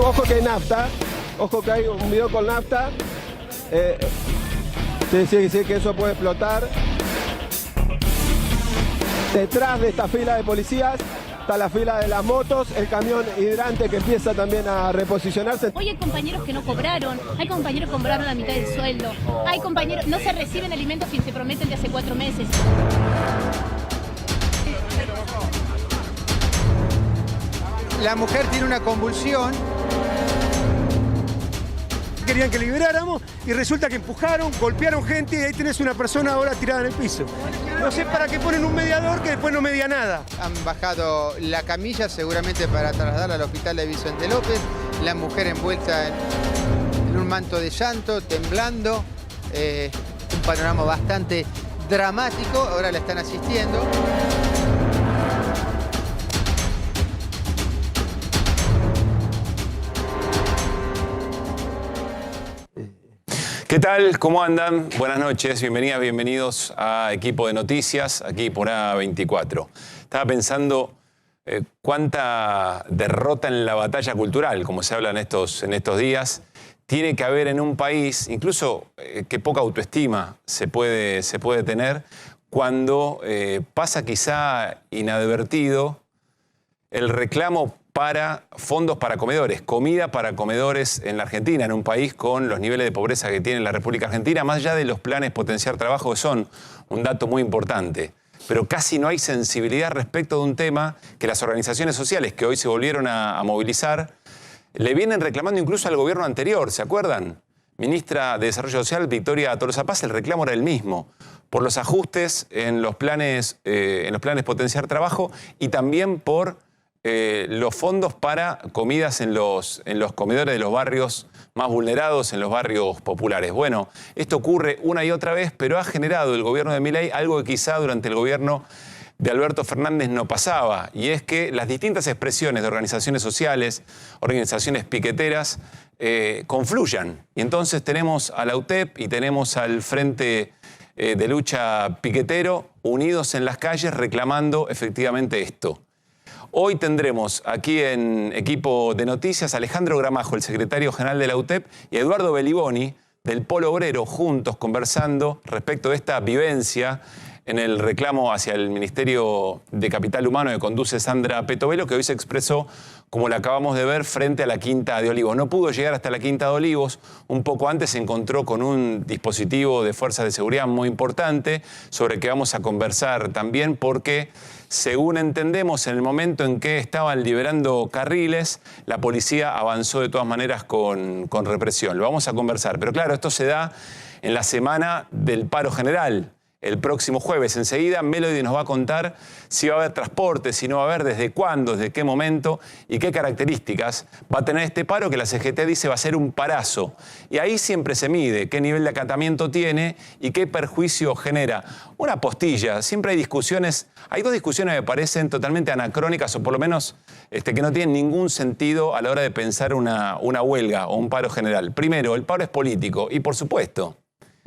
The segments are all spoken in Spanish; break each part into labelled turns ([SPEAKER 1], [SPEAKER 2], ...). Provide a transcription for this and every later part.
[SPEAKER 1] Ojo que hay nafta, ojo que hay un video con nafta. Sí, que eso puede explotar. Detrás de esta fila de policías está la fila de las motos, el camión hidrante que empieza también a reposicionarse.
[SPEAKER 2] Hoy hay compañeros que no cobraron, hay compañeros que cobraron la mitad del sueldo, hay compañeros, no se reciben alimentos que se prometen de hace 4 meses.
[SPEAKER 3] La mujer tiene una convulsión.
[SPEAKER 4] Querían que liberáramos y resulta que empujaron, golpearon gente y ahí tenés una persona ahora tirada en el piso. No sé para qué ponen un mediador que después no media nada.
[SPEAKER 3] Han bajado la camilla seguramente para trasladarla al hospital de Vicente López. La mujer envuelta en un manto de llanto, temblando. Un panorama bastante dramático. Ahora la están asistiendo.
[SPEAKER 5] ¿Qué tal? ¿Cómo andan? Buenas noches, bienvenidas, bienvenidos a Equipo de Noticias, aquí por A24. Estaba pensando cuánta derrota en la batalla cultural, como se habla en estos días, tiene que haber en un país, incluso qué poca autoestima se puede tener cuando pasa quizá inadvertido el reclamo para fondos para comedores, comida para comedores en la Argentina, en un país con los niveles de pobreza que tiene la República Argentina, más allá de los planes potenciar trabajo, que son un dato muy importante. Pero casi no hay sensibilidad respecto de un tema que las organizaciones sociales que hoy se volvieron a movilizar le vienen reclamando incluso al gobierno anterior, ¿se acuerdan? Ministra de Desarrollo Social, Victoria Tolosa Paz, el reclamo era el mismo, por los ajustes en los planes potenciar trabajo y también por los fondos para comidas en los comedores de los barrios más vulnerados, en los barrios populares. Bueno, esto ocurre una y otra vez, pero ha generado el gobierno de Milei algo que quizá durante el gobierno de Alberto Fernández no pasaba, y es que las distintas expresiones de organizaciones sociales, organizaciones piqueteras, confluyan. Y entonces tenemos a la UTEP y tenemos al Frente de Lucha Piquetero unidos en las calles reclamando efectivamente esto. Hoy tendremos aquí en Equipo de Noticias a Alejandro Gramajo, el secretario general de la UTEP, y a Eduardo Beliboni, del Polo Obrero, juntos conversando respecto de esta vivencia en el reclamo hacia el Ministerio de Capital Humano que conduce Sandra Petovelo, que hoy se expresó, como la acabamos de ver, frente a la Quinta de Olivos. No pudo llegar hasta la Quinta de Olivos. Un poco antes se encontró con un dispositivo de fuerzas de seguridad muy importante, sobre el que vamos a conversar también, porque según entendemos, en el momento en que estaban liberando carriles, la policía avanzó de todas maneras con represión. Lo vamos a conversar. Pero claro, esto se da en la semana del paro general. El próximo jueves. Enseguida Melody nos va a contar si va a haber transporte, si no va a haber, desde cuándo, desde qué momento y qué características va a tener este paro que la CGT dice va a ser un parazo. Y ahí siempre se mide qué nivel de acatamiento tiene y qué perjuicio genera. Una postilla, siempre hay discusiones, hay dos discusiones que me parecen totalmente anacrónicas o por lo menos que no tienen ningún sentido a la hora de pensar una huelga o un paro general. Primero, el paro es político y por supuesto,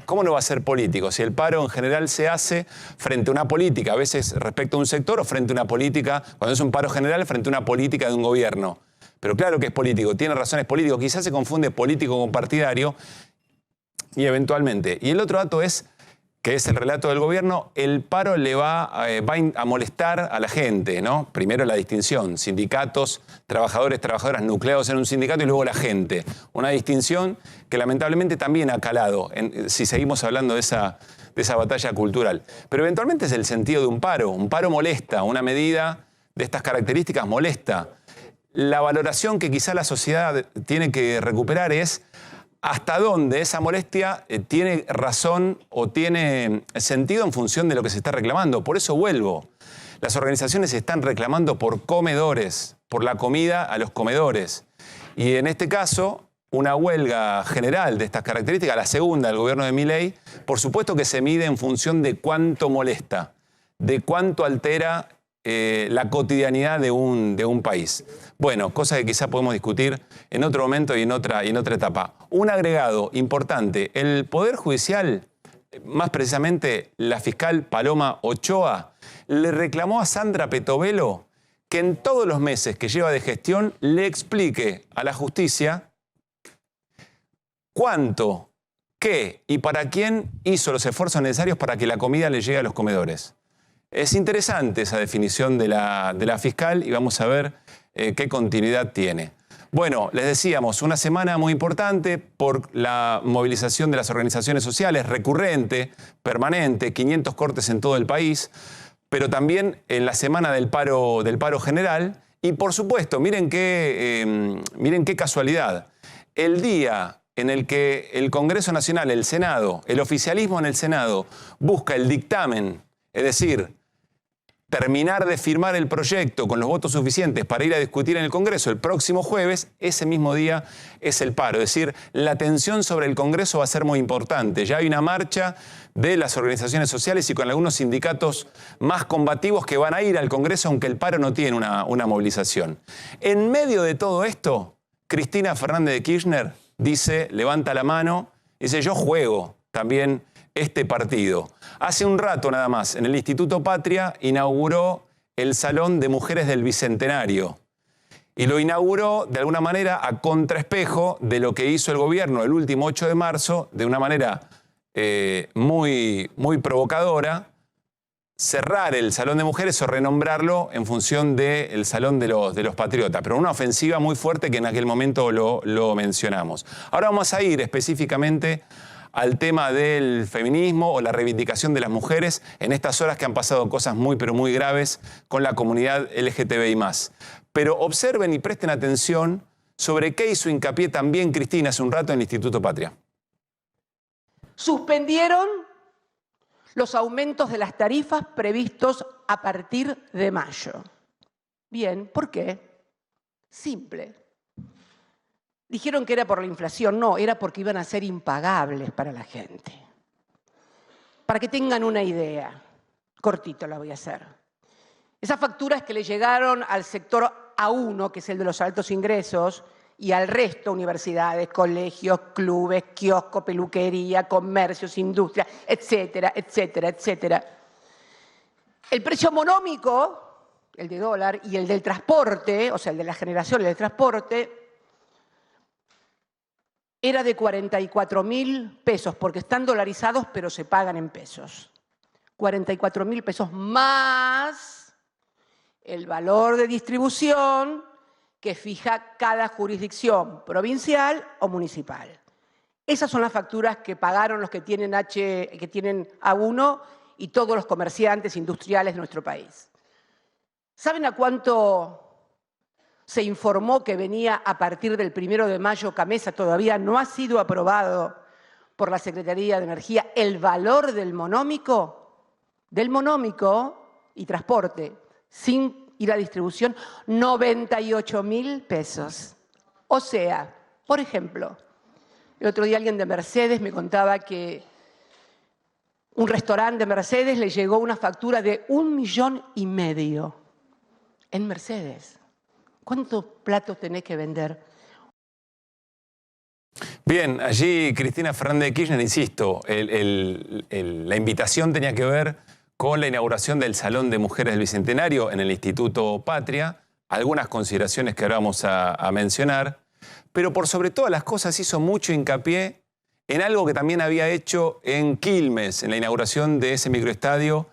[SPEAKER 5] ¿cómo no va a ser político? Si el paro en general se hace frente a una política, a veces respecto a un sector, o frente a una política, cuando es un paro general, frente a una política de un gobierno. Pero claro que es político, tiene razones políticas, quizás se confunde político con partidario, y eventualmente. Y el otro dato es, que es el relato del gobierno, el paro le va a molestar a la gente, ¿no? Primero la distinción, sindicatos, trabajadores, trabajadoras nucleados en un sindicato y luego la gente. Una distinción que lamentablemente también ha calado, si seguimos hablando de esa batalla cultural. Pero eventualmente es el sentido de un paro molesta, una medida de estas características molesta. La valoración que quizá la sociedad tiene que recuperar es hasta dónde esa molestia tiene razón o tiene sentido en función de lo que se está reclamando. Por eso vuelvo. Las organizaciones están reclamando por comedores, por la comida a los comedores. Y en este caso, una huelga general de estas características, la segunda del gobierno de Milei, por supuesto que se mide en función de cuánto molesta, de cuánto altera la cotidianidad de un país. Bueno, cosa que quizá podemos discutir en otro momento y en otra etapa. Un agregado importante, el Poder Judicial, más precisamente la fiscal Paloma Ochoa, le reclamó a Sandra Petovelo que en todos los meses que lleva de gestión le explique a la justicia cuánto, qué y para quién hizo los esfuerzos necesarios para que la comida le llegue a los comedores. Es interesante esa definición de la fiscal y vamos a ver qué continuidad tiene. Bueno, les decíamos, una semana muy importante por la movilización de las organizaciones sociales, recurrente, permanente, 500 cortes en todo el país, pero también en la semana del paro general. Y por supuesto, miren qué casualidad, el día en el que el Congreso Nacional, el Senado, el oficialismo en el Senado busca el dictamen, es decir, terminar de firmar el proyecto con los votos suficientes para ir a discutir en el Congreso el próximo jueves, ese mismo día es el paro. Es decir, la tensión sobre el Congreso va a ser muy importante. Ya hay una marcha de las organizaciones sociales y con algunos sindicatos más combativos que van a ir al Congreso, aunque el paro no tiene una movilización. En medio de todo esto, Cristina Fernández de Kirchner dice, levanta la mano, dice, yo juego también este partido. Hace un rato nada más, en el Instituto Patria, inauguró el Salón de Mujeres del Bicentenario. Y lo inauguró, de alguna manera, a contraespejo de lo que hizo el gobierno el último 8 de marzo, de una manera muy provocadora, cerrar el Salón de Mujeres o renombrarlo en función del Salón de los Patriotas. Pero una ofensiva muy fuerte que en aquel momento lo mencionamos. Ahora vamos a ir específicamente al tema del feminismo o la reivindicación de las mujeres en estas horas que han pasado cosas pero muy graves con la comunidad LGTBI+. Pero observen y presten atención sobre qué hizo hincapié también Cristina hace un rato en el Instituto Patria.
[SPEAKER 6] Suspendieron los aumentos de las tarifas previstos a partir de mayo. Bien, ¿por qué? Simple. Dijeron que era por la inflación, no, era porque iban a ser impagables para la gente. Para que tengan una idea, cortito la voy a hacer. Esas facturas que le llegaron al sector A1, que es el de los altos ingresos, y al resto, universidades, colegios, clubes, kioscos, peluquería, comercios, industria, etcétera, etcétera, etcétera. El precio monómico, el de dólar, y el del transporte, o sea, el de la generación y el del transporte, era de 44.000 pesos, porque están dolarizados, pero se pagan en pesos. 44.000 pesos más el valor de distribución que fija cada jurisdicción provincial o municipal. Esas son las facturas que pagaron los que tienen A1 y todos los comerciantes industriales de nuestro país. ¿Saben a cuánto se informó que venía a partir del 1 de mayo Camesa? Todavía no ha sido aprobado por la Secretaría de Energía el valor del monómico y transporte, sin ir a distribución, 98.000 pesos. O sea, por ejemplo, el otro día alguien de Mercedes me contaba que un restaurante de Mercedes le llegó una factura de 1,5 millones en Mercedes. ¿Cuántos platos tenés que vender?
[SPEAKER 5] Bien, allí Cristina Fernández de Kirchner, insisto, la invitación tenía que ver con la inauguración del Salón de Mujeres del Bicentenario en el Instituto Patria, algunas consideraciones que ahora vamos a mencionar, pero por sobre todas las cosas hizo mucho hincapié en algo que también había hecho en Quilmes, en la inauguración de ese microestadio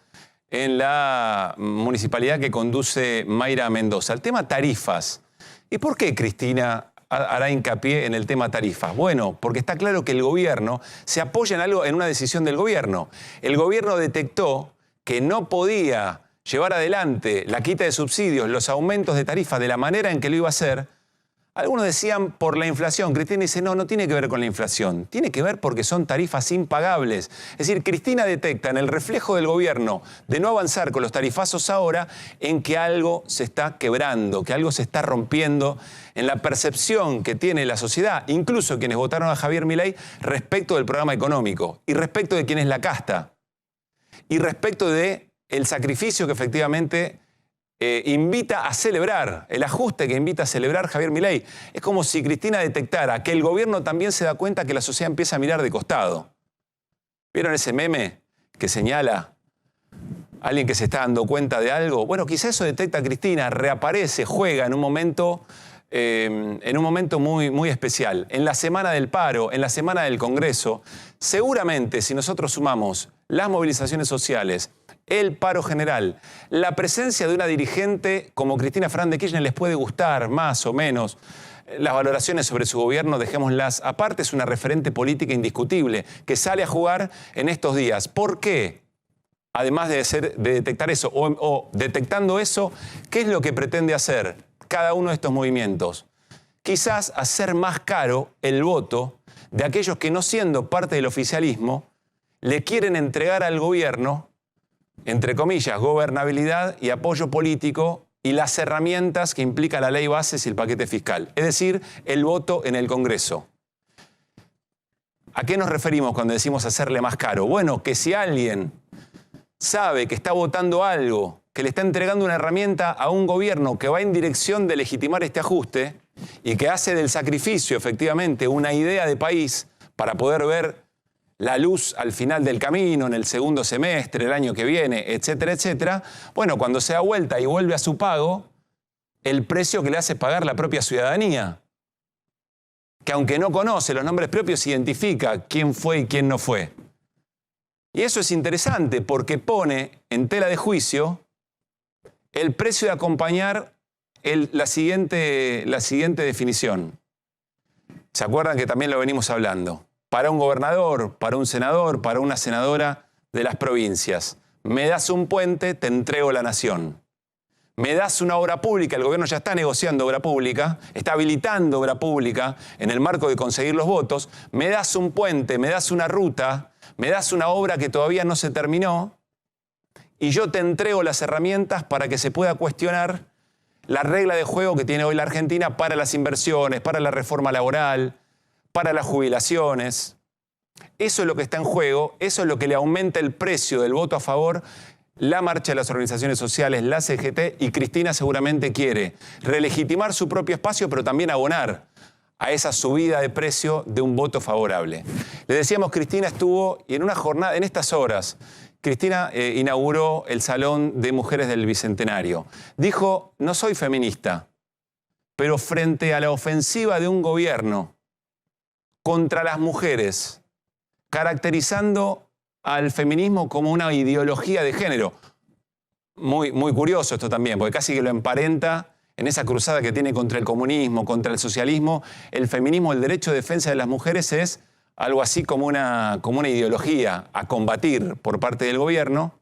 [SPEAKER 5] en la municipalidad que conduce Mayra Mendoza, el tema tarifas. ¿Y por qué Cristina hará hincapié en el tema tarifas? Bueno, porque está claro que el gobierno se apoya en algo, en una decisión del gobierno. El gobierno detectó que no podía llevar adelante la quita de subsidios, los aumentos de tarifas de la manera en que lo iba a hacer. Algunos decían por la inflación. Cristina dice, no tiene que ver con la inflación. Tiene que ver porque son tarifas impagables. Es decir, Cristina detecta en el reflejo del gobierno de no avanzar con los tarifazos ahora en que algo se está quebrando, que algo se está rompiendo en la percepción que tiene la sociedad, incluso quienes votaron a Javier Milei, respecto del programa económico y respecto de quién es la casta y respecto del sacrificio que efectivamente invita a celebrar, el ajuste que invita a celebrar Javier Milei. Es como si Cristina detectara que el gobierno también se da cuenta que la sociedad empieza a mirar de costado. ¿Vieron ese meme que señala alguien que se está dando cuenta de algo. Bueno, quizá eso detecta a Cristina, reaparece, juega en un momento muy, muy especial. En la semana del paro, en la semana del Congreso, seguramente si nosotros sumamos las movilizaciones sociales, el paro general, la presencia de una dirigente como Cristina Fernández de Kirchner les puede gustar más o menos. Las valoraciones sobre su gobierno, dejémoslas aparte, es una referente política indiscutible que sale a jugar en estos días. ¿Por qué? Además de detectar eso, o detectando eso, ¿qué es lo que pretende hacer cada uno de estos movimientos? Quizás hacer más caro el voto de aquellos que, no siendo parte del oficialismo, le quieren entregar al gobierno, entre comillas, gobernabilidad y apoyo político y las herramientas que implica la ley bases y el paquete fiscal, es decir, el voto en el Congreso. ¿A qué nos referimos cuando decimos hacerle más caro? Bueno, que si alguien sabe que está votando algo, que le está entregando una herramienta a un gobierno que va en dirección de legitimar este ajuste y que hace del sacrificio, efectivamente, una idea de país para poder ver la luz al final del camino, en el segundo semestre, el año que viene, etcétera, etcétera, bueno, cuando se da vuelta y vuelve a su pago, el precio que le hace pagar la propia ciudadanía, que aunque no conoce los nombres propios, identifica quién fue y quién no fue. Y eso es interesante porque pone en tela de juicio el precio de acompañar la siguiente definición. ¿Se acuerdan que también lo venimos hablando? Para un gobernador, para un senador, para una senadora de las provincias. Me das un puente, te entrego la nación. Me das una obra pública, el gobierno ya está negociando obra pública, está habilitando obra pública en el marco de conseguir los votos. Me das un puente, me das una ruta, me das una obra que todavía no se terminó y yo te entrego las herramientas para que se pueda cuestionar la regla de juego que tiene hoy la Argentina para las inversiones, para la reforma laboral, para las jubilaciones. Eso es lo que está en juego, eso es lo que le aumenta el precio del voto a favor, la marcha de las organizaciones sociales, la CGT, y Cristina seguramente quiere relegitimar su propio espacio, pero también abonar a esa subida de precio de un voto favorable. Le decíamos, Cristina estuvo, y en una jornada, en estas horas, Cristina inauguró el Salón de Mujeres del Bicentenario. Dijo, no soy feminista, pero frente a la ofensiva de un gobierno contra las mujeres, caracterizando al feminismo como una ideología de género. Muy curioso esto también, porque casi que lo emparenta en esa cruzada que tiene contra el comunismo, contra el socialismo. El feminismo, el derecho de defensa de las mujeres es algo así como una ideología a combatir por parte del gobierno.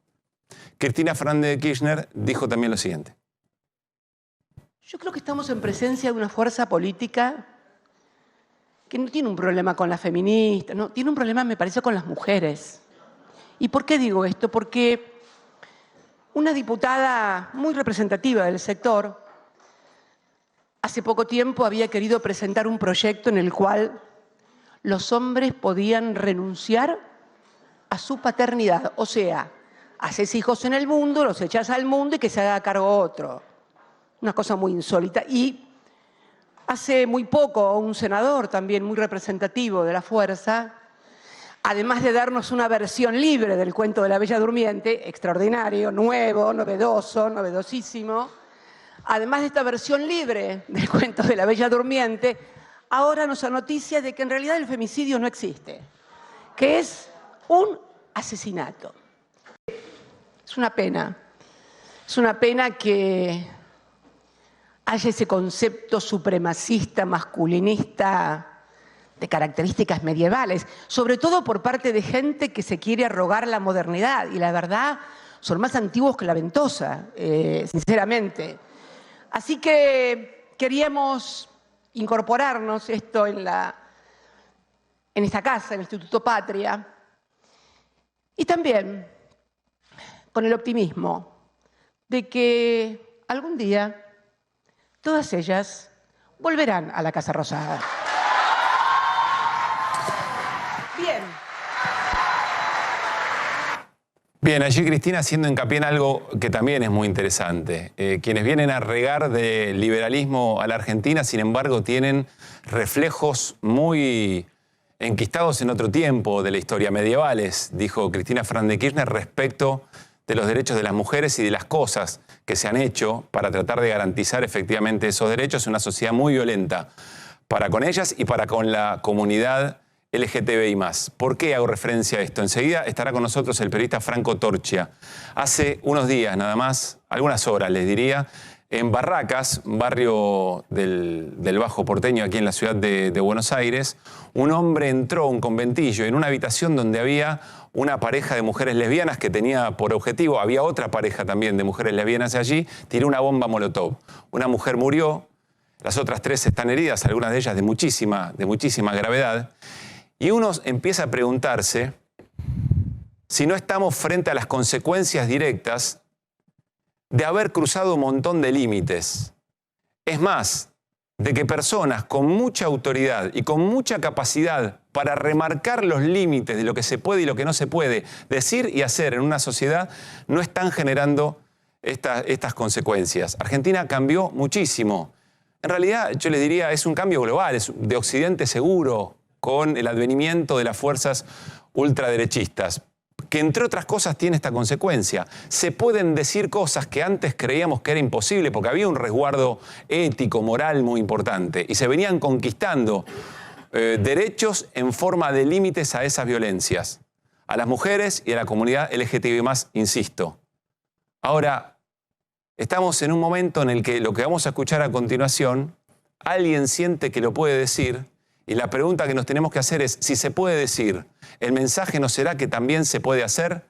[SPEAKER 5] Cristina Fernández de Kirchner dijo también lo siguiente.
[SPEAKER 6] Yo creo que estamos en presencia de una fuerza política que no tiene un problema con las feministas, no, tiene un problema, me parece, con las mujeres. ¿Y por qué digo esto? Porque una diputada muy representativa del sector hace poco tiempo había querido presentar un proyecto en el cual los hombres podían renunciar a su paternidad. O sea, haces hijos en el mundo, los echas al mundo y que se haga cargo otro. Una cosa muy insólita. Y hace muy poco un senador también muy representativo de la fuerza, además de darnos una versión libre del cuento de la Bella Durmiente, extraordinario, nuevo, novedoso, novedosísimo, además de esta versión libre del cuento de la Bella Durmiente, ahora nos da noticia de que en realidad el femicidio no existe, que es un asesinato. Es una pena que haya ese concepto supremacista, masculinista, de características medievales, sobre todo por parte de gente que se quiere arrogar la modernidad, y la verdad son más antiguos que la ventosa, sinceramente. Así que queríamos incorporarnos esto en esta casa, en el Instituto Patria, y también con el optimismo de que algún día todas ellas volverán a la Casa Rosada.
[SPEAKER 5] Bien, allí Cristina haciendo hincapié en algo que también es muy interesante. Quienes vienen a regar de liberalismo a la Argentina, sin embargo, tienen reflejos muy enquistados en otro tiempo de la historia, medievales, dijo Cristina Fernández de Kirchner respecto de los derechos de las mujeres y de las cosas que se han hecho para tratar de garantizar efectivamente esos derechos en una sociedad muy violenta para con ellas y para con la comunidad LGTBI+. ¿Por qué hago referencia a esto? Enseguida estará con nosotros el periodista Franco Torchia. Hace unos días nada más, algunas horas les diría, en Barracas, barrio del Bajo Porteño, aquí en la ciudad de Buenos Aires, un hombre entró a un conventillo en una habitación donde había una pareja de mujeres lesbianas que tenía por objetivo, había otra pareja también de mujeres lesbianas allí, tiró una bomba molotov. Una mujer murió, las otras 3 están heridas, algunas de ellas de muchísima gravedad, y uno empieza a preguntarse si no estamos frente a las consecuencias directas de haber cruzado un montón de límites. Es más, de que personas con mucha autoridad y con mucha capacidad para remarcar los límites de lo que se puede y lo que no se puede decir y hacer en una sociedad no están generando estas consecuencias. Argentina cambió muchísimo. En realidad, yo les diría, es un cambio global, es de Occidente seguro, con el advenimiento de las fuerzas ultraderechistas, que entre otras cosas tiene esta consecuencia. Se pueden decir cosas que antes creíamos que era imposible porque había un resguardo ético, moral muy importante y se venían conquistando derechos en forma de límites a esas violencias, a las mujeres y a la comunidad LGTBI+, insisto. Ahora, estamos en un momento en el que lo que vamos a escuchar a continuación, alguien siente que lo puede decir. Y la pregunta que nos tenemos que hacer es, si se puede decir, ¿el mensaje no será que también se puede hacer?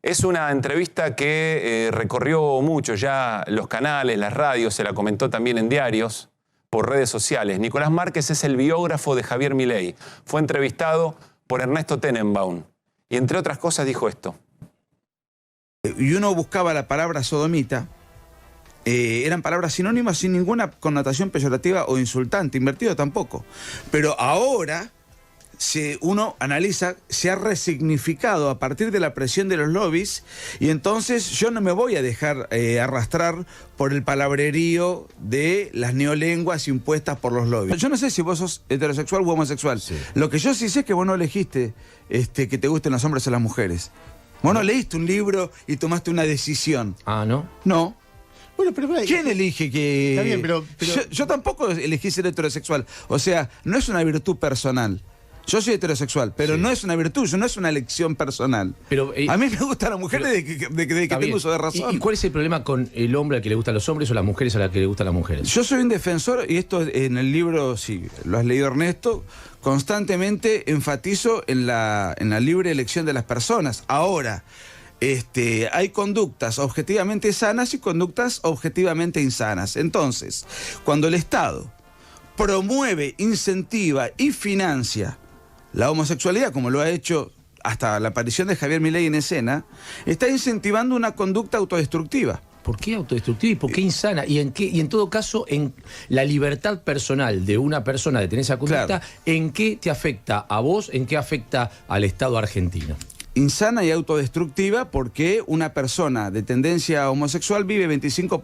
[SPEAKER 5] Es una entrevista que recorrió mucho ya los canales, las radios, se la comentó también en diarios, por redes sociales. Nicolás Márquez es el biógrafo de Javier Milei. Fue entrevistado por Ernesto Tenenbaum. Y entre otras cosas dijo esto.
[SPEAKER 7] Y uno buscaba la palabra sodomita. Eran palabras sinónimas sin ninguna connotación peyorativa o insultante, invertido tampoco. Pero ahora, si uno analiza, se ha resignificado a partir de la presión de los lobbies y entonces yo no me voy a dejar arrastrar por el palabrerío de las neolenguas impuestas por los lobbies. Yo no sé si vos sos heterosexual o homosexual. Sí. Lo que yo sí sé es que vos no elegiste que te gusten los hombres o las mujeres. Vos no leíste un libro y tomaste una decisión.
[SPEAKER 8] Ah, ¿no?
[SPEAKER 7] No.
[SPEAKER 8] Bueno, pero
[SPEAKER 7] ¿quién elige que...?
[SPEAKER 8] Está bien, pero...
[SPEAKER 7] Yo tampoco elegí ser heterosexual. O sea, no es una virtud personal. Yo soy heterosexual, pero no es una virtud, no es una elección personal. Pero, a mí me gustan las mujeres de que tengo uso de razón.
[SPEAKER 8] ¿Y cuál es el problema con el hombre al que le gustan los hombres o las mujeres a las que le gustan las mujeres?
[SPEAKER 7] Yo soy un defensor, y esto en el libro, si lo has leído, Ernesto, constantemente enfatizo en la libre elección de las personas. Ahora... hay conductas objetivamente sanas y conductas objetivamente insanas. Entonces, cuando el Estado promueve, incentiva y financia la homosexualidad, como lo ha hecho hasta la aparición de Javier Milei en escena, está incentivando una conducta autodestructiva.
[SPEAKER 8] ¿Por qué autodestructiva y por qué insana? Y en todo caso, en la libertad personal de una persona de tener esa conducta, claro, ¿en qué te afecta a vos? ¿En qué afecta al Estado argentino?
[SPEAKER 7] Insana y autodestructiva porque una persona de tendencia homosexual vive 25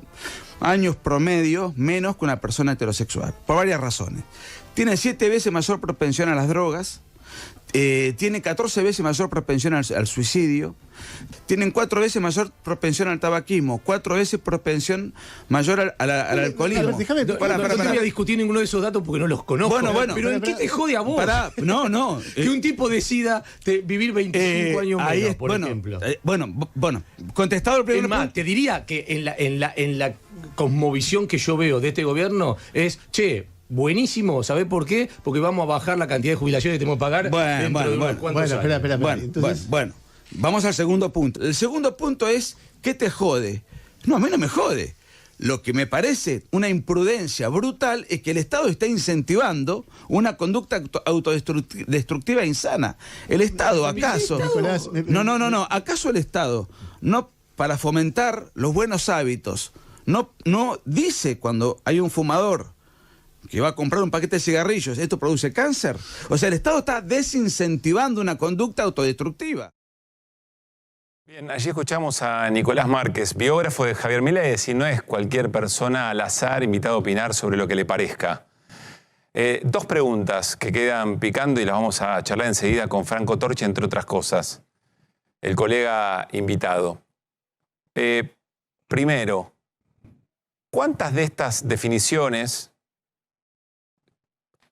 [SPEAKER 7] años promedio menos que una persona heterosexual, por varias razones. Tiene 7 veces mayor propensión a las drogas, tiene 14 veces mayor propensión al suicidio, tienen 4 veces mayor propensión al tabaquismo, 4 veces propensión mayor al alcoholismo.
[SPEAKER 8] Déjame, no voy a discutir ninguno de esos datos porque no los conozco.
[SPEAKER 7] Bueno,
[SPEAKER 8] pero ¿en qué te jode a vos?
[SPEAKER 7] No.
[SPEAKER 8] Que un tipo decida vivir 25 años menos, por ejemplo.
[SPEAKER 7] Bueno, contestado el primer punto.
[SPEAKER 8] Es más, te diría que en la cosmovisión que yo veo de este gobierno es, buenísimo, ¿sabés por qué? Porque vamos a bajar la cantidad de jubilaciones que tenemos que pagar dentro de unos cuantos años.
[SPEAKER 7] Espera. Bueno, vamos al segundo punto. El segundo punto es, ¿qué te jode? No, a mí no me jode. Lo que me parece una imprudencia brutal es que el Estado está incentivando una conducta autodestructiva e insana. El Estado, ¿acaso? No. ¿Acaso el Estado, no para fomentar los buenos hábitos, no dice cuando hay un fumador que va a comprar un paquete de cigarrillos, esto produce cáncer? O sea, el Estado está desincentivando una conducta autodestructiva.
[SPEAKER 5] Bien, allí escuchamos a Nicolás Márquez, biógrafo de Javier Milei, y no es cualquier persona al azar invitado a opinar sobre lo que le parezca. 2 preguntas que quedan picando y las vamos a charlar enseguida con Franco Torchia, entre otras cosas. el colega invitado. Primero, ¿cuántas de estas definiciones,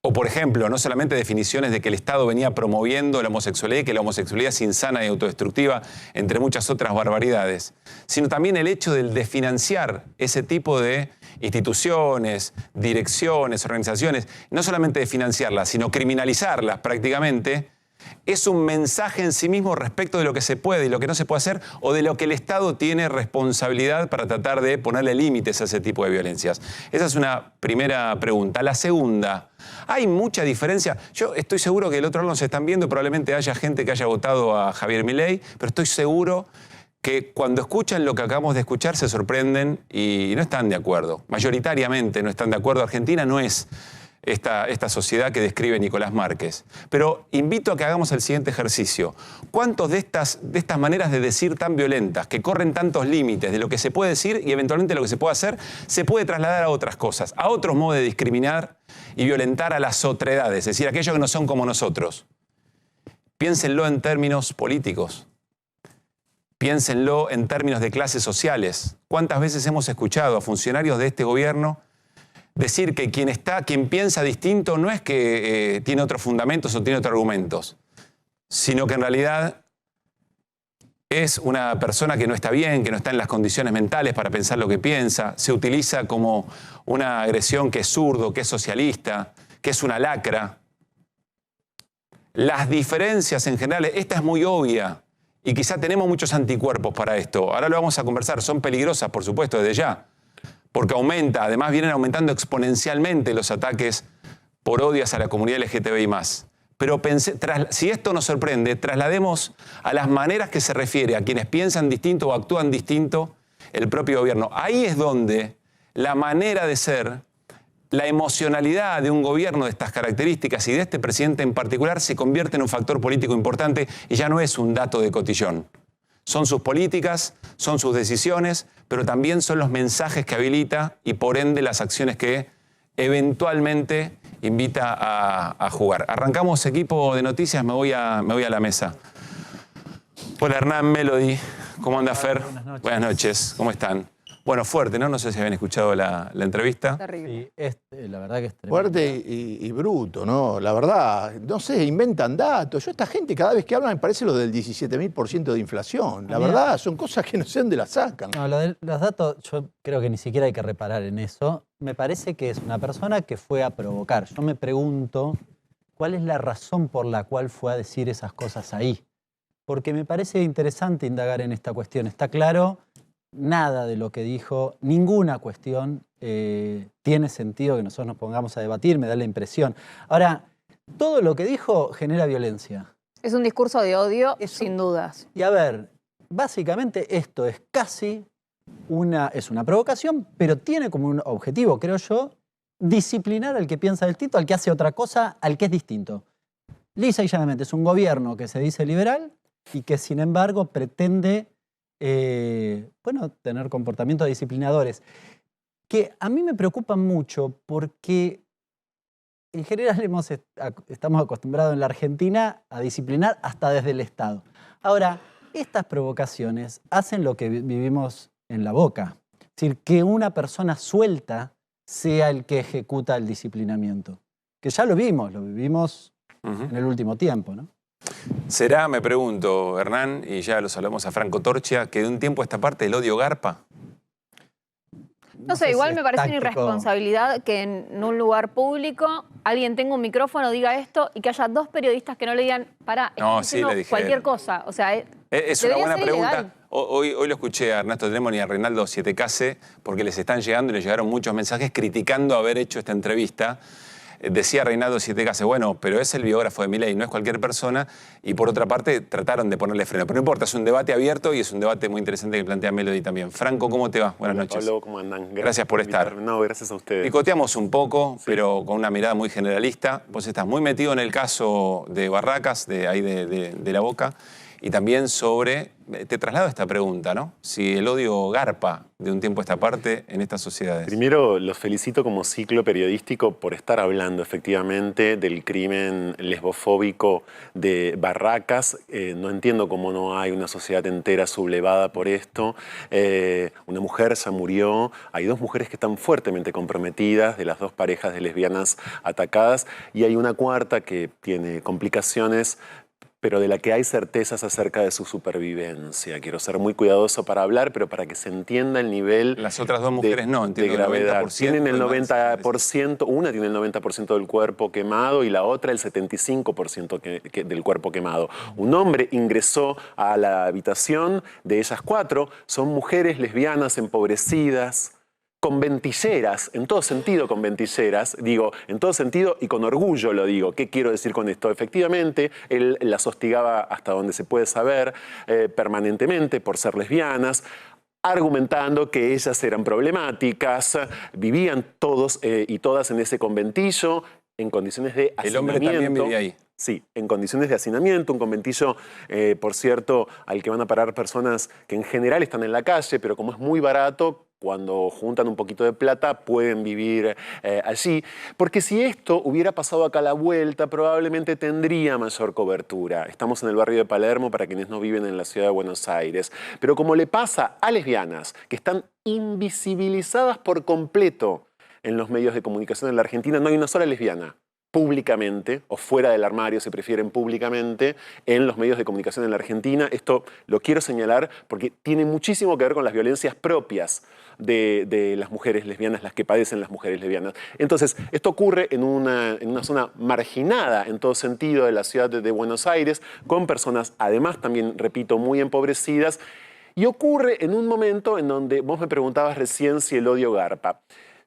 [SPEAKER 5] o por ejemplo, no solamente definiciones de que el Estado venía promoviendo la homosexualidad y que la homosexualidad es insana y autodestructiva, entre muchas otras barbaridades, sino también el hecho de financiar ese tipo de instituciones, direcciones, organizaciones, no solamente de financiarlas, sino criminalizarlas prácticamente, es un mensaje en sí mismo respecto de lo que se puede y lo que no se puede hacer, o de lo que el Estado tiene responsabilidad para tratar de ponerle límites a ese tipo de violencias? Esa es una primera pregunta. La segunda, ¿hay mucha diferencia? Yo estoy seguro que del otro lado nos están viendo y probablemente haya gente que haya votado a Javier Milei, pero estoy seguro que cuando escuchan lo que acabamos de escuchar se sorprenden y no están de acuerdo. Mayoritariamente no están de acuerdo. Argentina no es esta sociedad que describe Nicolás Márquez. Pero invito a que hagamos el siguiente ejercicio. ¿Cuántos de estas maneras de decir tan violentas, que corren tantos límites de lo que se puede decir y eventualmente lo que se puede hacer, se puede trasladar a otras cosas, a otros modos de discriminar y violentar a las otredades, es decir, aquellos que no son como nosotros? Piénsenlo en términos políticos. Piénsenlo en términos de clases sociales. ¿Cuántas veces hemos escuchado a funcionarios de este gobierno decir que quien piensa distinto no es que tiene otros fundamentos o tiene otros argumentos, sino que en realidad es una persona que no está bien, que no está en las condiciones mentales para pensar lo que piensa, se utiliza como una agresión que es zurdo, que es socialista, que es una lacra? Las diferencias en general, esta es muy obvia y quizá tenemos muchos anticuerpos para esto. Ahora lo vamos a conversar, son peligrosas, por supuesto, desde ya, porque además vienen aumentando exponencialmente los ataques por odio hacia la comunidad LGTBI+. Pero si esto nos sorprende, traslademos a las maneras que se refiere a quienes piensan distinto o actúan distinto el propio gobierno. Ahí es donde la manera de ser, la emocionalidad de un gobierno de estas características y de este presidente en particular se convierte en un factor político importante y ya no es un dato de cotillón. Son sus políticas, son sus decisiones, pero también son los mensajes que habilita y por ende las acciones que eventualmente invita a jugar. Arrancamos, equipo de noticias, me voy a la mesa. Hola Hernán, Melody, ¿cómo anda Fer? Buenas noches, ¿cómo están? Bueno, fuerte, ¿no? No sé si habían escuchado la entrevista.
[SPEAKER 9] Terrible. Sí, la verdad que es tremendo.
[SPEAKER 10] Fuerte y bruto, ¿no? La verdad, no sé, inventan datos. Yo esta gente cada vez que hablan me parece lo del 17.000% de inflación. La verdad, son cosas que no sé dónde las sacan.
[SPEAKER 9] No, lo de los datos, yo creo que ni siquiera hay que reparar en eso. Me parece que es una persona que fue a provocar. Yo me pregunto cuál es la razón por la cual fue a decir esas cosas ahí. Porque me parece interesante indagar en esta cuestión. Está claro, nada de lo que dijo, ninguna cuestión tiene sentido que nosotros nos pongamos a debatir, me da la impresión. Ahora, todo lo que dijo genera violencia.
[SPEAKER 11] Es un discurso de odio, sin dudas.
[SPEAKER 9] Y a ver, básicamente esto es casi una provocación, pero tiene como un objetivo, creo yo, disciplinar al que piensa distinto, al que hace otra cosa, al que es distinto. Lisa y llanamente es un gobierno que se dice liberal y que sin embargo pretende tener comportamientos disciplinadores que a mí me preocupan mucho porque en general estamos acostumbrados en la Argentina a disciplinar hasta desde el Estado. Ahora, estas provocaciones hacen lo que vivimos en La Boca, es decir, que una persona suelta sea el que ejecuta el disciplinamiento, que ya lo vivimos en el último tiempo, ¿no?
[SPEAKER 5] ¿Será, me pregunto, Hernán, y ya los hablamos a Franco Torchia, que de un tiempo a esta parte el odio garpa?
[SPEAKER 11] No sé, igual me parece una irresponsabilidad que en un lugar público alguien tenga un micrófono, diga esto y que haya dos periodistas que no le digan, pará,
[SPEAKER 5] no, sí, le dijeron
[SPEAKER 11] cualquier cosa. O sea,
[SPEAKER 5] es una buena pregunta. Hoy lo escuché a Ernesto Tremont y a Reinaldo Sietecase porque les están llegando y les llegaron muchos mensajes criticando haber hecho esta entrevista. Decía Reinaldo Sietecase, bueno, pero es el biógrafo de Milei, no es cualquier persona, y por otra parte trataron de ponerle freno. Pero no importa, es un debate abierto y es un debate muy interesante que plantea Melody también. Franco, ¿cómo te va? Buenas noches.
[SPEAKER 12] Pablo, ¿cómo andan?
[SPEAKER 5] Gracias por estar.
[SPEAKER 12] No, gracias a ustedes.
[SPEAKER 5] Picoteamos un poco,
[SPEAKER 12] sí,
[SPEAKER 5] pero con una mirada muy generalista. Vos estás muy metido en el caso de Barracas, de La Boca, y también sobre, te traslado esta pregunta, ¿no? Si el odio garpa de un tiempo a esta parte en estas sociedades.
[SPEAKER 12] Primero, los felicito como ciclo periodístico por estar hablando efectivamente del crimen lesbofóbico de Barracas. No entiendo cómo no hay una sociedad entera sublevada por esto. Una mujer ya murió. Hay 2 mujeres que están fuertemente comprometidas de las 2 parejas de lesbianas atacadas y hay una cuarta que tiene complicaciones, pero de la que hay certezas acerca de su supervivencia. Quiero ser muy cuidadoso para hablar, pero para que se entienda el nivel.
[SPEAKER 5] Las otras 2 mujeres no, entiendo,
[SPEAKER 12] de gravedad.
[SPEAKER 5] 90%,
[SPEAKER 12] tienen el 90%, una tiene el 90% del cuerpo quemado y la otra el 75% del cuerpo quemado. Un hombre ingresó a la habitación de ellas 4, son mujeres lesbianas empobrecidas, con ventilleras, en todo sentido con ventilleras, digo, en todo sentido y con orgullo lo digo. ¿Qué quiero decir con esto? Efectivamente, él las hostigaba hasta donde se puede saber permanentemente por ser lesbianas, argumentando que ellas eran problemáticas, vivían todos y todas en ese conventillo en condiciones de hacinamiento.
[SPEAKER 5] El hombre también vivía ahí.
[SPEAKER 12] Sí, en condiciones de hacinamiento, un conventillo, por cierto, al que van a parar personas que en general están en la calle, pero como es muy barato, cuando juntan un poquito de plata pueden vivir allí. Porque si esto hubiera pasado acá a la vuelta, probablemente tendría mayor cobertura. Estamos en el barrio de Palermo para quienes no viven en la ciudad de Buenos Aires. Pero como le pasa a lesbianas, que están invisibilizadas por completo en los medios de comunicación en la Argentina, no hay una sola lesbiana públicamente, o fuera del armario, si prefieren públicamente, en los medios de comunicación en la Argentina. Esto lo quiero señalar porque tiene muchísimo que ver con las violencias propias de las mujeres lesbianas, las que padecen las mujeres lesbianas. Entonces, esto ocurre en una zona marginada, en todo sentido, de la ciudad de Buenos Aires, con personas, además, también, repito, muy empobrecidas, y ocurre en un momento en donde vos me preguntabas recién si el odio garpa.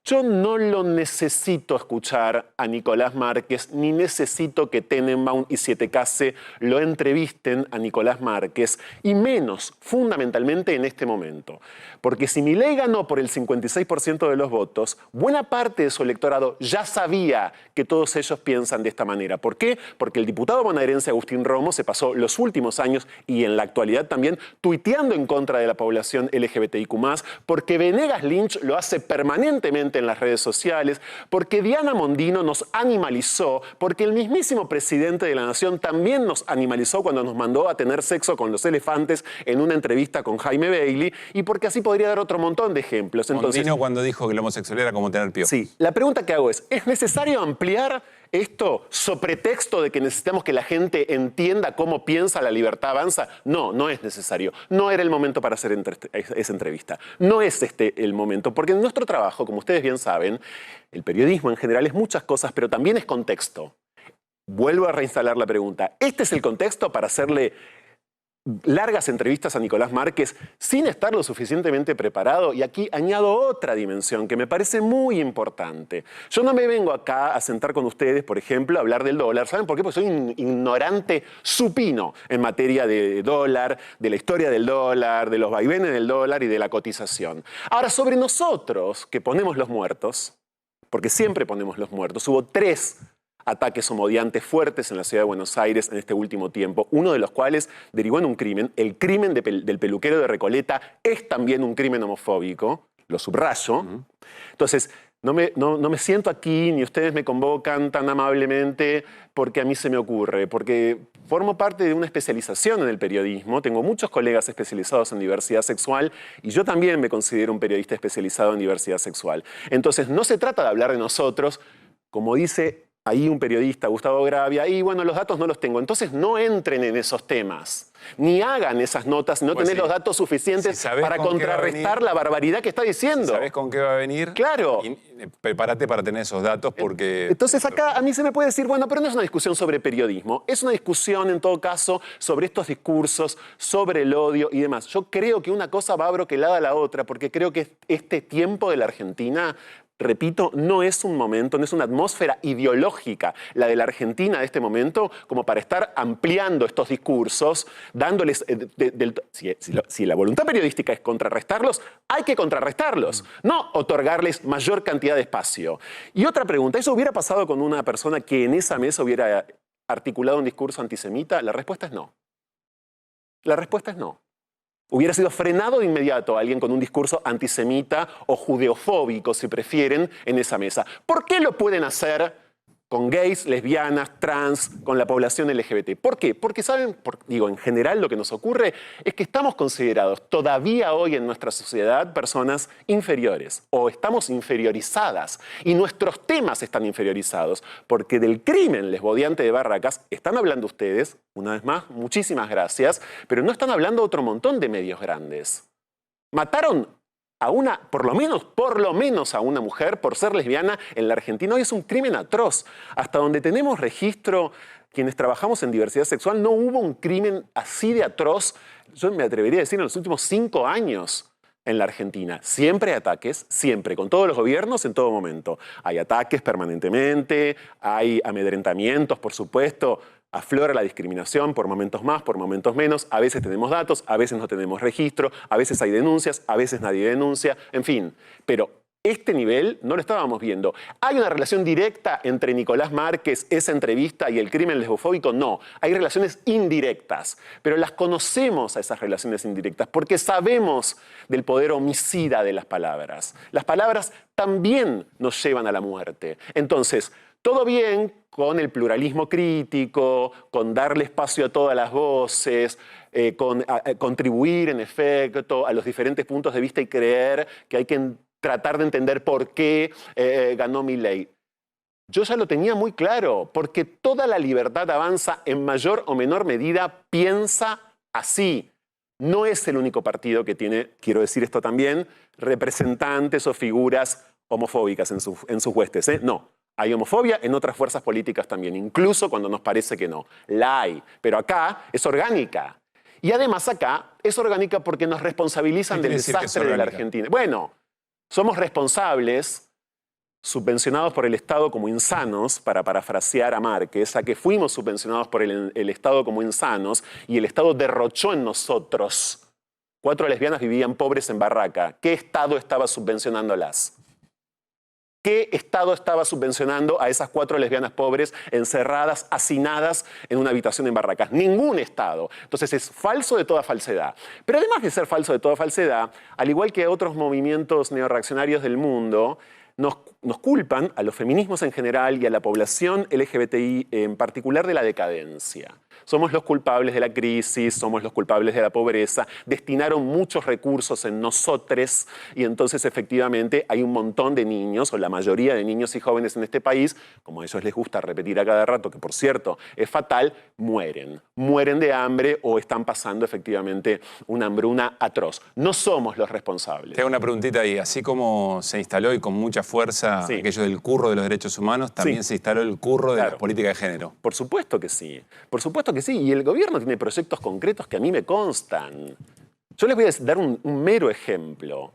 [SPEAKER 12] Yo no lo necesito escuchar a Nicolás Márquez, ni necesito que Tenenbaum y Sietecase lo entrevisten a Nicolás Márquez, y menos, fundamentalmente, en este momento. Porque si Milei ganó por el 56% de los votos, buena parte de su electorado ya sabía que todos ellos piensan de esta manera. ¿Por qué? Porque el diputado bonaerense Agustín Romo se pasó los últimos años, y en la actualidad también, tuiteando en contra de la población LGBTIQ+, porque Venegas Lynch lo hace permanentemente en las redes sociales, porque Diana Mondino nos animalizó, porque el mismísimo presidente de la Nación también nos animalizó cuando nos mandó a tener sexo con los elefantes en una entrevista con Jaime Bailey, y porque así podría dar otro montón de ejemplos. Entonces,
[SPEAKER 5] Mondino cuando dijo que la homosexualidad era como tener piojos.
[SPEAKER 12] Sí, la pregunta que hago ¿es necesario ampliar esto sobre pretexto de que necesitamos que la gente entienda cómo piensa La Libertad Avanza? No, no es necesario. No era el momento para hacer esa entrevista. No es este el momento, porque en nuestro trabajo, como ustedes bien saben, el periodismo en general es muchas cosas, pero también es contexto. Vuelvo a reinstalar la pregunta. ¿Este es el contexto para hacerle largas entrevistas a Nicolás Márquez sin estar lo suficientemente preparado? Y aquí añado otra dimensión que me parece muy importante. Yo no me vengo acá a sentar con ustedes, por ejemplo, a hablar del dólar. ¿Saben por qué? Porque soy un ignorante supino en materia de dólar, de la historia del dólar, de los vaivenes del dólar y de la cotización. Ahora, sobre nosotros, que ponemos los muertos, porque siempre ponemos los muertos, hubo 3 ataques homodiantes fuertes en la ciudad de Buenos Aires en este último tiempo, uno de los cuales derivó en un crimen. El crimen del peluquero de Recoleta es también un crimen homofóbico, lo subrayo. Entonces, no me siento aquí, ni ustedes me convocan tan amablemente porque a mí se me ocurre, porque formo parte de una especialización en el periodismo, tengo muchos colegas especializados en diversidad sexual y yo también me considero un periodista especializado en diversidad sexual. Entonces, no se trata de hablar de nosotros, como dice ahí un periodista, Gustavo Gravia, y bueno, los datos no los tengo. Entonces no entren en esos temas, ni hagan esas notas, no tenés los datos suficientes para contrarrestar la barbaridad que está diciendo.
[SPEAKER 5] ¿Sabés con qué va a venir?
[SPEAKER 12] Claro.
[SPEAKER 5] Prepárate para tener esos datos porque...
[SPEAKER 12] Entonces acá a mí se me puede decir, bueno, pero no es una discusión sobre periodismo, es una discusión en todo caso sobre estos discursos, sobre el odio y demás. Yo creo que una cosa va broquelada a la otra, porque creo que este tiempo de la Argentina, repito, no es un momento, no es una atmósfera ideológica la de la Argentina de este momento como para estar ampliando estos discursos, dándoles... Si la voluntad periodística es contrarrestarlos, hay que contrarrestarlos, no otorgarles mayor cantidad de espacio. Y otra pregunta, ¿eso hubiera pasado con una persona que en esa mesa hubiera articulado un discurso antisemita? La respuesta es no. La respuesta es no. Hubiera sido frenado de inmediato a alguien con un discurso antisemita o judeofóbico, si prefieren, en esa mesa. ¿Por qué lo pueden hacer con gays, lesbianas, trans, con la población LGBT? ¿Por qué? Porque, ¿saben? En general lo que nos ocurre es que estamos considerados todavía hoy en nuestra sociedad personas inferiores o estamos inferiorizadas y nuestros temas están inferiorizados porque del crimen lesbodiante de Barracas están hablando ustedes, una vez más, muchísimas gracias, pero no están hablando otro montón de medios grandes. Mataron a una, por lo menos a una mujer por ser lesbiana en la Argentina. Hoy es un crimen atroz. Hasta donde tenemos registro, quienes trabajamos en diversidad sexual, no hubo un crimen así de atroz, yo me atrevería a decir, en los últimos 5 años en la Argentina. Siempre hay ataques, siempre, con todos los gobiernos, en todo momento. Hay ataques permanentemente, hay amedrentamientos, por supuesto. Aflora la discriminación por momentos más, por momentos menos. A veces tenemos datos, a veces no tenemos registro, a veces hay denuncias, a veces nadie denuncia, en fin. Pero este nivel no lo estábamos viendo. ¿Hay una relación directa entre Nicolás Márquez, esa entrevista y el crimen lesbofóbico? No. Hay relaciones indirectas. Pero las conocemos a esas relaciones indirectas porque sabemos del poder homicida de las palabras. Las palabras también nos llevan a la muerte. Entonces, todo bien con el pluralismo crítico, con darle espacio a todas las voces, con contribuir, en efecto, a los diferentes puntos de vista y creer que hay que tratar de entender por qué ganó Milei. Yo ya lo tenía muy claro, porque toda la libertad avanza en mayor o menor medida piensa así. No es el único partido que tiene, quiero decir esto también, representantes o figuras homofóbicas en sus huestes, ¿eh? No. Hay homofobia en otras fuerzas políticas también, incluso cuando nos parece que no. La hay, pero acá es orgánica. Y además acá es orgánica porque nos responsabilizan del desastre de la Argentina. Bueno, somos responsables, subvencionados por el Estado como insanos, para parafrasear a Márquez, a que fuimos subvencionados por el Estado como insanos y el Estado derrochó en nosotros. 4 lesbianas vivían pobres en Barraca. ¿Qué Estado estaba subvencionándolas? ¿Qué Estado estaba subvencionando a esas 4 lesbianas pobres encerradas, hacinadas en una habitación en Barracas? Ningún Estado. Entonces es falso de toda falsedad. Pero además de ser falso de toda falsedad, al igual que otros movimientos neorreaccionarios del mundo, nos culpan a los feminismos en general y a la población LGBTI en particular de la decadencia. Somos los culpables de la crisis, somos los culpables de la pobreza, destinaron muchos recursos en nosotros y entonces efectivamente hay un montón de niños, o la mayoría de niños y jóvenes en este país, como a ellos les gusta repetir a cada rato, que por cierto es fatal, mueren. Mueren de hambre o están pasando efectivamente una hambruna atroz. No somos los responsables.
[SPEAKER 5] Te hago una preguntita ahí. Así como se instaló y con mucha fuerza aquello del curro de los derechos humanos, también se instaló el curro de la política de género.
[SPEAKER 12] Por supuesto que sí. Por supuesto que sí. Y el gobierno tiene proyectos concretos que a mí me constan. Yo les voy a dar un mero ejemplo.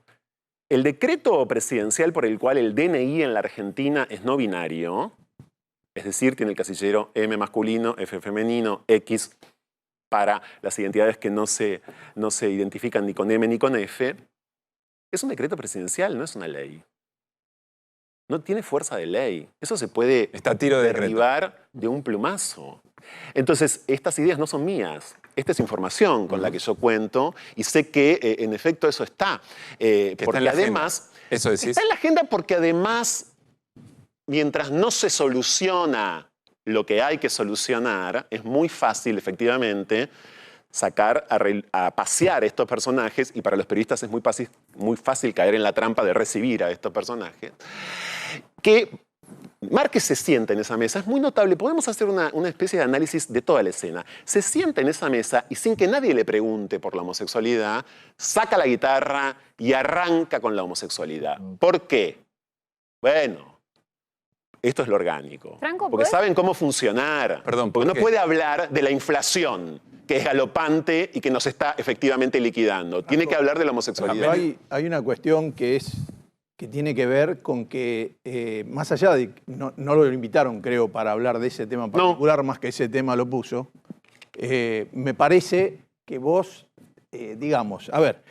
[SPEAKER 12] El decreto presidencial por el cual el DNI en la Argentina es no binario, es decir, tiene el casillero M masculino, F femenino, X para las identidades que no se identifican ni con M ni con F, es un decreto presidencial, no es una ley. No tiene fuerza de ley. Eso se puede derribar de un plumazo. Entonces, estas ideas no son mías. Esta es información con la que yo cuento y sé que, en efecto, eso está. Porque además,
[SPEAKER 5] ¿eso decís?
[SPEAKER 12] Está en la agenda porque además, mientras no se soluciona lo que hay que solucionar, es muy fácil, efectivamente, sacar a pasear estos personajes, y para los periodistas es muy fácil caer en la trampa de recibir a estos personajes, que Márquez se sienta en esa mesa. Es muy notable, podemos hacer una especie de análisis de toda la escena. Se sienta en esa mesa y sin que nadie le pregunte por la homosexualidad, saca la guitarra y arranca con la homosexualidad. ¿Por qué? Bueno, esto es lo orgánico.
[SPEAKER 11] Franco,
[SPEAKER 12] porque saben cómo funcionar.
[SPEAKER 5] Perdón,
[SPEAKER 12] porque no puede hablar de la inflación, que es galopante y que nos está efectivamente liquidando. Tiene que hablar de la homosexualidad.
[SPEAKER 10] Hay una cuestión que tiene que ver con que, más allá de... No lo invitaron, creo, para hablar de ese tema particular, más que ese tema lo puso. Me parece que vos, digamos, a ver,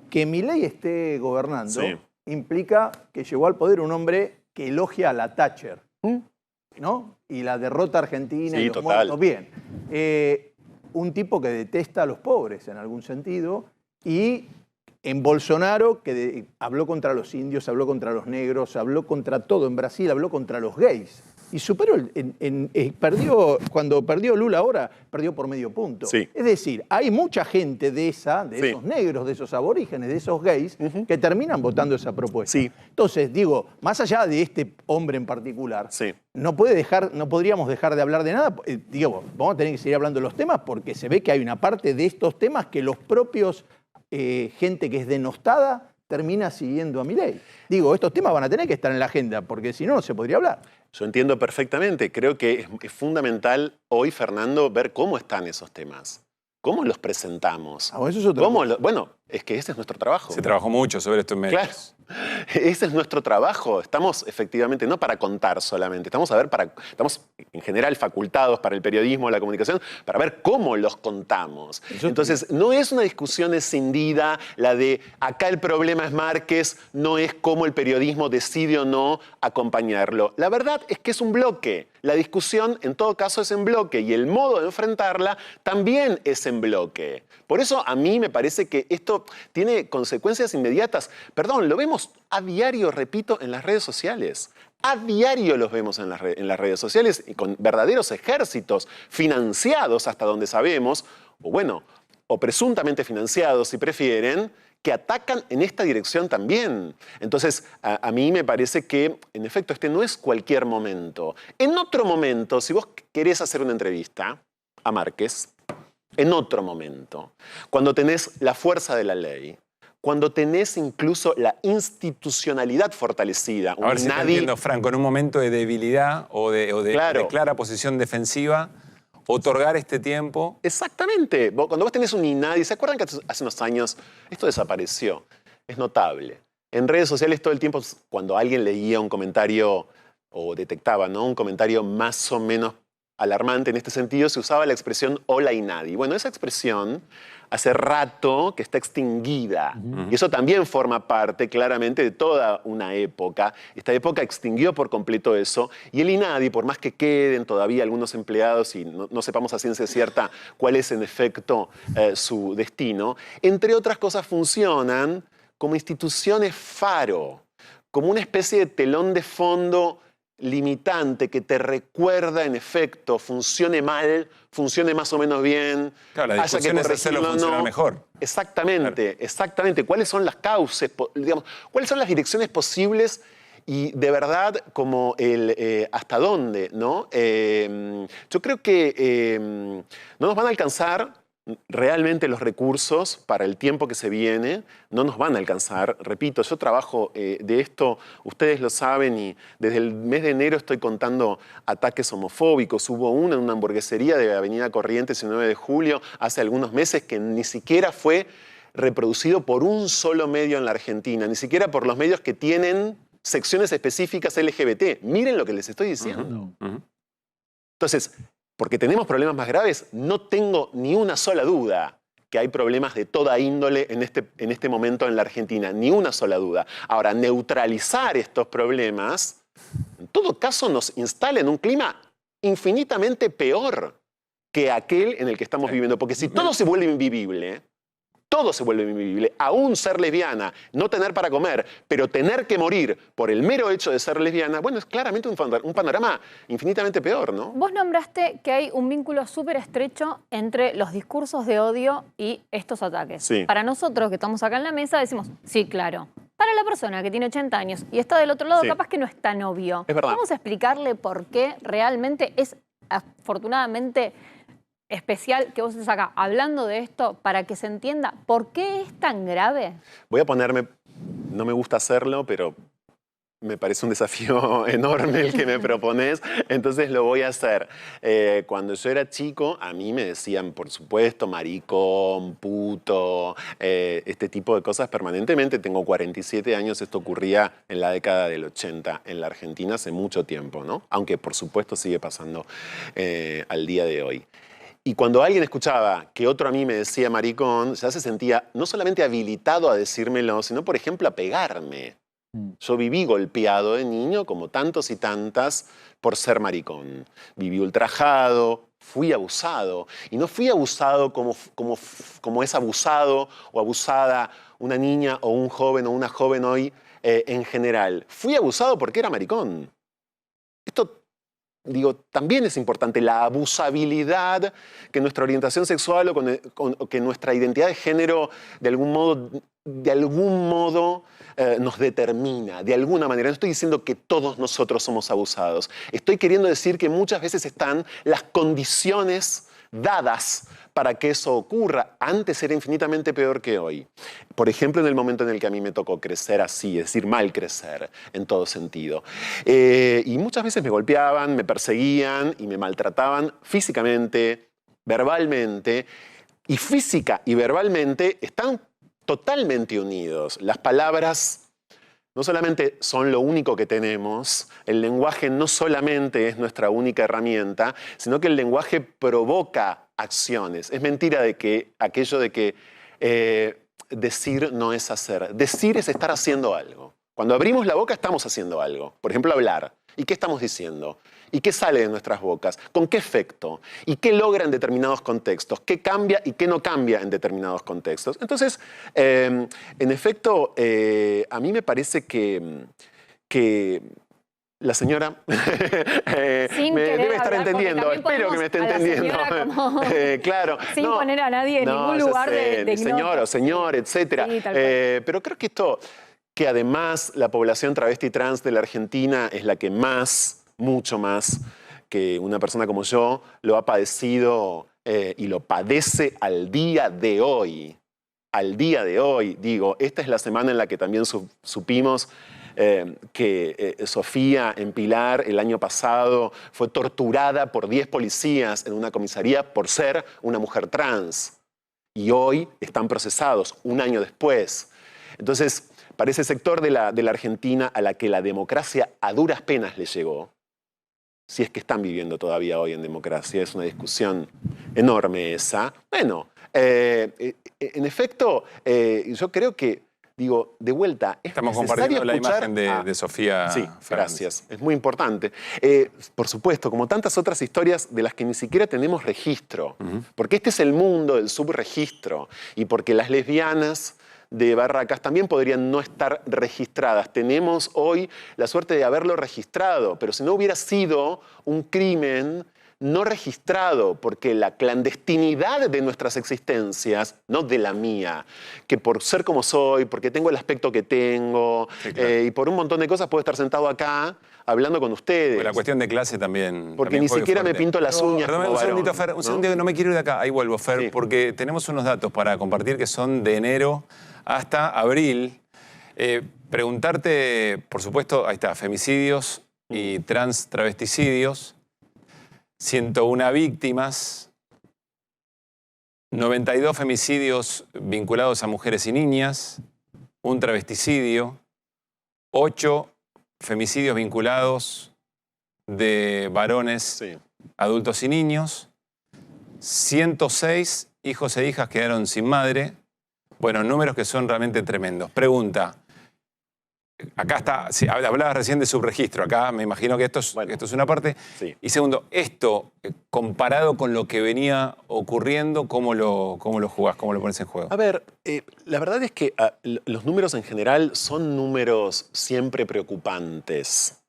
[SPEAKER 10] que Milei esté gobernando implica que llegó al poder un hombre que elogia a la Thatcher, ¿no? Y la derrota argentina y los muertos. Bien. un tipo que detesta a los pobres en algún sentido, y en Bolsonaro, que habló contra los indios, habló contra los negros, habló contra todo. En Brasil habló contra los gays. Y superó, perdió, cuando perdió Lula ahora, perdió por medio punto.
[SPEAKER 12] Sí.
[SPEAKER 10] Es decir, hay mucha gente de esos negros, de esos aborígenes, de esos gays, que terminan votando esa propuesta.
[SPEAKER 12] Sí.
[SPEAKER 10] Entonces, digo, más allá de este hombre en particular, no podríamos dejar de hablar de nada. Digo, vamos a tener que seguir hablando de los temas porque se ve que hay una parte de estos temas que los propios gente que es denostada termina siguiendo a Milei. Digo, estos temas van a tener que estar en la agenda porque si no, no se podría hablar.
[SPEAKER 12] Yo entiendo perfectamente. Creo que es fundamental hoy, Fernando, ver cómo están esos temas. ¿Cómo los presentamos?
[SPEAKER 10] Eso es otra cosa.
[SPEAKER 12] Bueno, es que ese es nuestro trabajo.
[SPEAKER 5] Se trabajó mucho sobre esto en medios.
[SPEAKER 12] Claro. Ese es nuestro trabajo. Estamos efectivamente no para contar solamente, estamos en general facultados para el periodismo, la comunicación, para ver cómo los contamos. Entonces, no es una discusión escindida, la de acá el problema es Márquez, no es cómo el periodismo decide o no acompañarlo. La verdad es que es un bloque. La discusión, en todo caso, es en bloque y el modo de enfrentarla también es en bloque. Por eso a mí me parece que esto tiene consecuencias inmediatas. Perdón, lo vemos a diario, repito, en las redes sociales. A diario los vemos en las redes sociales y con verdaderos ejércitos financiados hasta donde sabemos, o presuntamente financiados si prefieren, que atacan en esta dirección también. Entonces, a mí me parece que, en efecto, este no es cualquier momento. En otro momento, si vos querés hacer una entrevista a Márquez, en otro momento, cuando tenés la fuerza de la ley, cuando tenés incluso la institucionalidad fortalecida.
[SPEAKER 5] A ver si te entiendo, Franco, en un momento de debilidad o de clara posición defensiva, otorgar este tiempo.
[SPEAKER 12] Exactamente. Cuando vos tenés un INADI, ¿se acuerdan que hace unos años esto desapareció? Es notable. En redes sociales todo el tiempo, cuando alguien leía un comentario o detectaba, ¿no?, un comentario más o menos alarmante en este sentido, se usaba la expresión hola INADI. Bueno, esa expresión hace rato que está extinguida. Y eso también forma parte claramente de toda una época. Esta época extinguió por completo eso. Y el INADI, por más que queden todavía algunos empleados y no sepamos a ciencia cierta cuál es en efecto su destino, entre otras cosas funcionan como instituciones faro, como una especie de telón de fondo limitante que te recuerda, en efecto, funcione mal, funcione más o menos bien.
[SPEAKER 5] Claro, la discusión es hacerlo funcionar mejor.
[SPEAKER 12] Exactamente, exactamente. ¿Cuáles son las causas, digamos, cuáles son las direcciones posibles y de verdad como hasta dónde, ¿no? Yo creo que no nos van a alcanzar realmente los recursos para el tiempo que se viene, no nos van a alcanzar. Repito, yo trabajo de esto, ustedes lo saben, y desde el mes de enero estoy contando ataques homofóbicos. Hubo uno en una hamburguesería de Avenida Corrientes el 9 de julio, hace algunos meses, que ni siquiera fue reproducido por un solo medio en la Argentina, ni siquiera por los medios que tienen secciones específicas LGBT. Miren lo que les estoy diciendo. Entonces, porque tenemos problemas más graves, no tengo ni una sola duda que hay problemas de toda índole en este momento en la Argentina, ni una sola duda. Ahora, neutralizar estos problemas, en todo caso, nos instala en un clima infinitamente peor que aquel en el que estamos viviendo. Porque si todo se vuelve invivible, aún ser lesbiana, no tener para comer, pero tener que morir por el mero hecho de ser lesbiana, bueno, es claramente un panorama infinitamente peor, ¿no?
[SPEAKER 11] Vos nombraste que hay un vínculo súper estrecho entre los discursos de odio y estos ataques.
[SPEAKER 12] Sí.
[SPEAKER 11] Para nosotros que estamos acá en la mesa decimos, sí, claro. Para la persona que tiene 80 años y está del otro lado, capaz que no es tan obvio.
[SPEAKER 12] Es verdad.
[SPEAKER 11] Vamos a explicarle por qué realmente es, afortunadamente, especial que vos estés acá hablando de esto para que se entienda por qué es tan grave.
[SPEAKER 12] Voy a ponerme, no me gusta hacerlo, pero me parece un desafío enorme el que me propones, entonces lo voy a hacer. Cuando yo era chico, a mí me decían, por supuesto, maricón, puto, este tipo de cosas permanentemente. Tengo 47 años, esto ocurría en la década del 80 en la Argentina hace mucho tiempo, ¿no? Aunque, por supuesto, sigue pasando al día de hoy. Y cuando alguien escuchaba que otro a mí me decía maricón, ya se sentía no solamente habilitado a decírmelo, sino, por ejemplo, a pegarme. Yo viví golpeado de niño, como tantos y tantas, por ser maricón. Viví ultrajado, fui abusado. Y no fui abusado como es abusado o abusada una niña o un joven o una joven hoy en general. Fui abusado porque era maricón. Esto, digo, también es importante, la abusabilidad que nuestra orientación sexual o que nuestra identidad de género de algún modo nos determina, de alguna manera. No estoy diciendo que todos nosotros somos abusados. Estoy queriendo decir que muchas veces están las condiciones dadas para que eso ocurra. Antes era infinitamente peor que hoy. Por ejemplo, en el momento en el que a mí me tocó crecer así, es decir, mal crecer en todo sentido. Y muchas veces me golpeaban, me perseguían y me maltrataban físicamente, verbalmente. Y física y verbalmente están totalmente unidos. Las palabras no solamente son lo único que tenemos, el lenguaje no solamente es nuestra única herramienta, sino que el lenguaje provoca acciones. Es mentira de que aquello de que decir no es hacer. Decir es estar haciendo algo. Cuando abrimos la boca estamos haciendo algo. Por ejemplo, hablar. ¿Y qué estamos diciendo? ¿Y qué sale de nuestras bocas? ¿Con qué efecto? ¿Y qué logra en determinados contextos? ¿Qué cambia y qué no cambia en determinados contextos? Entonces, en efecto, a mí me parece que la señora me debe estar entendiendo. Espero que me esté entendiendo. Claro.
[SPEAKER 11] Sin poner a nadie en ningún lugar de
[SPEAKER 12] señor o señor, etc.
[SPEAKER 11] Sí,
[SPEAKER 12] pero creo que esto, que además la población travesti trans de la Argentina es la que mucho más que una persona como yo, lo ha padecido y lo padece al día de hoy. Al día de hoy, digo, esta es la semana en la que también supimos que Sofía en Pilar el año pasado fue torturada por 10 policías en una comisaría por ser una mujer trans. Y hoy están procesados, un año después. Entonces, para ese sector de la Argentina a la que la democracia a duras penas le llegó, si es que están viviendo todavía hoy en democracia, es una discusión enorme esa. Bueno, en efecto, yo creo que, digo, de vuelta, es
[SPEAKER 5] Estamos
[SPEAKER 12] necesario
[SPEAKER 5] compartiendo la imagen
[SPEAKER 12] escuchar
[SPEAKER 5] de Sofía
[SPEAKER 12] Sí,
[SPEAKER 5] Fernández.
[SPEAKER 12] gracias. Es muy importante. Por supuesto, como tantas otras historias de las que ni siquiera tenemos registro, porque este es el mundo del subregistro y porque las lesbianas de Barracas también podrían no estar registradas. Tenemos hoy la suerte de haberlo registrado, pero si no hubiera sido un crimen no registrado, porque la clandestinidad de nuestras existencias, no de la mía, que por ser como soy, porque tengo el aspecto que tengo, sí, claro, y por un montón de cosas puedo estar sentado acá hablando con ustedes.
[SPEAKER 5] Porque la cuestión de clase también.
[SPEAKER 12] Porque
[SPEAKER 5] también
[SPEAKER 12] ni siquiera
[SPEAKER 5] fuerte.
[SPEAKER 12] me pinto las uñas.
[SPEAKER 5] Perdón,
[SPEAKER 12] como
[SPEAKER 5] un segundito,
[SPEAKER 12] varón,
[SPEAKER 5] Fer, un segundito, no me quiero ir de acá, ahí vuelvo, Fer, sí, porque tenemos unos datos para compartir que son de enero hasta abril. Preguntarte, por supuesto, ahí está, femicidios y travesticidios, 101 víctimas, 92 femicidios vinculados a mujeres y niñas, un travesticidio, 8 femicidios vinculados de varones, sí, adultos y niños, 106 hijos e hijas quedaron sin madre. Bueno, números que son realmente tremendos. Pregunta, acá está, sí, hablabas recién de subregistro, acá me imagino que esto es una parte. Sí. Y segundo, esto, comparado con lo que venía ocurriendo, ¿cómo lo jugás, cómo lo pones en juego?
[SPEAKER 12] A ver, la verdad es que los números en general son números siempre preocupantes,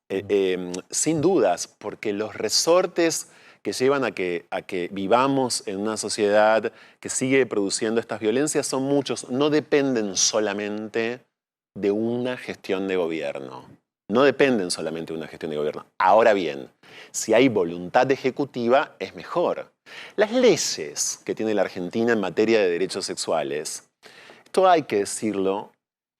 [SPEAKER 12] sin dudas, porque los resortes que llevan a que vivamos en una sociedad que sigue produciendo estas violencias son muchos, no dependen solamente de una gestión de gobierno. No dependen solamente de una gestión de gobierno. Ahora bien, si hay voluntad ejecutiva, es mejor. Las leyes que tiene la Argentina en materia de derechos sexuales, esto hay que decirlo,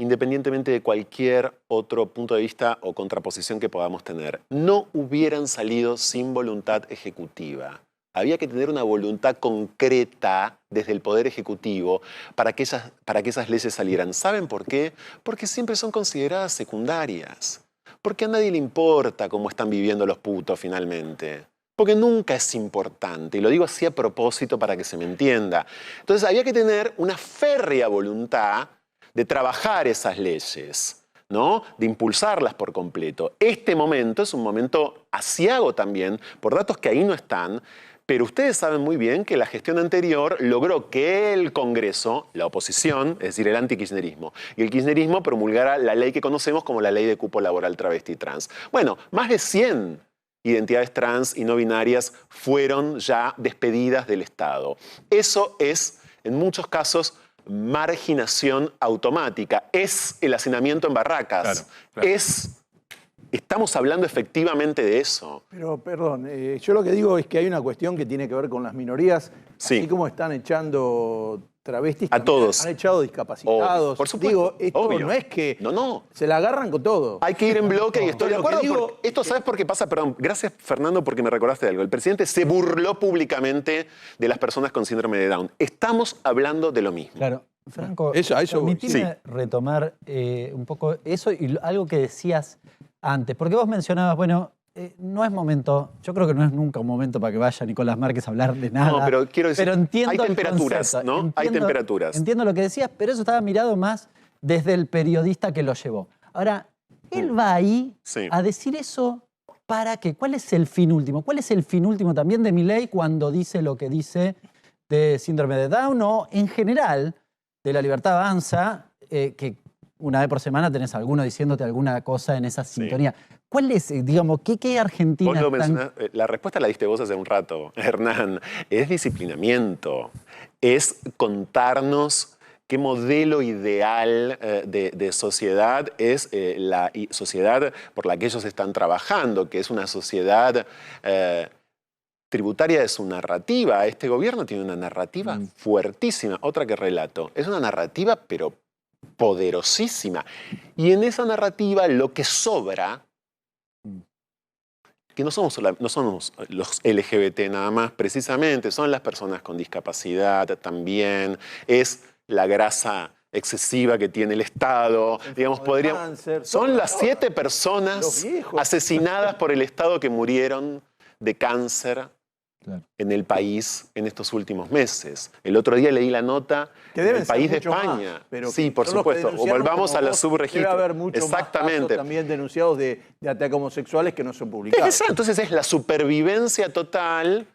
[SPEAKER 12] independientemente de cualquier otro punto de vista o contraposición que podamos tener, no hubieran salido sin voluntad ejecutiva. Había que tener una voluntad concreta desde el Poder Ejecutivo para que esas leyes salieran. ¿Saben por qué? Porque siempre son consideradas secundarias. Porque a nadie le importa cómo están viviendo los putos finalmente. Porque nunca es importante. Y lo digo así a propósito para que se me entienda. Entonces había que tener una férrea voluntad de trabajar esas leyes, ¿no? De impulsarlas por completo. Este momento es un momento aciago también, por datos que ahí no están, pero ustedes saben muy bien que la gestión anterior logró que el Congreso, la oposición, es decir, el antikirchnerismo, y el kirchnerismo promulgara la ley que conocemos como la Ley de Cupo Laboral Travesti Trans. Bueno, más de 100 identidades trans y no binarias fueron ya despedidas del Estado. Eso es, en muchos casos, marginación automática. Es el hacinamiento en barracas. Claro. Estamos hablando efectivamente de eso.
[SPEAKER 10] Pero, perdón, yo lo que digo es que hay una cuestión que tiene que ver con las minorías. Sí. Así como están echando travestis,
[SPEAKER 12] a todos.
[SPEAKER 10] Han echado discapacitados.
[SPEAKER 12] Obvio. Por supuesto.
[SPEAKER 10] Digo, esto no es que se la agarran con todo.
[SPEAKER 12] Hay que ir en bloque y estoy de acuerdo. Esto, ¿sabes por qué pasa? Perdón, gracias Fernando porque me recordaste de algo. El presidente se burló públicamente de las personas con síndrome de Down. Estamos hablando de lo mismo.
[SPEAKER 9] Claro. Franco,
[SPEAKER 12] permitime
[SPEAKER 9] retomar un poco eso y algo que decías antes, porque vos mencionabas, bueno, no es momento, yo creo que no es nunca un momento para que vaya Nicolás Márquez a hablar de nada.
[SPEAKER 12] No, pero quiero decir,
[SPEAKER 9] entiendo
[SPEAKER 12] hay temperaturas, ¿no? Hay temperaturas.
[SPEAKER 9] Entiendo lo que decías, pero eso estaba mirado más desde el periodista que lo llevó. Ahora, él va ahí a decir eso para qué. ¿Cuál es el fin último? ¿Cuál es el fin último también de Milei cuando dice lo que dice de síndrome de Down o en general de La Libertad Avanza, que una vez por semana tenés alguno diciéndote alguna cosa en esa sintonía? ¿Cuál es, digamos, qué Argentina
[SPEAKER 12] La respuesta la diste vos hace un rato, Hernán. Es disciplinamiento, es contarnos qué modelo ideal de sociedad es la sociedad por la que ellos están trabajando, que es una sociedad tributaria de su narrativa. Este gobierno tiene una narrativa fuertísima, otra que relato. Es una narrativa, pero poderosísima. Y en esa narrativa lo que sobra, que no somos los LGBT nada más, precisamente, son las personas con discapacidad también, es la grasa excesiva que tiene el Estado, digamos, son las 7 personas asesinadas por el Estado que murieron de cáncer en el país en estos últimos meses. El otro día leí la nota del país de España.
[SPEAKER 10] Más, pero
[SPEAKER 12] sí, por supuesto. Volvamos a la subregistro.
[SPEAKER 10] Debe haber muchos más casos también denunciados de ataques homosexuales que no son publicados.
[SPEAKER 12] Exacto. Entonces es la supervivencia total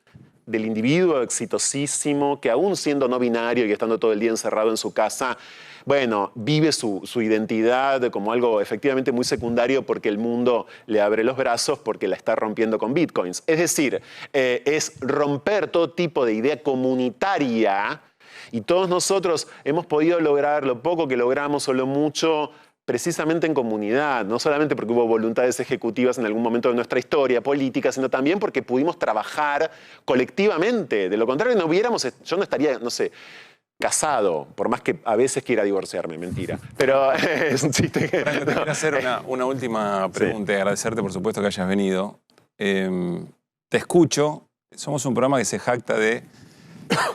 [SPEAKER 12] del individuo exitosísimo que aún siendo no binario y estando todo el día encerrado en su casa, bueno, vive su identidad como algo efectivamente muy secundario porque el mundo le abre los brazos porque la está rompiendo con bitcoins. Es decir, es romper todo tipo de idea comunitaria y todos nosotros hemos podido lograr lo poco que logramos o lo mucho precisamente en comunidad, no solamente porque hubo voluntades ejecutivas en algún momento de nuestra historia política, sino también porque pudimos trabajar colectivamente. De lo contrario, yo no estaría, no sé, casado, por más que a veces quiera divorciarme, mentira. Pero es un chiste que...
[SPEAKER 5] Franco, te quiero hacer una última pregunta y agradecerte, por supuesto, que hayas venido. Te escucho. Somos un programa que se jacta de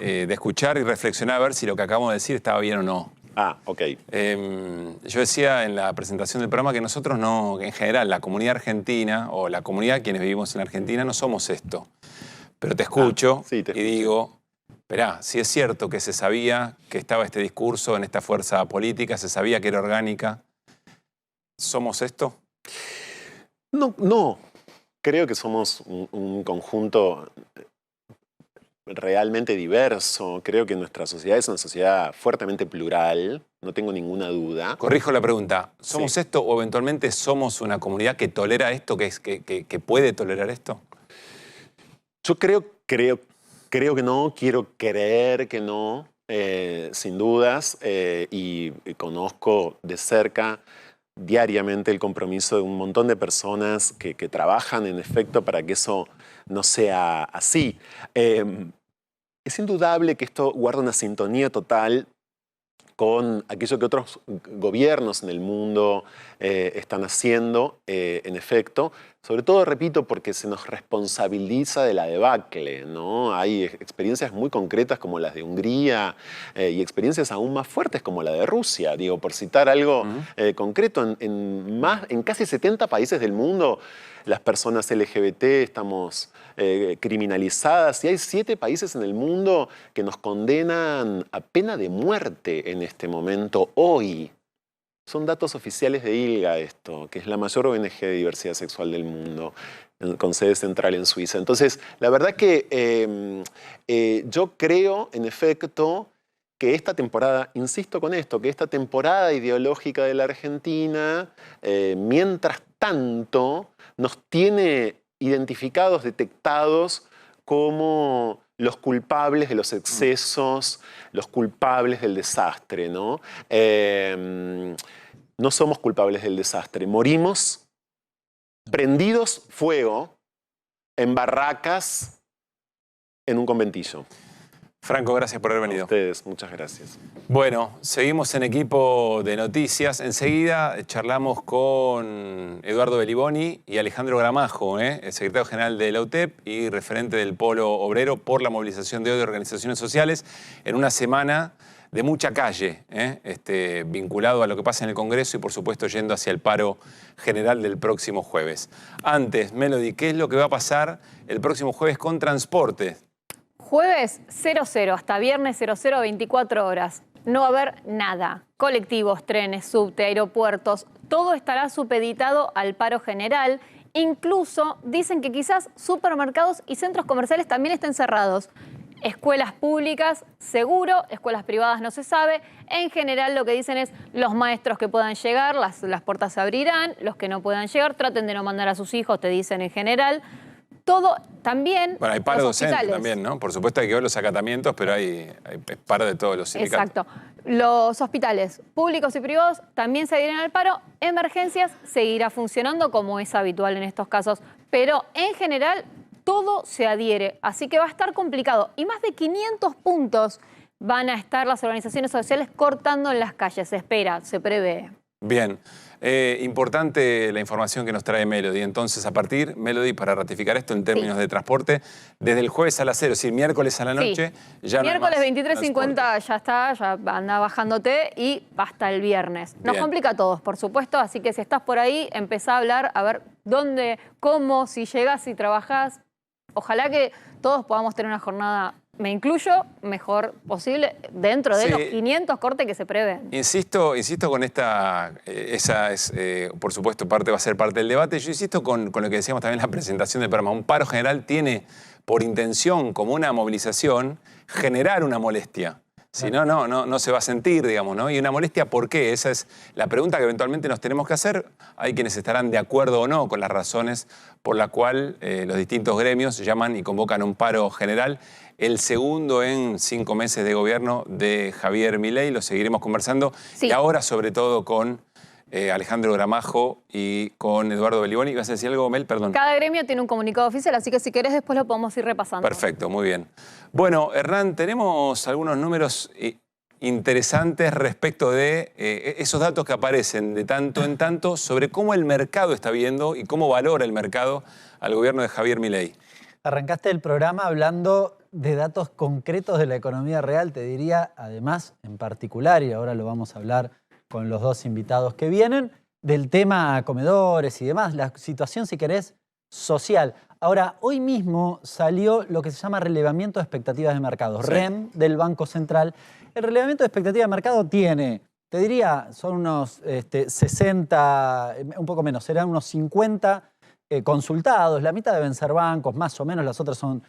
[SPEAKER 5] escuchar y reflexionar a ver si lo que acabamos de decir estaba bien o no.
[SPEAKER 12] Ah, ok.
[SPEAKER 5] Yo decía en la presentación del programa que nosotros no, en general, la comunidad argentina o la comunidad quienes vivimos en Argentina no somos esto. Pero te escucho y digo... Esperá, si es cierto que se sabía que estaba este discurso en esta fuerza política, se sabía que era orgánica, ¿somos esto?
[SPEAKER 12] No. Creo que somos un conjunto realmente diverso. Creo que nuestra sociedad es una sociedad fuertemente plural, no tengo ninguna duda.
[SPEAKER 5] Corrijo la pregunta, ¿somos esto o eventualmente somos una comunidad que tolera esto, que puede tolerar esto?
[SPEAKER 12] Yo creo que no, quiero creer que no, sin dudas, y conozco de cerca diariamente el compromiso de un montón de personas que trabajan en efecto para que eso no sea así. Es indudable que esto guarda una sintonía total con aquello que otros gobiernos en el mundo están haciendo, en efecto. Sobre todo, repito, porque se nos responsabiliza de la debacle, ¿no? Hay experiencias muy concretas como las de Hungría y experiencias aún más fuertes como la de Rusia. Digo, por citar algo concreto, en casi 70 países del mundo las personas LGBT estamos criminalizadas y hay 7 países en el mundo que nos condenan a pena de muerte en este momento, hoy. Son datos oficiales de ILGA esto, que es la mayor ONG de diversidad sexual del mundo, con sede central en Suiza. Entonces, la verdad que yo creo, en efecto, que esta temporada, insisto con esto, que esta temporada ideológica de la Argentina, mientras tanto, nos tiene identificados, detectados como los culpables de los excesos, los culpables del desastre, ¿no? No somos culpables del desastre. Morimos prendidos fuego en barracas en un conventillo.
[SPEAKER 5] Franco, gracias por haber venido.
[SPEAKER 12] A ustedes, muchas gracias.
[SPEAKER 5] Bueno, seguimos en Equipo de Noticias. Enseguida charlamos con Eduardo Belliboni y Alejandro Gramajo, el secretario general de la UTEP y referente del Polo Obrero por la movilización de hoy de organizaciones sociales en una semana de mucha calle, vinculado a lo que pasa en el Congreso y, por supuesto, yendo hacia el paro general del próximo jueves. Antes, Melody, ¿qué es lo que va a pasar el próximo jueves con transporte?
[SPEAKER 11] Jueves 00 hasta viernes 00, 24 horas. No va a haber nada. Colectivos, trenes, subte, aeropuertos, todo estará supeditado al paro general. Incluso dicen que quizás supermercados y centros comerciales también estén cerrados. Escuelas públicas, seguro, escuelas privadas no se sabe. En general lo que dicen es los maestros que puedan llegar, las puertas se abrirán, los que no puedan llegar, traten de no mandar a sus hijos, te dicen en general. Todo también.
[SPEAKER 5] Bueno, hay paro docente también, ¿no? Por supuesto hay que ver los acatamientos, pero hay paro de todos los sindicatos.
[SPEAKER 11] Exacto. Los hospitales públicos y privados también se adhieren al paro. Emergencias seguirá funcionando como es habitual en estos casos. Pero en general todo se adhiere. Así que va a estar complicado. Y más de 500 puntos van a estar las organizaciones sociales cortando en las calles. Se espera, se prevé.
[SPEAKER 5] Bien. Importante la información que nos trae Melody. Entonces, a partir, Melody, para ratificar esto en términos de transporte, desde el jueves a las 0, es decir, miércoles a la noche, ya
[SPEAKER 11] miércoles
[SPEAKER 5] no hay más
[SPEAKER 11] 23:50 ya está, ya anda bajándote y hasta el viernes. Nos complica a todos, por supuesto, así que si estás por ahí, empezá a hablar, a ver dónde, cómo, si llegás, si trabajás. Ojalá que todos podamos tener una jornada, me incluyo, mejor posible, dentro de los 500 cortes que se prevén.
[SPEAKER 5] Insisto con esta, esa es, por supuesto, va a ser parte del debate. Yo insisto con lo que decíamos también en la presentación del programa. Un paro general tiene por intención, como una movilización, generar una molestia. Si no, no se va a sentir, digamos, ¿no? Y una molestia, ¿por qué? Esa es la pregunta que eventualmente nos tenemos que hacer. Hay quienes estarán de acuerdo o no con las razones por las cuales los distintos gremios llaman y convocan un paro general. El segundo en 5 meses de gobierno de Javier Milei, lo seguiremos conversando. Sí. Y ahora, sobre todo, con Alejandro Gramajo y con Eduardo Belliboni. ¿Ibas a decir algo, Mel? Perdón.
[SPEAKER 11] Cada gremio tiene un comunicado oficial, así que si querés después lo podemos ir repasando.
[SPEAKER 5] Perfecto, muy bien. Bueno, Hernán, tenemos algunos números interesantes respecto de esos datos que aparecen de tanto en tanto sobre cómo el mercado está viendo y cómo valora el mercado al gobierno de Javier Milei.
[SPEAKER 9] Arrancaste el programa hablando de datos concretos de la economía real, te diría, además, en particular, y ahora lo vamos a hablar con los dos invitados que vienen, del tema comedores y demás, la situación, si querés, social. Ahora, hoy mismo salió lo que se llama relevamiento de expectativas de mercado, REM del Banco Central. El relevamiento de expectativas de mercado tiene, te diría, son unos 60, un poco menos, serán unos 50 consultados. La mitad deben ser bancos, más o menos, las otras son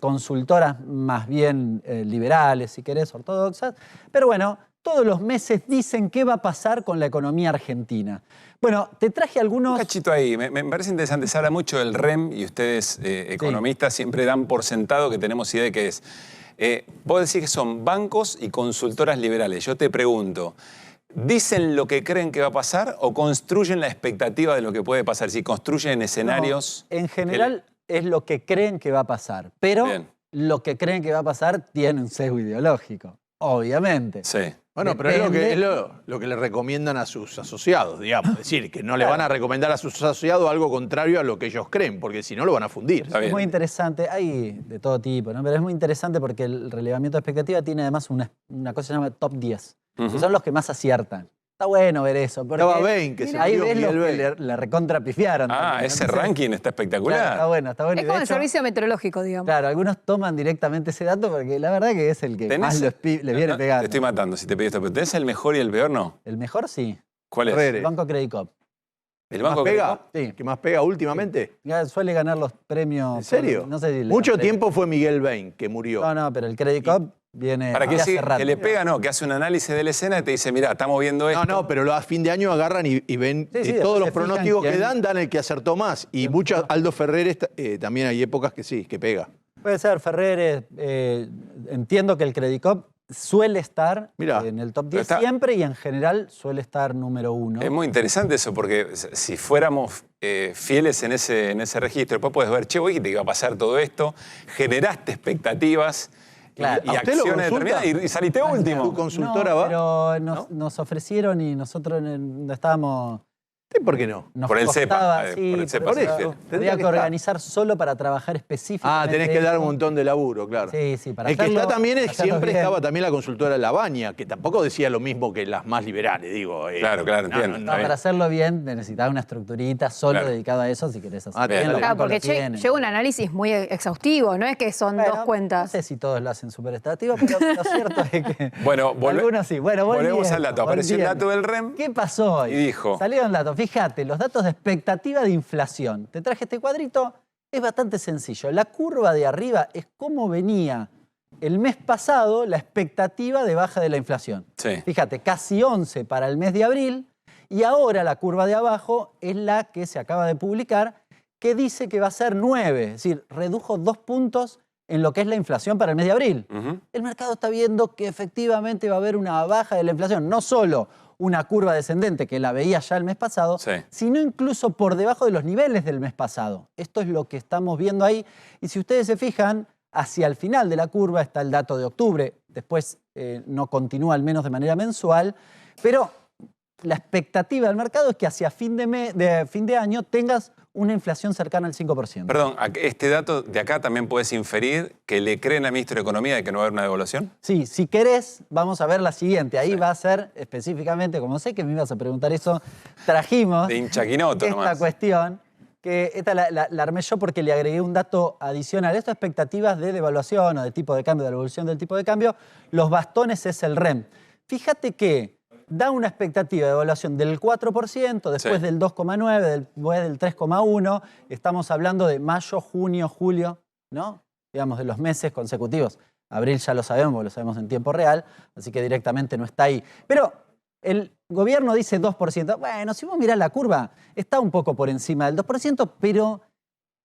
[SPEAKER 9] consultoras más bien liberales, si querés, ortodoxas. Pero bueno, todos los meses dicen qué va a pasar con la economía argentina. Bueno, te traje algunos...
[SPEAKER 5] Un cachito ahí, me parece interesante. Se habla mucho del REM y ustedes, economistas, siempre dan por sentado que tenemos idea de qué es. Vos decís que son bancos y consultoras liberales. Yo te pregunto, ¿dicen lo que creen que va a pasar o construyen la expectativa de lo que puede pasar? Si construyen escenarios...
[SPEAKER 9] No, en general es lo que creen que va a pasar, pero lo que creen que va a pasar tiene un sesgo ideológico, obviamente.
[SPEAKER 5] Sí.
[SPEAKER 10] Bueno, pero es lo que le recomiendan a sus asociados, digamos. Es decir, que no le van a recomendar a sus asociados algo contrario a lo que ellos creen, porque si no lo van a fundir.
[SPEAKER 9] Es muy interesante, hay de todo tipo, ¿no? Pero es muy interesante porque el relevamiento de expectativa tiene además una cosa que se llama top 10, que son los que más aciertan. Está bueno ver eso.
[SPEAKER 10] Estaba Bain, que se
[SPEAKER 9] ahí ves los que le recontrapifiaron.
[SPEAKER 5] Ah, también, ese ranking está espectacular.
[SPEAKER 9] Claro, está bueno, está bueno.
[SPEAKER 11] Es como el servicio meteorológico, digamos.
[SPEAKER 9] Claro, algunos toman directamente ese dato porque la verdad que es el que más le viene pegando.
[SPEAKER 5] Te estoy matando si te pedí esto, pero ¿tenés el mejor y el peor no?
[SPEAKER 9] El mejor sí.
[SPEAKER 5] ¿Cuál es?
[SPEAKER 7] Ferreres.
[SPEAKER 9] El Banco Credit Corp.
[SPEAKER 5] ¿El
[SPEAKER 10] ¿Más
[SPEAKER 5] Banco
[SPEAKER 10] pega?
[SPEAKER 9] Sí.
[SPEAKER 10] ¿Que más pega últimamente?
[SPEAKER 9] Ya suele ganar los premios.
[SPEAKER 10] ¿En serio?
[SPEAKER 9] No sé si
[SPEAKER 10] Mucho tiempo fue Miguel Bain, que murió.
[SPEAKER 9] No, pero el Credit Corp viene
[SPEAKER 5] ¿Para qué
[SPEAKER 9] hace
[SPEAKER 5] sí?
[SPEAKER 9] rato.
[SPEAKER 5] Que le pega, no, que hace un análisis de la escena y te dice, mira, estamos viendo esto.
[SPEAKER 10] No, pero a fin de año agarran y ven
[SPEAKER 9] Sí,
[SPEAKER 10] todos
[SPEAKER 9] después
[SPEAKER 10] los
[SPEAKER 9] se fijan
[SPEAKER 10] pronósticos que
[SPEAKER 9] quién-
[SPEAKER 10] dan el que acertó más. Y muchos, Aldo Ferreres, también hay épocas que sí, que pega.
[SPEAKER 9] Puede ser Ferreres. Entiendo que el Credit Corp suele estar en el top 10 siempre y en general suele estar número 1.
[SPEAKER 5] Es muy interesante eso, porque si fuéramos fieles en ese registro, después puedes ver, che, vos dijiste que iba a pasar todo esto, generaste expectativas
[SPEAKER 9] Claro.
[SPEAKER 5] y
[SPEAKER 10] ¿A usted lo
[SPEAKER 5] acciones
[SPEAKER 10] consulta?
[SPEAKER 5] determinadas y saliste último.
[SPEAKER 10] ¿Tu consultora
[SPEAKER 9] No,
[SPEAKER 10] va?
[SPEAKER 9] pero nos ofrecieron y nosotros no estábamos...
[SPEAKER 10] ¿Por qué no?
[SPEAKER 9] Nos
[SPEAKER 5] Por el
[SPEAKER 9] costaba,
[SPEAKER 5] CEPA,
[SPEAKER 9] sí,
[SPEAKER 5] por el CEPA.
[SPEAKER 9] por eso.
[SPEAKER 5] sí.
[SPEAKER 9] Había que organizar solo para trabajar específicamente.
[SPEAKER 10] Tenés que dar un
[SPEAKER 9] eso.
[SPEAKER 10] montón de laburo, claro.
[SPEAKER 9] Sí, para
[SPEAKER 10] el que
[SPEAKER 9] hacerlo-
[SPEAKER 10] está también
[SPEAKER 9] hacerlo
[SPEAKER 10] siempre
[SPEAKER 9] bien.
[SPEAKER 10] estaba también la consultora Labaña, que tampoco decía lo mismo que las más liberales, digo.
[SPEAKER 5] Claro, entiendo.
[SPEAKER 9] No, para hacerlo bien necesitaba una estructurita solo dedicada a eso si querés hacerlo bien. los
[SPEAKER 11] Claro,
[SPEAKER 9] bancos
[SPEAKER 11] porque
[SPEAKER 9] lo tienen.
[SPEAKER 11] lleva un análisis muy exhaustivo, no es que son
[SPEAKER 9] Bueno,
[SPEAKER 11] dos cuentas.
[SPEAKER 9] No sé si todos lo hacen súper estativo, pero lo cierto es que
[SPEAKER 5] Bueno,
[SPEAKER 9] algunos sí. Bueno,
[SPEAKER 5] volvemos al dato. Apareció el dato del REM.
[SPEAKER 9] ¿Qué pasó hoy?
[SPEAKER 5] Y dijo.
[SPEAKER 9] Salieron datos. Fíjate, los datos de expectativa de inflación. Te traje este cuadrito. Es bastante sencillo. La curva de arriba es cómo venía el mes pasado la expectativa de baja de la inflación.
[SPEAKER 5] Sí.
[SPEAKER 9] Fíjate, casi 11 para el mes de abril. Y ahora la curva de abajo es la que se acaba de publicar, que dice que va a ser 9. Es decir, redujo 2 puntos en lo que es la inflación para el mes de abril. El mercado está viendo que efectivamente va a haber una baja de la inflación, no solo una curva descendente que la veía ya el mes pasado, sino incluso por debajo de los niveles del mes pasado. Esto es lo que estamos viendo ahí. Y si ustedes se fijan, hacia el final de la curva está el dato de octubre, después no continúa al menos de manera mensual, pero la expectativa del mercado es que hacia fin de año tengas una inflación cercana al 5%.
[SPEAKER 5] Perdón, ¿este dato de acá también puedes inferir que le creen al ministro de Economía de que no va a haber una devaluación?
[SPEAKER 9] Sí, si querés, vamos a ver la siguiente. Ahí va a ser específicamente, como sé que me ibas a preguntar eso, trajimos
[SPEAKER 5] De hinchaquinoto
[SPEAKER 9] esta
[SPEAKER 5] nomás.
[SPEAKER 9] cuestión, que esta la armé yo porque le agregué un dato adicional. Estas expectativas de devaluación o de tipo de cambio, de la evolución del tipo de cambio, los bastones es el REM. Fíjate que da una expectativa de evaluación del 4%, después del 2,9%, después del 3,1%. Estamos hablando de mayo, junio, julio, ¿no? Digamos, de los meses consecutivos. Abril ya lo sabemos, porque lo sabemos en tiempo real, así que directamente no está ahí. Pero el gobierno dice 2%. Bueno, si vos mirás la curva, está un poco por encima del 2%, pero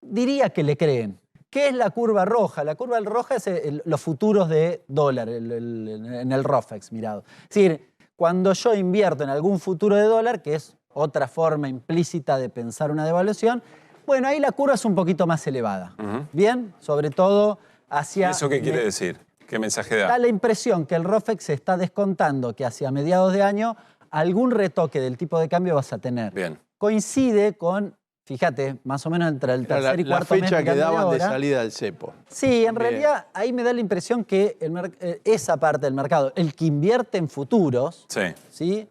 [SPEAKER 9] diría que le creen. ¿Qué es la curva roja? La curva roja es los futuros de dólar en el ROFEX mirado. Es decir, cuando yo invierto en algún futuro de dólar, que es otra forma implícita de pensar una devaluación, bueno, ahí la curva es un poquito más elevada. Bien, sobre todo hacia...
[SPEAKER 5] ¿Y eso qué quiere decir? ¿Qué mensaje da?
[SPEAKER 9] Da la impresión que el ROFEX se está descontando que hacia mediados de año algún retoque del tipo de cambio vas a tener.
[SPEAKER 5] Bien.
[SPEAKER 9] Coincide con, fíjate, más o menos entre el tercer y
[SPEAKER 10] La
[SPEAKER 9] fecha
[SPEAKER 10] fecha que daban de salida del cepo.
[SPEAKER 9] Sí, en realidad ahí me da la impresión que esa parte del mercado, el que invierte en futuros, ¿sí?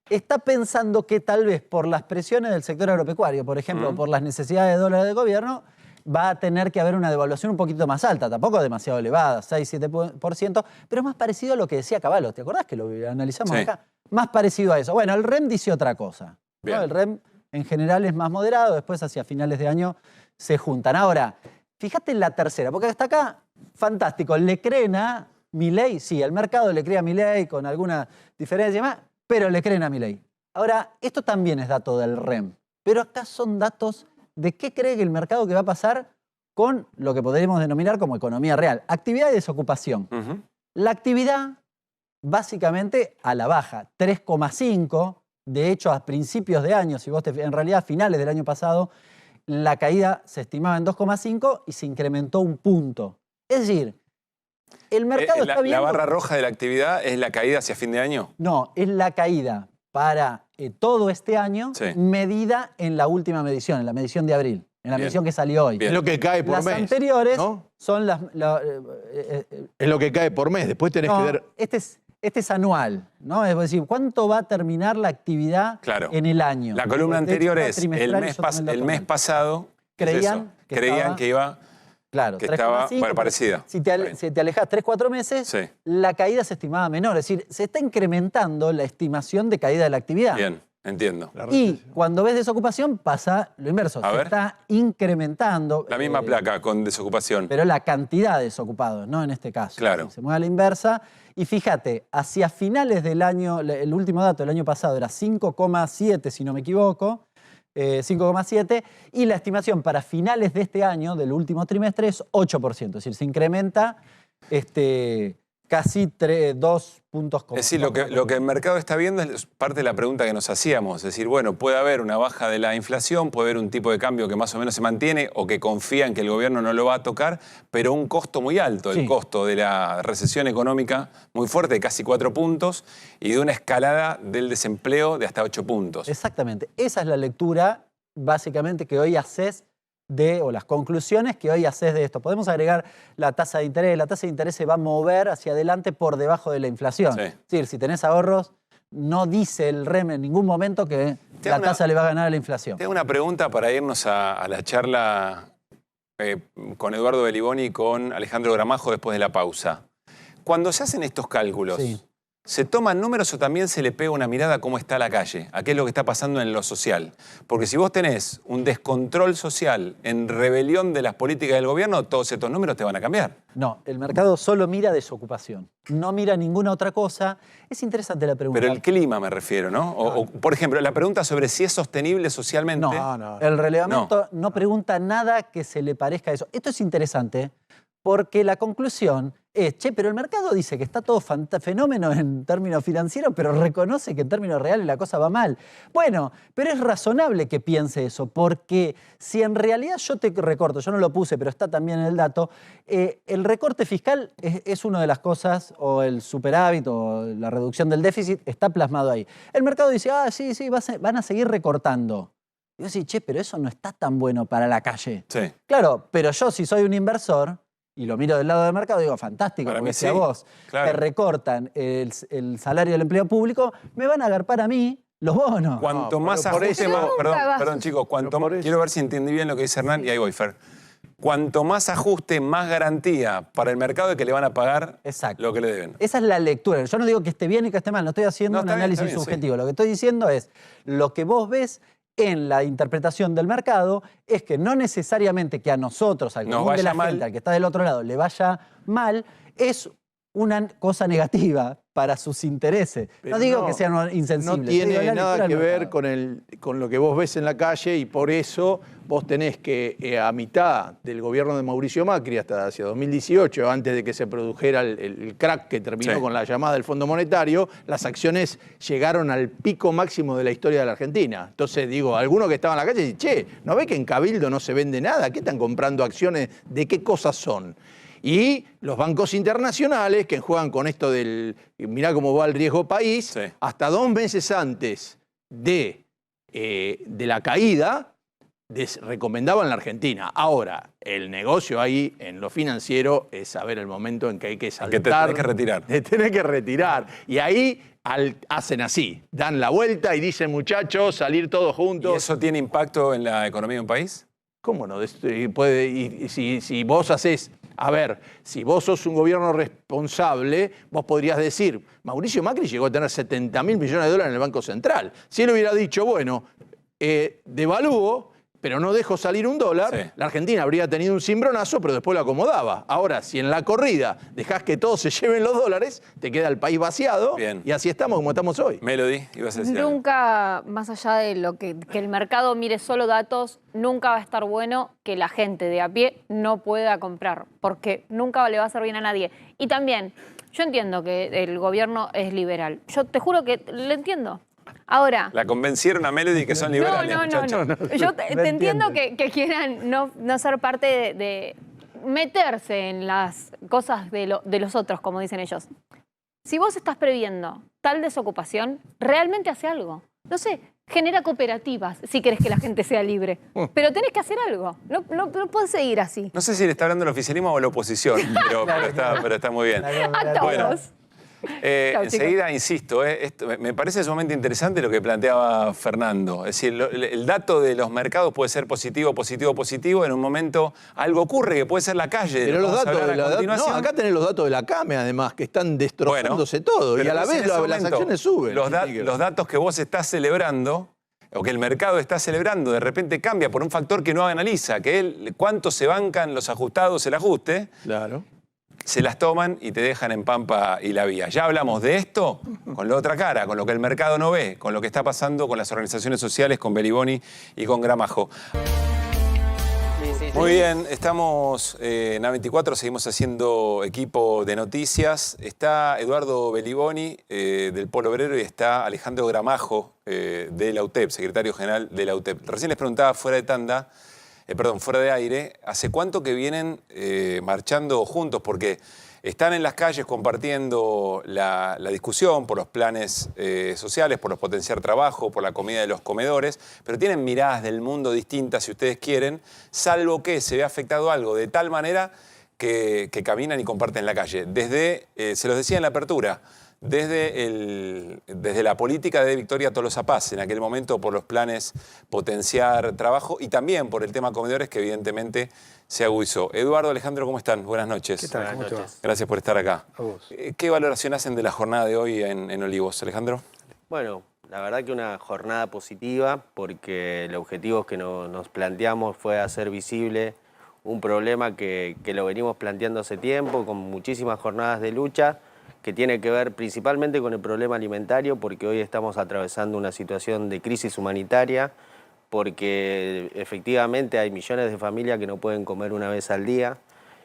[SPEAKER 9] Está pensando que tal vez por las presiones del sector agropecuario, por ejemplo, por las necesidades de dólares del gobierno, va a tener que haber una devaluación un poquito más alta, tampoco demasiado elevada, 6-7%, pero más parecido a lo que decía Cavallo. ¿Te acordás que lo analizamos acá? Más parecido a eso. Bueno, el REM dice otra cosa, ¿no? El REM en general es más moderado, después hacia finales de año se juntan. Ahora, fíjate en la tercera, porque hasta acá, fantástico, ¿le creen a Milei? Sí, el mercado le cree a Milei con alguna diferencia más, pero le creen a Milei. Ahora, esto también es dato del REM, pero acá son datos de qué cree que el mercado que va a pasar con lo que podríamos denominar como economía real. Actividad y desocupación. La actividad, básicamente, a la baja, 3,5%. De hecho, a principios de año, en realidad a finales del año pasado, la caída se estimaba en 2,5% y se incrementó 1 punto. Es decir, el mercado está viendo...
[SPEAKER 5] ¿La barra roja de la actividad es la caída hacia fin de año?
[SPEAKER 9] No, es la caída para todo este año medida en la última medición, en la medición de abril, en la medición que salió hoy.
[SPEAKER 10] Es lo que cae por mes.
[SPEAKER 9] Las anteriores,
[SPEAKER 10] ¿no?
[SPEAKER 9] Son las...
[SPEAKER 10] es lo que cae por mes, después tenés que ver...
[SPEAKER 9] Este es anual, ¿no? Es decir, ¿cuánto va a terminar la actividad en el año?
[SPEAKER 5] La columna
[SPEAKER 9] De hecho,
[SPEAKER 5] anterior
[SPEAKER 9] cada
[SPEAKER 5] es
[SPEAKER 9] trimestral
[SPEAKER 5] el mes pasado.
[SPEAKER 9] Creían
[SPEAKER 5] que iba...
[SPEAKER 9] Claro,
[SPEAKER 5] que estaba parecida.
[SPEAKER 9] Si te alejas 3-4 meses, la caída se estimaba menor. Es decir, se está incrementando la estimación de caída de la actividad.
[SPEAKER 5] Bien. Entiendo.
[SPEAKER 9] Y cuando ves desocupación pasa lo inverso.
[SPEAKER 5] A
[SPEAKER 9] Se
[SPEAKER 5] ver.
[SPEAKER 9] está incrementando.
[SPEAKER 5] La misma placa con desocupación.
[SPEAKER 9] Pero la cantidad de desocupados, ¿no? En este caso.
[SPEAKER 5] Claro.
[SPEAKER 9] Se mueve a la inversa. Y fíjate, hacia finales del año, el último dato del año pasado era 5,7, si no me equivoco. 5,7. Y la estimación para finales de este año, del último trimestre, es 8%. Es decir, se incrementa casi 2 puntos.
[SPEAKER 5] Es decir, lo que el mercado está viendo es parte de la pregunta que nos hacíamos. Es decir, bueno, puede haber una baja de la inflación, puede haber un tipo de cambio que más o menos se mantiene o que confía en que el gobierno no lo va a tocar, pero un costo muy alto, el costo de la recesión económica muy fuerte, de casi 4 puntos, y de una escalada del desempleo de hasta 8 puntos.
[SPEAKER 9] Exactamente. Esa es la lectura, básicamente, que hoy haces o las conclusiones que hoy haces de esto. Podemos agregar la tasa de interés. La tasa de interés se va a mover hacia adelante por debajo de la inflación.
[SPEAKER 5] Sí.
[SPEAKER 9] Es decir, si tenés ahorros, no dice el REM en ningún momento que la tasa le va a ganar a la inflación.
[SPEAKER 5] Tengo una pregunta para irnos a la charla con Eduardo Beliboni y con Alejandro Gramajo después de la pausa. Cuando se hacen estos cálculos, ¿se toman números o también se le pega una mirada a cómo está la calle? ¿A qué es lo que está pasando en lo social? Porque si vos tenés un descontrol social en rebelión de las políticas del gobierno, todos estos números te van a cambiar.
[SPEAKER 9] No, el mercado solo mira desocupación. No mira ninguna otra cosa. Es interesante la pregunta.
[SPEAKER 5] Pero el clima me refiero, ¿no? O, por ejemplo, la pregunta sobre si es sostenible socialmente.
[SPEAKER 9] No. El relevamiento no pregunta nada que se le parezca a eso. Esto es interesante porque la conclusión es, pero el mercado dice que está todo fenómeno en términos financieros, pero reconoce que en términos reales la cosa va mal. Bueno, pero es razonable que piense eso, porque si en realidad yo te recorto, yo no lo puse, pero está también en el dato, el recorte fiscal es una de las cosas, o el superávit, o la reducción del déficit, está plasmado ahí. El mercado dice, sí, van a seguir recortando. Y yo digo, pero eso no está tan bueno para la calle.
[SPEAKER 5] Sí.
[SPEAKER 9] Claro, pero yo si soy un inversor, y lo miro del lado del mercado, digo, fantástico,
[SPEAKER 5] para
[SPEAKER 9] porque
[SPEAKER 5] mí
[SPEAKER 9] si a vos te recortan el salario del empleo público, me van a agarpar a mí los bonos.
[SPEAKER 5] Cuanto más ajuste, perdón chicos, quiero ver si entendí bien lo que dice Hernán, y ahí voy, Fer. Cuanto más ajuste, más garantía para el mercado de que le van a pagar lo que le deben.
[SPEAKER 9] Esa es la lectura. Yo no digo que esté bien y que esté mal, no estoy haciendo un análisis subjetivo. Lo que estoy diciendo es, lo que vos ves en la interpretación del mercado es que no necesariamente que a nosotros, al común de la gente, al que está del otro lado, le vaya mal, es una cosa negativa para sus intereses.
[SPEAKER 10] Pero
[SPEAKER 9] no digo que sean insensibles.
[SPEAKER 10] No tiene nada que ver con lo que vos ves en la calle, y por eso vos tenés que a mitad del gobierno de Mauricio Macri, hasta hacia 2018, antes de que se produjera el crack que terminó con la llamada del Fondo Monetario, las acciones llegaron al pico máximo de la historia de la Argentina. Entonces digo, alguno que estaba en la calle dice, ¿no ve que en Cabildo no se vende nada? ¿Qué están comprando acciones? ¿De qué cosas son? Y los bancos internacionales que juegan con esto del, mirá cómo va el riesgo país, hasta 2 meses antes de la caída, recomendaban la Argentina. Ahora, el negocio ahí en lo financiero es saber el momento en que hay que saltar.
[SPEAKER 5] Que te tenés que retirar.
[SPEAKER 10] Te tenés que retirar. Y ahí hacen así, dan la vuelta y dicen, muchachos, salir todos juntos.
[SPEAKER 5] ¿Y eso tiene impacto en la economía de un país?
[SPEAKER 10] ¿Cómo no? Si vos hacés... A ver, si vos sos un gobierno responsable, vos podrías decir, Mauricio Macri llegó a tener 70.000 millones de dólares en el Banco Central. Si él hubiera dicho, bueno, devalúo, pero no dejo salir un dólar, la Argentina habría tenido un cimbronazo, pero después lo acomodaba. Ahora, si en la corrida dejás que todos se lleven los dólares, te queda el país vaciado, y así estamos como estamos hoy.
[SPEAKER 5] Melody, ibas a decir algo.
[SPEAKER 11] Nunca, más allá de lo que el mercado mire solo datos, nunca va a estar bueno que la gente de a pie no pueda comprar, porque nunca le va a hacer bien a nadie. Y también, yo entiendo que el gobierno es liberal. Yo te juro que le entiendo. Ahora...
[SPEAKER 5] La convencieron a Melody que son liberales, muchachos.
[SPEAKER 11] No. Yo te entiendo que quieran no ser parte de meterse en las cosas de los otros, como dicen ellos. Si vos estás previendo tal desocupación, realmente hace algo. No sé, genera cooperativas si querés que la gente sea libre. Pero tenés que hacer algo. No podés seguir así.
[SPEAKER 5] No sé si le está hablando el oficialismo o la oposición, pero está muy bien.
[SPEAKER 11] A todos.
[SPEAKER 5] Enseguida, insisto, me parece sumamente interesante lo que planteaba Fernando. Es decir, el dato de los mercados puede ser positivo, positivo, positivo. En un momento algo ocurre que puede ser la calle.
[SPEAKER 10] Pero los datos de la
[SPEAKER 5] no,
[SPEAKER 10] acá tenés los datos de la CAME, además, que están destrozándose todo. Y a la vez las acciones suben.
[SPEAKER 5] Los datos que vos estás celebrando, o que el mercado está celebrando, de repente cambia por un factor que no analiza, que cuánto se bancan los ajustados el ajuste.
[SPEAKER 10] Claro.
[SPEAKER 5] Se las toman y te dejan en Pampa y la Vía. Ya hablamos de esto con la otra cara, con lo que el mercado no ve, con lo que está pasando con las organizaciones sociales, con Beliboni y con Gramajo. Muy bien, estamos en A24, seguimos haciendo equipo de noticias. Está Eduardo Beliboni del Polo Obrero y está Alejandro Gramajo de la UTEP, secretario general de la UTEP. Recién les preguntaba fuera de aire, ¿hace cuánto que vienen marchando juntos? Porque están en las calles compartiendo la discusión por los planes sociales, por los potenciar trabajo, por la comida de los comedores, pero tienen miradas del mundo distintas, si ustedes quieren, salvo que se ve afectado algo de tal manera que caminan y comparten la calle. Desde, se los decía en la apertura, desde la política de Victoria Tolosa Paz, en aquel momento por los planes potenciar trabajo y también por el tema comedores que evidentemente se agudizó. Eduardo, Alejandro, ¿cómo están? Buenas noches.
[SPEAKER 13] ¿Qué tal? ¿Cómo te va?
[SPEAKER 5] Gracias por estar acá.
[SPEAKER 13] A vos.
[SPEAKER 5] ¿Qué valoración hacen de la jornada de hoy en Olivos, Alejandro?
[SPEAKER 14] Bueno, la verdad que una jornada positiva porque el objetivo que nos planteamos fue hacer visible un problema que lo venimos planteando hace tiempo, con muchísimas jornadas de lucha, que tiene que ver principalmente con el problema alimentario, porque hoy estamos atravesando una situación de crisis humanitaria, porque efectivamente hay millones de familias que no pueden comer una vez al día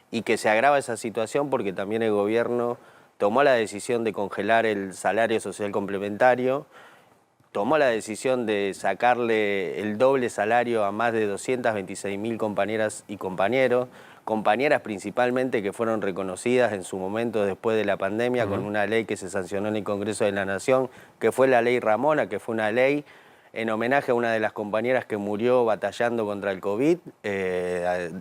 [SPEAKER 14] y que se agrava esa situación porque también el gobierno tomó la decisión de congelar el salario social complementario, tomó la decisión de sacarle el doble salario a más de 226.000 compañeras y compañeros, compañeras principalmente que fueron reconocidas en su momento después de la pandemia con una ley que se sancionó en el Congreso de la Nación, que fue la ley Ramona, que fue una ley en homenaje a una de las compañeras que murió batallando contra el COVID,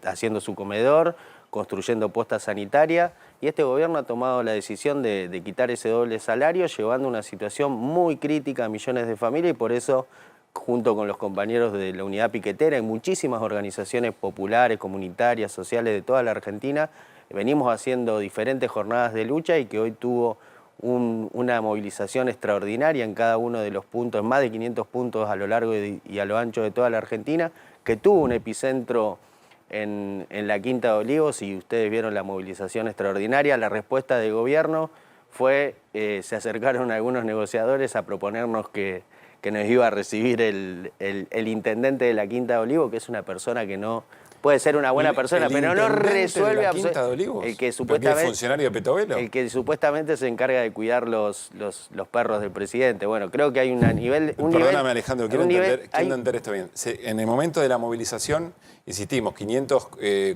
[SPEAKER 14] haciendo su comedor, construyendo postas sanitarias, y este gobierno ha tomado la decisión de quitar ese doble salario, llevando a una situación muy crítica a millones de familias, y por eso, junto con los compañeros de la Unidad Piquetera y muchísimas organizaciones populares, comunitarias, sociales de toda la Argentina, venimos haciendo diferentes jornadas de lucha y que hoy tuvo una movilización extraordinaria en cada uno de los puntos, más de 500 puntos a lo largo y a lo ancho de toda la Argentina, que tuvo un epicentro en la Quinta de Olivos, y ustedes vieron la movilización extraordinaria. La respuesta del gobierno fue, se acercaron algunos negociadores a proponernos que nos iba a recibir el intendente de la Quinta de Olivos, que es una persona que no puede ser una buena persona, pero no resuelve
[SPEAKER 5] de la Quinta de Olivos.
[SPEAKER 14] El que supuestamente
[SPEAKER 5] funcionario de Petovelo.
[SPEAKER 14] El que supuestamente se encarga de cuidar los perros del presidente. Bueno, creo que hay un nivel.
[SPEAKER 5] Perdóname, Alejandro, quiero entender esto bien. En el momento de la movilización, insistimos, 500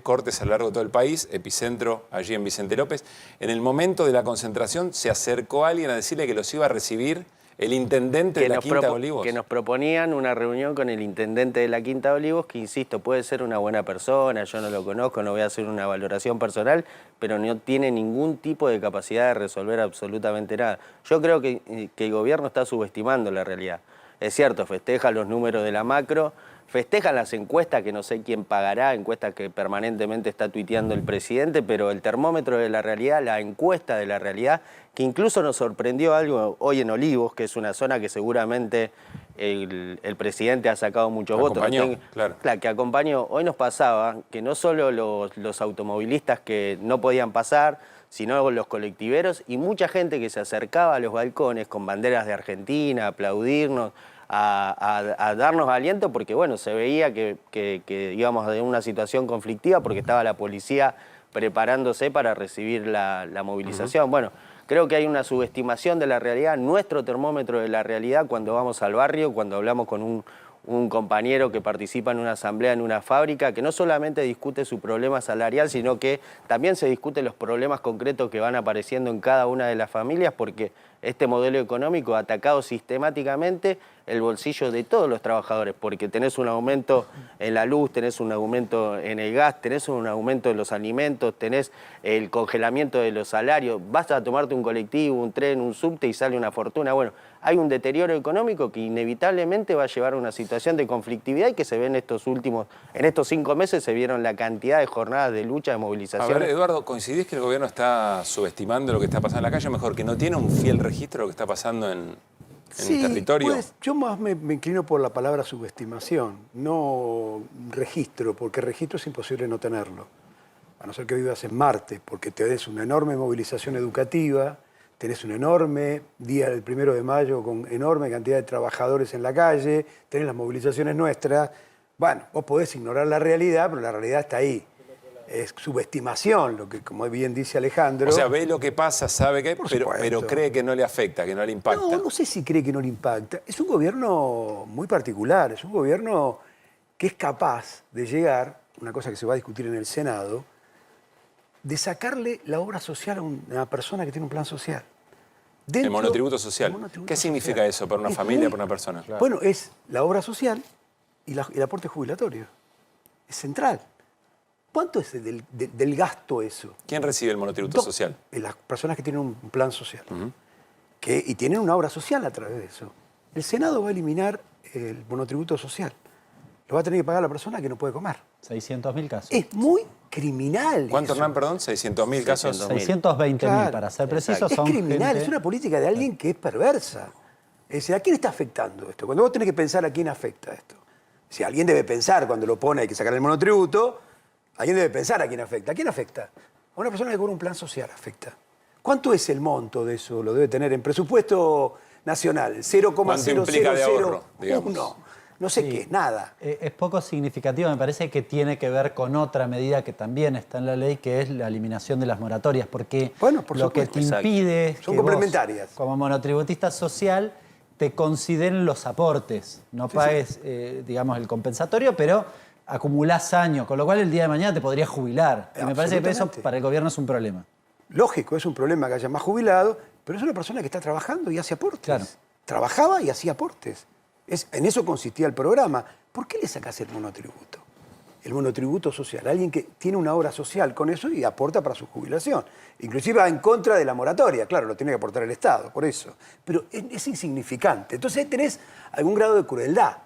[SPEAKER 5] cortes a lo largo de todo el país, epicentro allí en Vicente López. En el momento de la concentración, ¿se acercó alguien a decirle que los iba a recibir el intendente de la Quinta de Olivos?
[SPEAKER 14] Que nos proponían una reunión con el intendente de la Quinta de Olivos, que insisto, puede ser una buena persona, yo no lo conozco, no voy a hacer una valoración personal, pero no tiene ningún tipo de capacidad de resolver absolutamente nada. Yo creo que el gobierno está subestimando la realidad. Es cierto, festeja los números de la macro, festejan las encuestas que no sé quién pagará, encuestas que permanentemente está tuiteando el presidente, pero el termómetro de la realidad, la encuesta de la realidad, que incluso nos sorprendió algo hoy en Olivos, que es una zona que seguramente el presidente ha sacado muchos votos.
[SPEAKER 5] Claro,
[SPEAKER 14] que acompañó. Hoy nos pasaba que no solo los automovilistas que no podían pasar, sino los colectiveros y mucha gente que se acercaba a los balcones con banderas de Argentina, a aplaudirnos, a darnos aliento, porque bueno, se veía que íbamos de una situación conflictiva porque estaba la policía preparándose para recibir la movilización. Bueno, creo que hay una subestimación de la realidad, nuestro termómetro de la realidad cuando vamos al barrio, cuando hablamos con un compañero que participa en una asamblea en una fábrica, que no solamente discute su problema salarial, sino que también se discuten los problemas concretos que van apareciendo en cada una de las familias, porque este modelo económico ha atacado sistemáticamente el bolsillo de todos los trabajadores, porque tenés un aumento en la luz, tenés un aumento en el gas, tenés un aumento en los alimentos, tenés el congelamiento de los salarios, vas a tomarte un colectivo, un tren, un subte y sale una fortuna. Bueno, hay un deterioro económico que inevitablemente va a llevar a una situación de conflictividad y que se ve en estos 5 meses se vieron la cantidad de jornadas de lucha, de movilización.
[SPEAKER 5] A ver, Eduardo, ¿coincidís que el gobierno está subestimando lo que está pasando en la calle? O mejor, que no tiene un fiel registro de lo que está pasando en el territorio.
[SPEAKER 13] Pues, yo más me inclino por la palabra subestimación, no registro, porque registro es imposible no tenerlo. A no ser que vivas en Marte, porque tenés una enorme movilización educativa, tenés un enorme día del 1 de mayo con enorme cantidad de trabajadores en la calle, tenés las movilizaciones nuestras. Bueno, vos podés ignorar la realidad, pero la realidad está ahí. Es subestimación, lo que, como bien dice Alejandro.
[SPEAKER 5] O sea, ve lo que pasa, sabe que hay, pero cree que no le afecta, que no le impacta.
[SPEAKER 13] No sé si cree que no le impacta. Es un gobierno muy particular, es un gobierno que es capaz de llegar, una cosa que se va a discutir en el Senado, de sacarle la obra social a una persona que tiene un plan social.
[SPEAKER 5] El monotributo social. ¿Qué significa eso para una familia, para una persona?
[SPEAKER 13] Bueno, es la obra social y el aporte jubilatorio. Es central. ¿Cuánto es del gasto eso?
[SPEAKER 5] ¿Quién recibe el monotributo social?
[SPEAKER 13] Las personas que tienen un plan social. Y tienen una obra social a través de eso. El Senado va a eliminar el monotributo social. Lo va a tener que pagar la persona que no puede comer.
[SPEAKER 9] 600.000 casos.
[SPEAKER 13] Es muy criminal.
[SPEAKER 5] ¿Cuánto,
[SPEAKER 13] eso.
[SPEAKER 5] Hernán, perdón? ¿600.000 casos?
[SPEAKER 9] 620.000, para ser precisos.
[SPEAKER 13] Es criminal, es una política de alguien que es perversa. Es decir, ¿a quién está afectando esto? Cuando vos tenés que pensar a quién afecta esto. Si alguien debe pensar cuando lo pone, hay que sacar el monotributo, alguien debe pensar a quién afecta. ¿A quién afecta? A una persona que cobra un plan social afecta. ¿Cuánto es el monto de eso? Lo debe tener en presupuesto nacional, 0,0001. No sé qué, nada.
[SPEAKER 9] Es poco significativo, me parece que tiene que ver con otra medida que también está en la ley, que es la eliminación de las moratorias, porque lo que te impide es
[SPEAKER 13] son
[SPEAKER 9] que
[SPEAKER 13] complementarias.
[SPEAKER 9] Vos, como monotributista social, te consideren los aportes, no pagues, digamos, el compensatorio, pero acumulás años, con lo cual el día de mañana te podrías jubilar. Y me parece que eso para el gobierno es un problema.
[SPEAKER 13] Lógico, es un problema que haya más jubilados, pero es una persona que está trabajando y hace aportes. Claro. Trabajaba y hacía aportes. En eso consistía el programa. ¿Por qué le sacás el monotributo? El monotributo social. Alguien que tiene una obra social con eso y aporta para su jubilación. Inclusive va en contra de la moratoria. Claro, lo tiene que aportar el Estado, por eso. Pero es insignificante. Entonces ahí tenés algún grado de crueldad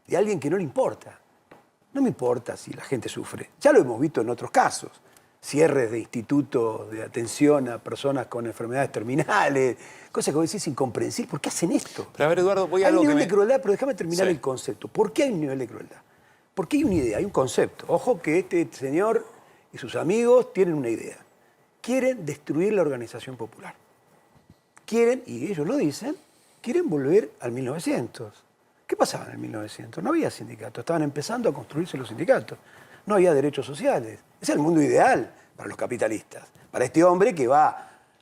[SPEAKER 13] de alguien que no le importa. No me importa si la gente sufre. Ya lo hemos visto en otros casos. Cierres de institutos de atención a personas con enfermedades terminales, cosas que vos decís incomprensibles. ¿Por qué hacen esto?
[SPEAKER 5] Pero a ver, Eduardo, voy a
[SPEAKER 13] Hay
[SPEAKER 5] algo
[SPEAKER 13] un nivel
[SPEAKER 5] que
[SPEAKER 13] de crueldad, pero déjame terminar el concepto. ¿Por qué hay un nivel de crueldad? Porque hay una idea, hay un concepto. Ojo que este señor y sus amigos tienen una idea. Quieren destruir la organización popular. Quieren, y ellos lo dicen, quieren volver al 1900. ¿Qué pasaba en el 1900? No había sindicatos, estaban empezando a construirse los sindicatos. No había derechos sociales. Es el mundo ideal para los capitalistas. Para este hombre que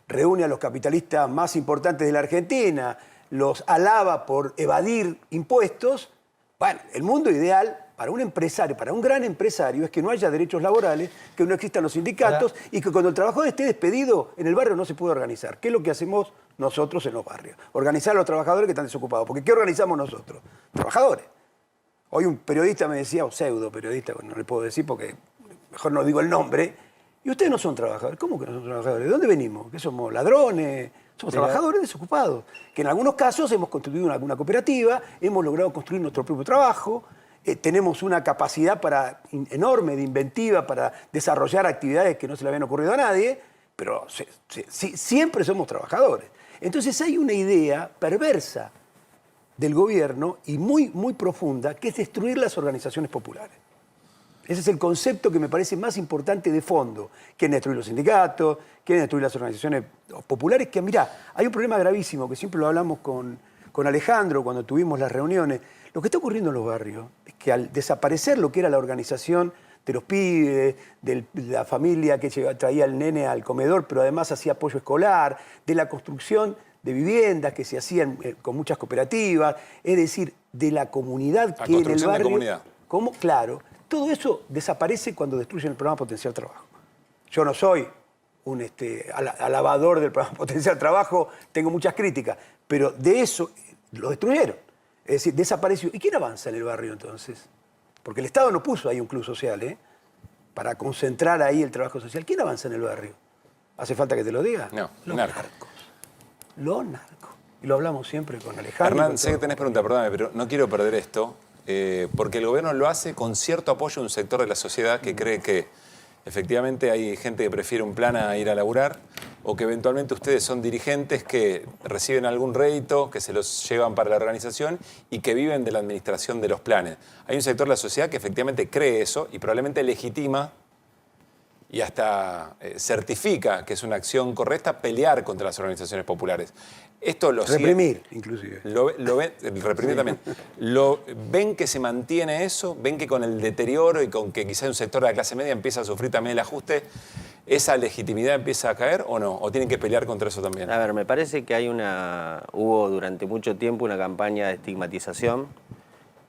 [SPEAKER 13] reúne a los capitalistas más importantes de la Argentina, los alaba por evadir impuestos. Bueno, el mundo ideal para un empresario, para un gran empresario, es que no haya derechos laborales, que no existan los sindicatos y que cuando el trabajador esté despedido en el barrio no se puede organizar. ¿Qué es lo que hacemos nosotros en los barrios? Organizar a los trabajadores que están desocupados. Porque ¿qué organizamos nosotros? Trabajadores. Hoy un periodista me decía, o pseudo periodista, no le puedo decir porque mejor no digo el nombre, y ustedes no son trabajadores. ¿Cómo que no son trabajadores? ¿De dónde venimos? ¿Qué somos? ¿Ladrones? Somos trabajadores desocupados. Que en algunos casos hemos constituido alguna cooperativa, hemos logrado construir nuestro propio trabajo, tenemos una capacidad enorme de inventiva para desarrollar actividades que no se le habían ocurrido a nadie, pero siempre somos trabajadores. Entonces hay una idea perversa del gobierno y muy, muy profunda, que es destruir las organizaciones populares. Ese es el concepto que me parece más importante de fondo. Quieren destruir los sindicatos, quieren destruir las organizaciones populares, que mirá, hay un problema gravísimo, que siempre lo hablamos con Alejandro cuando tuvimos las reuniones. Lo que está ocurriendo en los barrios es que al desaparecer lo que era la organización de los pibes, de la familia que traía al nene al comedor, pero además hacía apoyo escolar, de la construcción de viviendas que se hacían con muchas cooperativas, es decir, de la comunidad que en el barrio...
[SPEAKER 5] de comunidad.
[SPEAKER 13] ¿Cómo? Claro. Todo eso desaparece cuando destruyen el programa Potencial Trabajo. Yo no soy alabador del programa Potenciar Trabajo, tengo muchas críticas, pero de eso lo destruyeron. Es decir, desapareció. ¿Y quién avanza en el barrio entonces? Porque el Estado no puso ahí un club social, para concentrar ahí el trabajo social. ¿Quién avanza en el barrio? ¿Hace falta que te lo diga?
[SPEAKER 5] No,
[SPEAKER 13] los narcos. Los narcos. Y lo hablamos siempre con Alejandro.
[SPEAKER 5] Hernán, sé que tenés pregunta, perdóname, pero no quiero perder esto, porque el gobierno lo hace con cierto apoyo de un sector de la sociedad que cree que efectivamente hay gente que prefiere un plan a ir a laburar, o que eventualmente ustedes son dirigentes que reciben algún rédito, que se los llevan para la organización y que viven de la administración de los planes. Hay un sector de la sociedad que efectivamente cree eso y probablemente legitima y hasta certifica que es una acción correcta pelear contra las organizaciones populares. Esto lo
[SPEAKER 13] reprimir, inclusive.
[SPEAKER 5] Lo ven, reprimir también. ¿Ven que se mantiene eso? ¿Ven que con el deterioro y con que quizá un sector de la clase media empieza a sufrir también el ajuste, esa legitimidad empieza a caer o no? ¿O tienen que pelear contra eso también?
[SPEAKER 14] A ver, me parece que hubo durante mucho tiempo una campaña de estigmatización,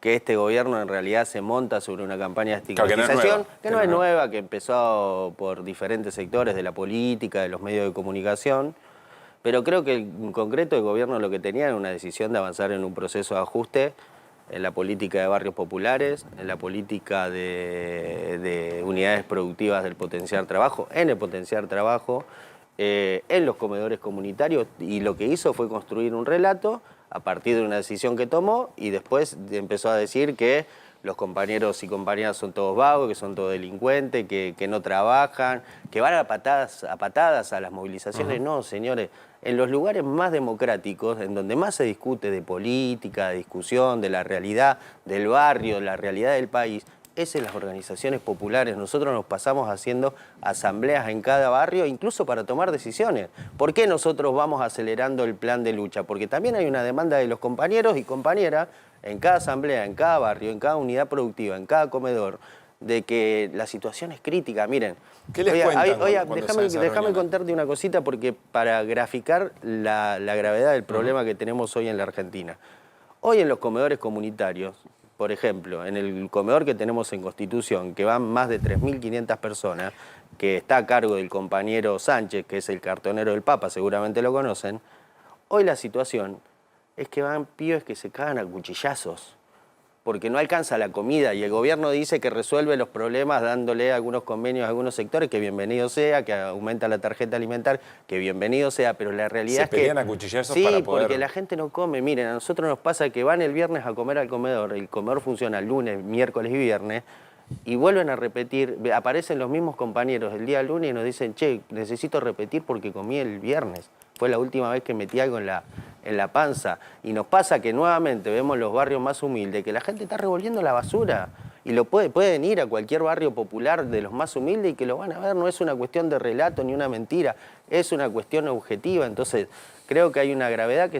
[SPEAKER 14] que este gobierno en realidad se monta sobre una campaña de estigmatización, que no es nueva, que empezó por diferentes sectores de la política, de los medios de comunicación, pero creo que en concreto el gobierno lo que tenía era una decisión de avanzar en un proceso de ajuste en la política de barrios populares, en la política de unidades productivas del Potenciar Trabajo, en el Potenciar Trabajo, en los comedores comunitarios, y lo que hizo fue construir un relato a partir de una decisión que tomó y después empezó a decir que los compañeros y compañeras son todos vagos, que son todos delincuentes, que no trabajan, que van a patadas a las movilizaciones. No, señores, en los lugares más democráticos, en donde más se discute de política, de discusión, de la realidad del barrio, de la realidad del país, es en las organizaciones populares. Nosotros nos pasamos haciendo asambleas en cada barrio, incluso para tomar decisiones. ¿Por qué nosotros vamos acelerando el plan de lucha? Porque también hay una demanda de los compañeros y compañeras en cada asamblea, en cada barrio, en cada unidad productiva, en cada comedor, de que la situación es crítica. Miren,
[SPEAKER 5] ¿qué les cuentan?
[SPEAKER 14] Déjame contarte una cosita porque para graficar la gravedad del problema que tenemos hoy en la Argentina. Hoy en los comedores comunitarios, por ejemplo, en el comedor que tenemos en Constitución, que van más de 3.500 personas, que está a cargo del compañero Sánchez, que es el cartonero del Papa, seguramente lo conocen, hoy la situación es que van pibes que se cagan a cuchillazos, porque no alcanza la comida y el gobierno dice que resuelve los problemas dándole algunos convenios a algunos sectores, que bienvenido sea, que aumenta la tarjeta alimentar, que bienvenido sea, pero la realidad es que...
[SPEAKER 5] Se pelean a cuchillazos
[SPEAKER 14] sí,
[SPEAKER 5] para poder...
[SPEAKER 14] porque la gente no come. Miren, a nosotros nos pasa que van el viernes a comer al comedor, el comedor funciona lunes, miércoles y viernes, y vuelven a repetir, aparecen los mismos compañeros el día lunes y nos dicen, che, necesito repetir porque comí el viernes. Fue la última vez que metí algo en la panza. Y nos pasa que nuevamente vemos los barrios más humildes, que la gente está revolviendo la basura. Y pueden ir a cualquier barrio popular de los más humildes y que lo van a ver. No es una cuestión de relato ni una mentira, es una cuestión objetiva. Entonces, creo que hay una gravedad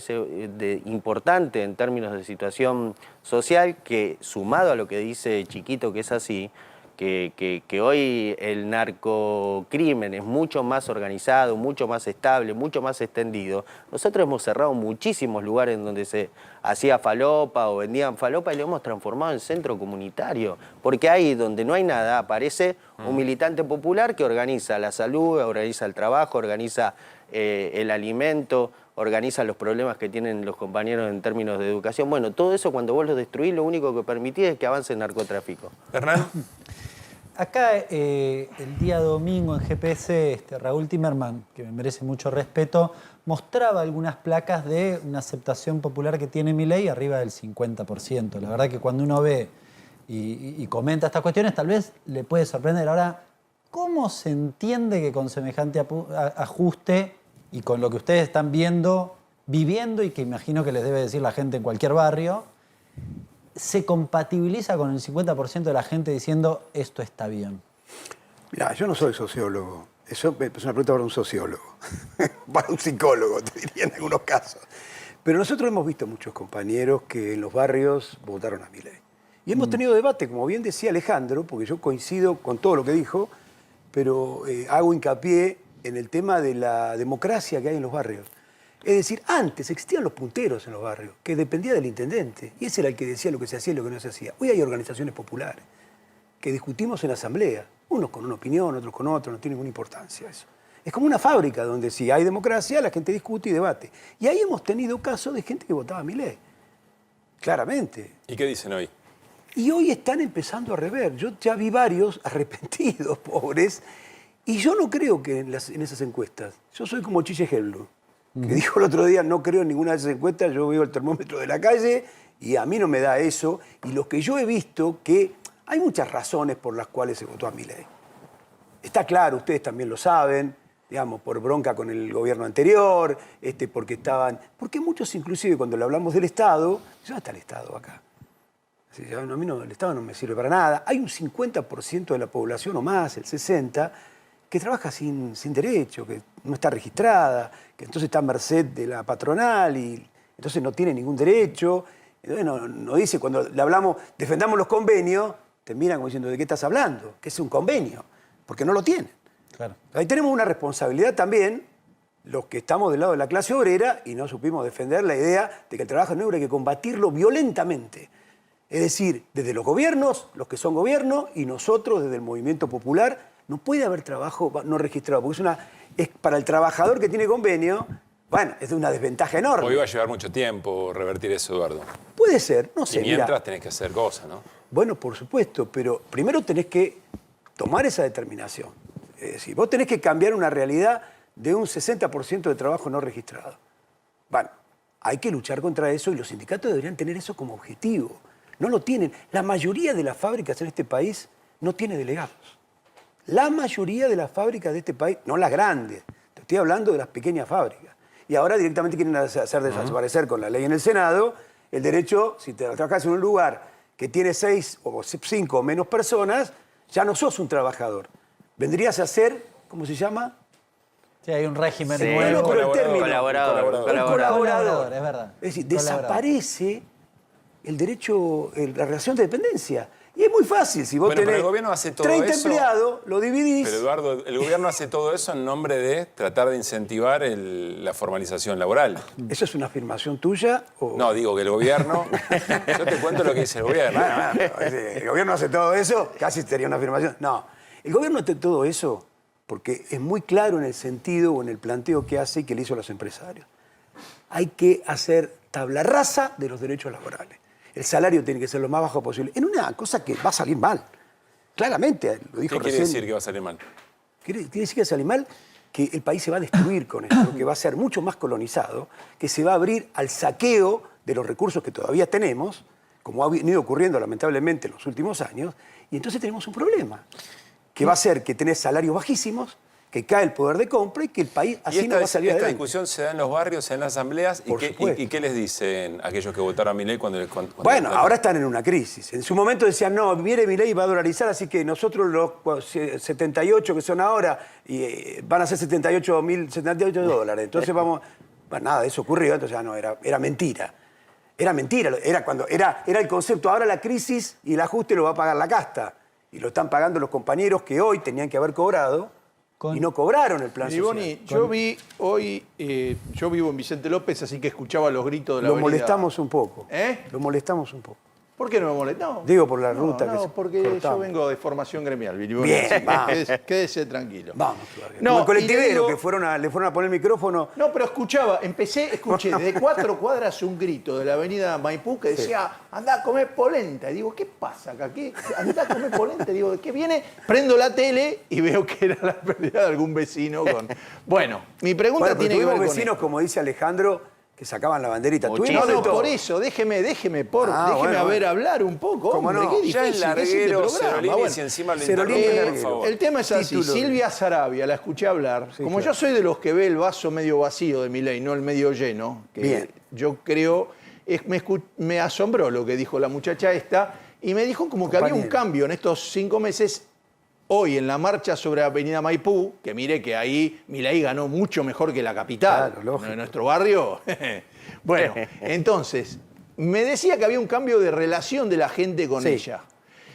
[SPEAKER 14] importante en términos de situación social que, sumado a lo que dice Chiquito, que es así, que hoy el narcocrimen es mucho más organizado, mucho más estable, mucho más extendido. Nosotros hemos cerrado muchísimos lugares en donde se hacía falopa o vendían falopa y lo hemos transformado en centro comunitario. Porque ahí donde no hay nada aparece un militante popular que organiza la salud, organiza el trabajo, organiza el alimento, organiza los problemas que tienen los compañeros en términos de educación. Bueno, todo eso cuando vos lo destruís, lo único que permitís es que avance el narcotráfico.
[SPEAKER 5] Hernán.
[SPEAKER 9] Acá el día domingo en GPS, Raúl Timerman, que me merece mucho respeto, mostraba algunas placas de una aceptación popular que tiene Milei arriba del 50%. La verdad que cuando uno ve y comenta estas cuestiones, tal vez le puede sorprender. Ahora, ¿cómo se entiende que con semejante ajuste y con lo que ustedes están viviendo y que imagino que les debe decir la gente en cualquier barrio, se compatibiliza con el 50% de la gente diciendo esto está bien?
[SPEAKER 13] Mirá, yo no soy sociólogo. Eso es una pregunta para un sociólogo. Para un psicólogo, te diría en algunos casos. Pero nosotros hemos visto muchos compañeros que en los barrios votaron a Milei. Y hemos tenido debate, como bien decía Alejandro, porque yo coincido con todo lo que dijo, pero hago hincapié en el tema de la democracia que hay en los barrios. Es decir, antes existían los punteros en los barrios, que dependía del intendente, y ese era el que decía lo que se hacía y lo que no se hacía. Hoy hay organizaciones populares que discutimos en asamblea, unos con una opinión, otros con otra, no tiene ninguna importancia eso. Es como una fábrica donde si hay democracia, la gente discute y debate. Y ahí hemos tenido casos de gente que votaba a Milei. Claramente.
[SPEAKER 5] ¿Y qué dicen hoy?
[SPEAKER 13] Y hoy están empezando a rever. Yo ya vi varios arrepentidos, pobres, y yo no creo que en esas encuestas. Yo soy como Chiche Helblum, que dijo el otro día, no creo en ninguna de esas encuestas, yo veo el termómetro de la calle y a mí no me da eso. Y lo que yo he visto, que hay muchas razones por las cuales se votó a Milei. Está claro, ustedes también lo saben, digamos, por bronca con el gobierno anterior, porque muchos inclusive cuando le hablamos del Estado, ¿dónde está el Estado acá? A mí no, el Estado no me sirve para nada. Hay un 50% de la población o más, el 60%, que trabaja sin derecho, que no está registrada, que entonces está a merced de la patronal y entonces no tiene ningún derecho. Entonces no dice, cuando le hablamos, defendamos los convenios, te miran como diciendo, ¿de qué estás hablando? ¿Qué es un convenio? Porque no lo tienen.
[SPEAKER 9] Claro.
[SPEAKER 13] Ahí tenemos una responsabilidad también, los que estamos del lado de la clase obrera y no supimos defender la idea de que el trabajo negro hay que combatirlo violentamente. Es decir, desde los gobiernos, los que son gobierno, y nosotros desde el movimiento popular, no puede haber trabajo no registrado, porque es para el trabajador que tiene convenio, bueno, es de una desventaja enorme.
[SPEAKER 5] Hoy va a llevar mucho tiempo revertir eso, Eduardo.
[SPEAKER 13] Puede ser, no sé.
[SPEAKER 5] Y mientras tenés que hacer cosas, ¿no?
[SPEAKER 13] Bueno, por supuesto, pero primero tenés que tomar esa determinación. Es decir, vos tenés que cambiar una realidad de un 60% de trabajo no registrado. Bueno, hay que luchar contra eso y los sindicatos deberían tener eso como objetivo. No lo tienen. La mayoría de las fábricas en este país no tiene delegados. La mayoría de las fábricas de este país, no las grandes, te estoy hablando de las pequeñas fábricas. Y ahora directamente quieren hacer desaparecer con la ley en el Senado el derecho, si te trabajas en un lugar que tiene 6 o 5 o menos personas, ya no sos un trabajador. Vendrías a ser, ¿cómo se llama?
[SPEAKER 9] Sí, hay un régimen
[SPEAKER 14] Sí,
[SPEAKER 9] nuevo.
[SPEAKER 13] Pero el término,
[SPEAKER 14] colaborador.
[SPEAKER 9] Es verdad.
[SPEAKER 13] Es decir, desaparece el derecho, la relación de dependencia. Y es muy fácil, si vos
[SPEAKER 5] Bueno, pero
[SPEAKER 13] tenés
[SPEAKER 5] el gobierno hace todo
[SPEAKER 13] 30
[SPEAKER 5] eso,
[SPEAKER 13] empleados, lo dividís.
[SPEAKER 5] Pero Eduardo, el gobierno hace todo eso en nombre de tratar de incentivar la formalización laboral.
[SPEAKER 13] ¿Eso es una afirmación tuya? O...
[SPEAKER 5] No, digo que el gobierno... Yo te cuento lo que dice el gobierno.
[SPEAKER 13] El gobierno hace todo eso, casi sería una afirmación. No, el gobierno hace todo eso porque es muy claro en el sentido o en el planteo que hace y que le hizo a los empresarios. Hay que hacer tabla rasa de los derechos laborales. El salario tiene que ser lo más bajo posible. En una cosa que va a salir mal. Claramente, lo dijo
[SPEAKER 5] ¿Qué quiere
[SPEAKER 13] recién.
[SPEAKER 5] decir que va a salir mal?
[SPEAKER 13] Quiere decir que va a salir mal, que el país se va a destruir con esto, que va a ser mucho más colonizado, que se va a abrir al saqueo de los recursos que todavía tenemos, como ha venido ocurriendo lamentablemente en los últimos años, y entonces tenemos un problema, que va a ser que tenés salarios bajísimos, que cae el poder de compra y que el país así no va a salir
[SPEAKER 5] esta
[SPEAKER 13] adelante.
[SPEAKER 5] discusión se da en los barrios, en las asambleas. ¿Y qué les dicen aquellos que votaron a Milei cuando
[SPEAKER 13] Bueno, ahora están en una crisis. En su momento decían, no, viene Milei y va a dolarizar, así que nosotros los 78 que son ahora van a ser 78 dólares. Entonces vamos... Bueno, nada de eso ocurrió, entonces ya no, era mentira. Era mentira, era el concepto. Ahora la crisis y el ajuste lo va a pagar la casta. Y lo están pagando los compañeros que hoy tenían que haber cobrado y no cobraron el plan social.
[SPEAKER 10] Boni, yo vi hoy, yo vivo en Vicente López, así que escuchaba los gritos de la avenida.
[SPEAKER 13] Lo molestamos un poco.
[SPEAKER 10] ¿Eh?
[SPEAKER 13] Lo molestamos un poco.
[SPEAKER 10] ¿Por qué no me molestó?
[SPEAKER 13] Digo, por la ruta que
[SPEAKER 10] No,
[SPEAKER 13] se
[SPEAKER 10] porque
[SPEAKER 13] cortaba.
[SPEAKER 10] yo vengo de formación gremial.
[SPEAKER 13] Bien, vamos.
[SPEAKER 10] Quédese tranquilo.
[SPEAKER 13] Vamos.
[SPEAKER 10] No,
[SPEAKER 13] Como el colectivero
[SPEAKER 10] y le digo-
[SPEAKER 13] que le fueron a poner el micrófono.
[SPEAKER 10] No, pero escuché de 4 cuadras un grito de la avenida Maipú que decía, andá a comer polenta. Y digo, ¿qué pasa acá? Andá a comer polenta. Y digo, ¿de qué viene? Prendo la tele y veo que era la pérdida de algún vecino con... Bueno, mi pregunta tiene que ver con
[SPEAKER 13] vecinos,
[SPEAKER 10] esto.
[SPEAKER 13] como dice Alejandro, que sacaban la banderita.
[SPEAKER 10] No, por eso, déjeme hablar un poco.
[SPEAKER 13] ¿Cómo
[SPEAKER 10] hombre,
[SPEAKER 13] no?
[SPEAKER 10] qué
[SPEAKER 5] Ya es
[SPEAKER 10] difícil que es este
[SPEAKER 5] larguero,
[SPEAKER 10] programa.
[SPEAKER 5] Cerolini,
[SPEAKER 10] Bueno,
[SPEAKER 5] si encima lo
[SPEAKER 13] Cerolini
[SPEAKER 5] interrumpe,
[SPEAKER 13] es
[SPEAKER 5] por
[SPEAKER 13] larguero.
[SPEAKER 5] favor.
[SPEAKER 10] el tema es así,
[SPEAKER 13] Título.
[SPEAKER 10] Silvia Sarabia, la escuché hablar.
[SPEAKER 13] Sí,
[SPEAKER 10] Como
[SPEAKER 13] claro.
[SPEAKER 10] yo soy de los que ve el vaso medio vacío de Milei, no el medio lleno, que
[SPEAKER 13] Bien.
[SPEAKER 10] yo creo, me asombró lo que dijo la muchacha esta, y me dijo como que había un
[SPEAKER 13] Compañero.
[SPEAKER 10] cambio en estos 5 meses. Hoy en la marcha sobre Avenida Maipú, que mire que ahí Milei ganó mucho mejor que la capital,
[SPEAKER 13] Claro, lógico.
[SPEAKER 10] en nuestro barrio. Bueno, entonces, me decía que había un cambio de relación de la gente con
[SPEAKER 13] Sí.
[SPEAKER 10] ella.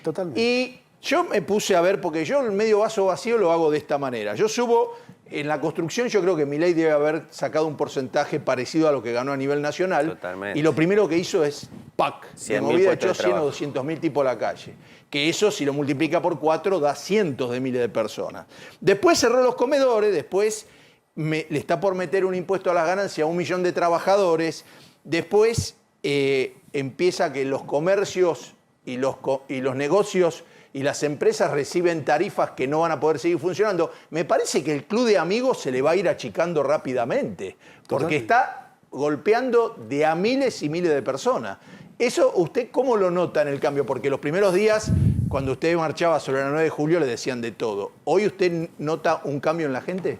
[SPEAKER 13] Totalmente.
[SPEAKER 10] Y yo me puse a ver, porque yo el medio vaso vacío lo hago de esta manera. Yo subo En la construcción yo creo que Milei debe haber sacado un porcentaje parecido a lo que ganó a nivel nacional.
[SPEAKER 14] Totalmente.
[SPEAKER 10] Y lo primero que hizo es ¡pac! De
[SPEAKER 14] 100.000
[SPEAKER 10] movida echó
[SPEAKER 14] puestos de
[SPEAKER 10] 100 o
[SPEAKER 14] trabajo.
[SPEAKER 10] 200.000 tipos a la calle. Que eso, si lo multiplica por 4, da cientos de miles de personas. Después cerró los comedores, después le está por meter un impuesto a las ganancias a 1 millón de trabajadores. Después empieza que los comercios y los negocios y las empresas reciben tarifas que no van a poder seguir funcionando. Me parece que el club de amigos se le va a ir achicando rápidamente, porque está golpeando de a miles y miles de personas. ¿Eso usted cómo lo nota en el cambio? Porque los primeros días, cuando usted marchaba sobre la 9 de julio, le decían de todo. ¿Hoy usted nota un cambio en la gente?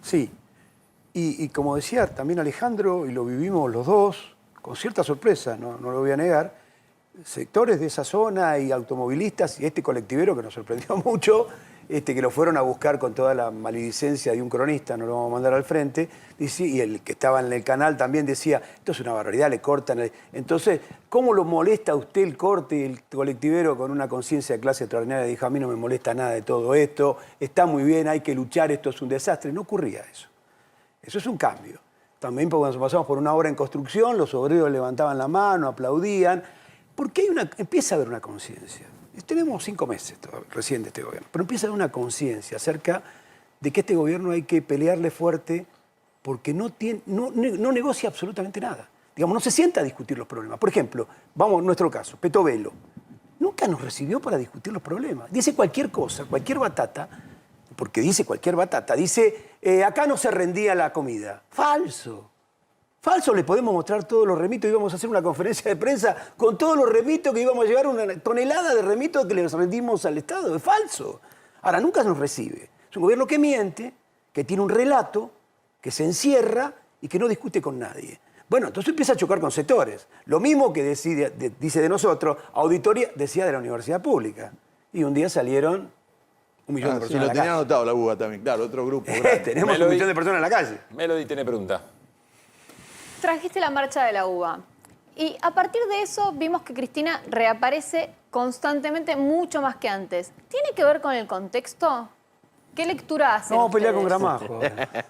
[SPEAKER 13] Sí. Y como decía también Alejandro, y lo vivimos los dos, con cierta sorpresa, no lo voy a negar, sectores de esa zona y automovilistas y este colectivero que nos sorprendió mucho, que lo fueron a buscar con toda la maledicencia de un cronista, no lo vamos a mandar al frente, y el que estaba en el canal también decía, esto es una barbaridad, le cortan. Entonces, ¿cómo lo molesta a usted el corte? El colectivero con una conciencia de clase extraordinaria dijo, a mí no me molesta nada de todo esto, está muy bien, hay que luchar, esto es un desastre. No ocurría eso. Eso es un cambio. También cuando pasamos por una obra en construcción, los obreros levantaban la mano, aplaudían, porque empieza a haber una conciencia. Tenemos 5 meses recién de este gobierno, pero empieza a haber una conciencia acerca de que este gobierno hay que pelearle fuerte porque no negocia absolutamente nada. Digamos, no se sienta a discutir los problemas. Por ejemplo, vamos a nuestro caso, Petovelo. Nunca nos recibió para discutir los problemas. Dice cualquier cosa, cualquier batata, porque dice cualquier batata, dice, acá no se rendía la comida. Falso. Falso, le podemos mostrar todos los remitos, íbamos a hacer una conferencia de prensa con todos los remitos que íbamos a llevar una tonelada de remitos que les rendimos al Estado. Es falso. Ahora, nunca nos recibe. Es un gobierno que miente, que tiene un relato, que se encierra y que no discute con nadie. Bueno, entonces empieza a chocar con sectores. Lo mismo que dice de nosotros, auditoría decía de la universidad pública. Y un día salieron 1 millón de personas
[SPEAKER 10] Sí,
[SPEAKER 13] en
[SPEAKER 10] lo
[SPEAKER 13] la
[SPEAKER 10] tenía
[SPEAKER 13] calle.
[SPEAKER 10] anotado la UBA también, claro, otro grupo.
[SPEAKER 13] Tenemos 1 millón de personas en la calle.
[SPEAKER 5] Melody tiene pregunta.
[SPEAKER 11] Trajiste la marcha de la uva. Y a partir de eso vimos que Cristina reaparece constantemente mucho más que antes. ¿Tiene que ver con el contexto? ¿Qué lectura hacen
[SPEAKER 13] No, pelear con
[SPEAKER 11] ustedes?
[SPEAKER 13] Gramajo.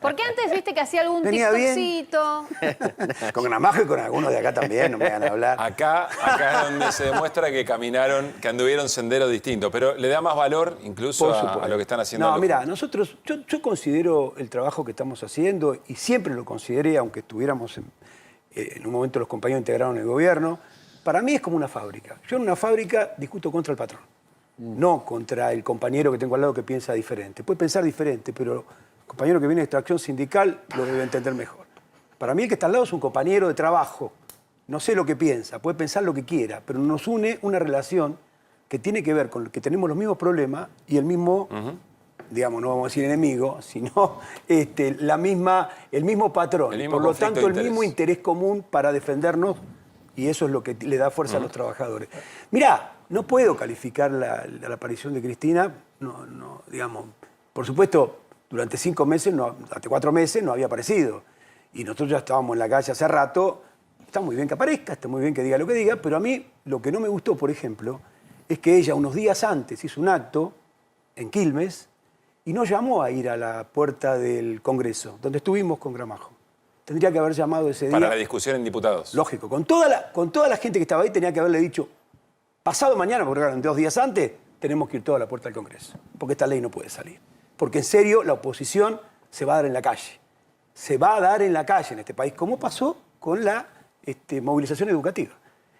[SPEAKER 11] Porque antes viste que hacía algún
[SPEAKER 13] Venía bien.
[SPEAKER 11] TikTokcito.
[SPEAKER 13] Con Gramajo y con algunos de acá también, no me van a hablar.
[SPEAKER 5] Acá es donde se demuestra que caminaron, que anduvieron senderos distintos, pero le da más valor incluso
[SPEAKER 13] Por
[SPEAKER 5] a
[SPEAKER 13] supuesto.
[SPEAKER 5] lo que están haciendo.
[SPEAKER 13] No,
[SPEAKER 5] los-
[SPEAKER 13] mira, nosotros, yo considero el trabajo que estamos haciendo, y siempre lo consideré, aunque estuviéramos en un momento los compañeros integraron el gobierno, para mí es como una fábrica. Yo en una fábrica discuto contra el patrón, no contra el compañero que tengo al lado que piensa diferente. Puede pensar diferente, pero el compañero que viene de extracción sindical lo debe entender mejor. Para mí el que está al lado es un compañero de trabajo. No sé lo que piensa, puede pensar lo que quiera, pero nos une una relación que tiene que ver con que tenemos los mismos problemas y el mismo, digamos, no vamos a decir enemigo, sino el mismo patrón.
[SPEAKER 5] El mismo
[SPEAKER 13] Por lo
[SPEAKER 5] conflicto
[SPEAKER 13] tanto,
[SPEAKER 5] de
[SPEAKER 13] el
[SPEAKER 5] interés.
[SPEAKER 13] mismo interés común para defendernos, y eso es lo que le da fuerza a los trabajadores. Mirá, no puedo calificar la aparición de Cristina, digamos, por supuesto, durante 5 meses, durante 4 meses no había aparecido. Y nosotros ya estábamos en la calle hace rato. Está muy bien que aparezca, está muy bien que diga lo que diga, pero a mí lo que no me gustó, por ejemplo, es que ella unos días antes hizo un acto en Quilmes y no llamó a ir a la puerta del Congreso, donde estuvimos con Gramajo. Tendría que haber llamado ese día.
[SPEAKER 5] Para la discusión en diputados.
[SPEAKER 13] Lógico, con toda la gente que estaba ahí tenía que haberle dicho, pasado mañana, porque eran 2 días antes, tenemos que ir toda a la puerta del Congreso, porque esta ley no puede salir. Porque en serio, la oposición se va a dar en la calle. Se va a dar en la calle en este país, como pasó con la movilización educativa,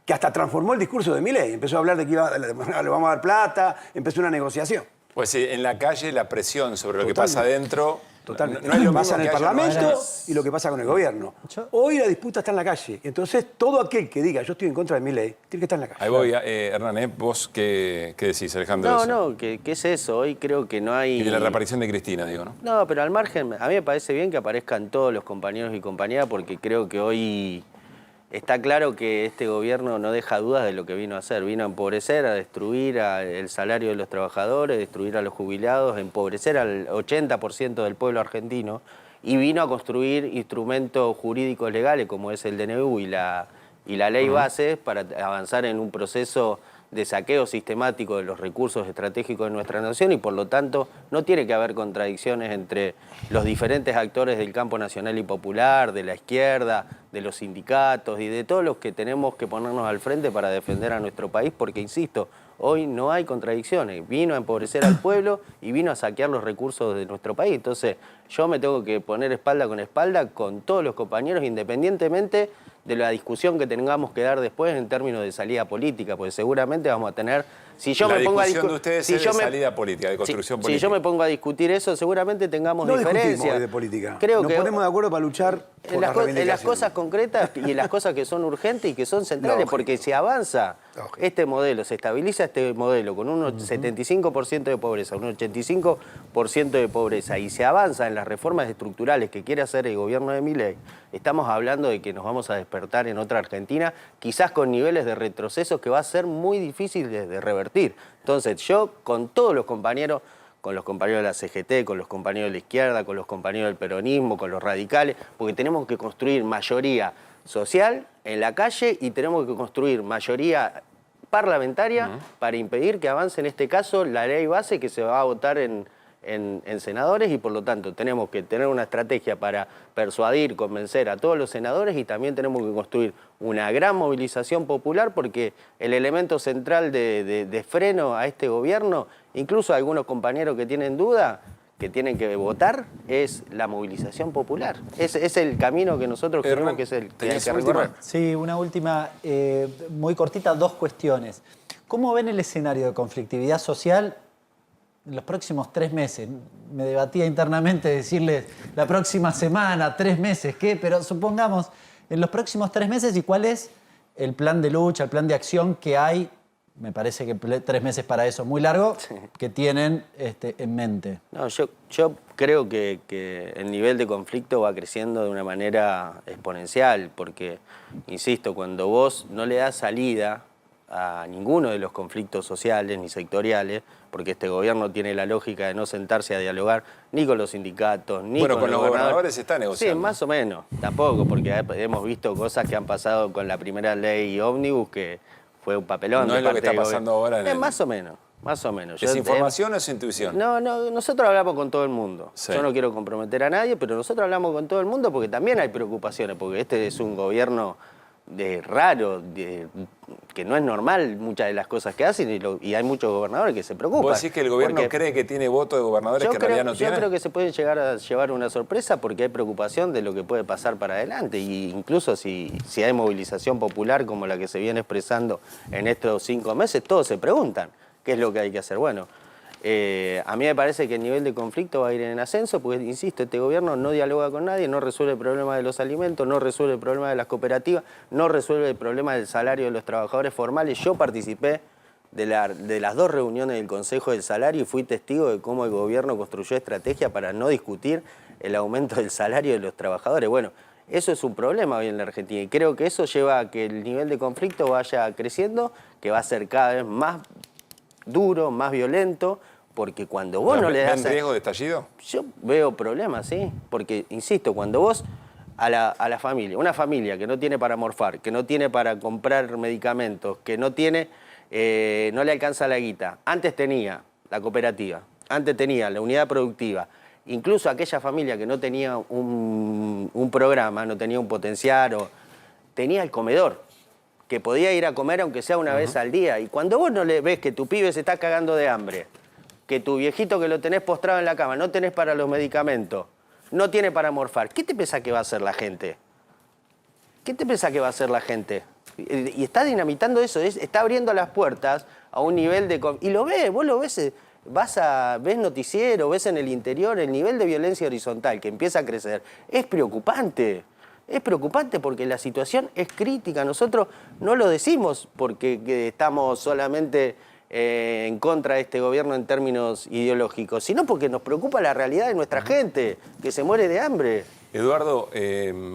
[SPEAKER 13] que hasta transformó el discurso de Milei. Empezó a hablar de que le vamos a dar plata, empezó una negociación.
[SPEAKER 5] Pues sí, en la calle la presión sobre lo que
[SPEAKER 13] Totalmente.
[SPEAKER 5] pasa adentro.
[SPEAKER 13] Totalmente.
[SPEAKER 5] No es lo
[SPEAKER 13] pasa
[SPEAKER 5] mismo
[SPEAKER 13] en el
[SPEAKER 5] que haya
[SPEAKER 13] Parlamento
[SPEAKER 5] marchas.
[SPEAKER 13] y lo que pasa con el gobierno. Hoy la disputa está en la calle. Entonces, todo aquel que diga yo estoy en contra de Milei, tiene que estar en la calle.
[SPEAKER 5] Ahí voy, Hernán, ¿vos qué decís, Alejandro?
[SPEAKER 14] No, ¿qué es eso? Hoy creo que no hay...
[SPEAKER 5] Y de la reaparición de Cristina, digo, ¿no?
[SPEAKER 14] No, pero al margen, a mí me parece bien que aparezcan todos los compañeros y compañeras porque creo que hoy está claro que este gobierno no deja dudas de lo que vino a hacer. Vino a empobrecer, a destruir el salario de los trabajadores, destruir a los jubilados, a empobrecer al 80% del pueblo argentino y vino a construir instrumentos jurídicos legales como es el DNU y la ley bases para avanzar en un proceso de saqueo sistemático de los recursos estratégicos de nuestra nación y por lo tanto no tiene que haber contradicciones entre los diferentes actores del campo nacional y popular, de la izquierda, de los sindicatos y de todos los que tenemos que ponernos al frente para defender a nuestro país porque, insisto, hoy no hay contradicciones. Vino a empobrecer al pueblo y vino a saquear los recursos de nuestro país. Entonces, yo me tengo que poner espalda con todos los compañeros, independientemente de la discusión que tengamos que dar después en términos de salida política, porque seguramente vamos a tener... Si yo
[SPEAKER 5] la
[SPEAKER 14] me pongo a
[SPEAKER 5] discusión de ustedes
[SPEAKER 14] si
[SPEAKER 5] es
[SPEAKER 14] yo
[SPEAKER 5] de
[SPEAKER 14] me-
[SPEAKER 5] salida política, de construcción
[SPEAKER 14] si
[SPEAKER 5] política.
[SPEAKER 14] yo me pongo a discutir eso, seguramente tengamos
[SPEAKER 13] No discutimos
[SPEAKER 14] diferencias.
[SPEAKER 13] hoy de política.
[SPEAKER 14] Creo
[SPEAKER 13] Nos
[SPEAKER 14] que
[SPEAKER 13] ponemos de acuerdo para luchar por
[SPEAKER 14] en
[SPEAKER 13] las
[SPEAKER 14] las
[SPEAKER 13] reivindicaciones.
[SPEAKER 14] cosas concretas y en las cosas que son urgentes y que son centrales,
[SPEAKER 13] Lógico.
[SPEAKER 14] porque si avanza este modelo, se estabiliza este modelo con un 75% de pobreza, un 85% de pobreza y se avanza en las reformas estructurales que quiere hacer el gobierno de Milei, estamos hablando de que nos vamos a despertar en otra Argentina, quizás con niveles de retroceso que va a ser muy difícil de revertir. Entonces yo con todos los compañeros, con los compañeros de la CGT, con los compañeros de la izquierda, con los compañeros del peronismo, con los radicales, porque tenemos que construir mayoría social en la calle y tenemos que construir mayoría parlamentaria para impedir que avance en este caso la ley base que se va a votar en senadores y por lo tanto tenemos que tener una estrategia para persuadir, convencer a todos los senadores y también tenemos que construir una gran movilización popular porque el elemento central de freno a este gobierno, incluso algunos compañeros que tienen duda, que tienen que votar, es la movilización popular. Es el camino que nosotros creemos que es el que hay que recorrer.
[SPEAKER 9] Sí, una última, muy cortita, dos cuestiones. ¿Cómo ven el escenario de conflictividad social en los próximos 3 meses? Me debatía internamente decirles la próxima semana, 3 meses, ¿qué? Pero supongamos en los próximos 3 meses y cuál es el plan de lucha, el plan de acción que hay, me parece que 3 meses para eso es muy largo, que tienen en mente.
[SPEAKER 14] No, yo creo que el nivel de conflicto va creciendo de una manera exponencial, porque, insisto, cuando vos no le das salida a ninguno de los conflictos sociales ni sectoriales, porque este gobierno tiene la lógica de no sentarse a dialogar ni con los sindicatos, ni
[SPEAKER 5] Bueno,
[SPEAKER 14] con
[SPEAKER 5] los gobernadores se está negociando.
[SPEAKER 14] Sí, más o menos, tampoco, porque hemos visto cosas que han pasado con la primera ley ómnibus que fue un papelón.
[SPEAKER 5] No
[SPEAKER 14] de
[SPEAKER 5] es lo que
[SPEAKER 14] parte
[SPEAKER 5] está
[SPEAKER 14] del
[SPEAKER 5] pasando
[SPEAKER 14] gobierno.
[SPEAKER 5] ahora en el-
[SPEAKER 14] Más o menos, más o menos.
[SPEAKER 5] ¿Es información o es intuición?
[SPEAKER 14] No, nosotros hablamos con todo el mundo.
[SPEAKER 5] Sí.
[SPEAKER 14] Yo no quiero comprometer a nadie, pero nosotros hablamos con todo el mundo porque también hay preocupaciones, porque este es un gobierno raro, que no es normal muchas de las cosas que hacen y hay muchos gobernadores que se preocupan.
[SPEAKER 5] ¿Vos decís que el gobierno
[SPEAKER 14] Porque
[SPEAKER 5] cree que tiene voto de gobernadores que en realidad no tiene?
[SPEAKER 14] yo creo que se puede llegar a llevar una sorpresa porque hay preocupación de lo que puede pasar para adelante y incluso si hay movilización popular como la que se viene expresando en estos 5 meses, todos se preguntan qué es lo que hay que hacer. Bueno, a mí me parece que el nivel de conflicto va a ir en ascenso porque, insisto, este gobierno no dialoga con nadie, no resuelve el problema de los alimentos, no resuelve el problema de las cooperativas, no resuelve el problema del salario de los trabajadores formales. Yo participé de las 2 reuniones del Consejo del Salario y fui testigo de cómo el gobierno construyó estrategia para no discutir el aumento del salario de los trabajadores. Bueno, eso es un problema hoy en la Argentina y creo que eso lleva a que el nivel de conflicto vaya creciendo, que va a ser cada vez más duro, más violento, porque cuando vos no le das...
[SPEAKER 5] ¿Ven riesgo de estallido?
[SPEAKER 14] Yo veo problemas, sí, porque, insisto, cuando vos a la familia, una familia que no tiene para morfar, que no tiene para comprar medicamentos, que no tiene, no le alcanza la guita, antes tenía la cooperativa, antes tenía la unidad productiva, incluso aquella familia que no tenía un programa, no tenía un potencial, tenía el comedor, que podía ir a comer aunque sea una vez al día. Y cuando vos no le ves que tu pibe se está cagando de hambre, que tu viejito que lo tenés postrado en la cama, no tenés para los medicamentos, no tiene para morfar, ¿qué te pensás que va a hacer la gente? ¿Qué te pensás que va a hacer la gente? Y está dinamitando eso, está abriendo las puertas a un nivel de... Y lo ves, vos lo ves, ves noticiero, ves en el interior, el nivel de violencia horizontal que empieza a crecer, es preocupante. Es preocupante porque la situación es crítica. Nosotros no lo decimos porque estamos solamente en contra de este gobierno en términos ideológicos, sino porque nos preocupa la realidad de nuestra gente, que se muere de hambre.
[SPEAKER 5] Eduardo,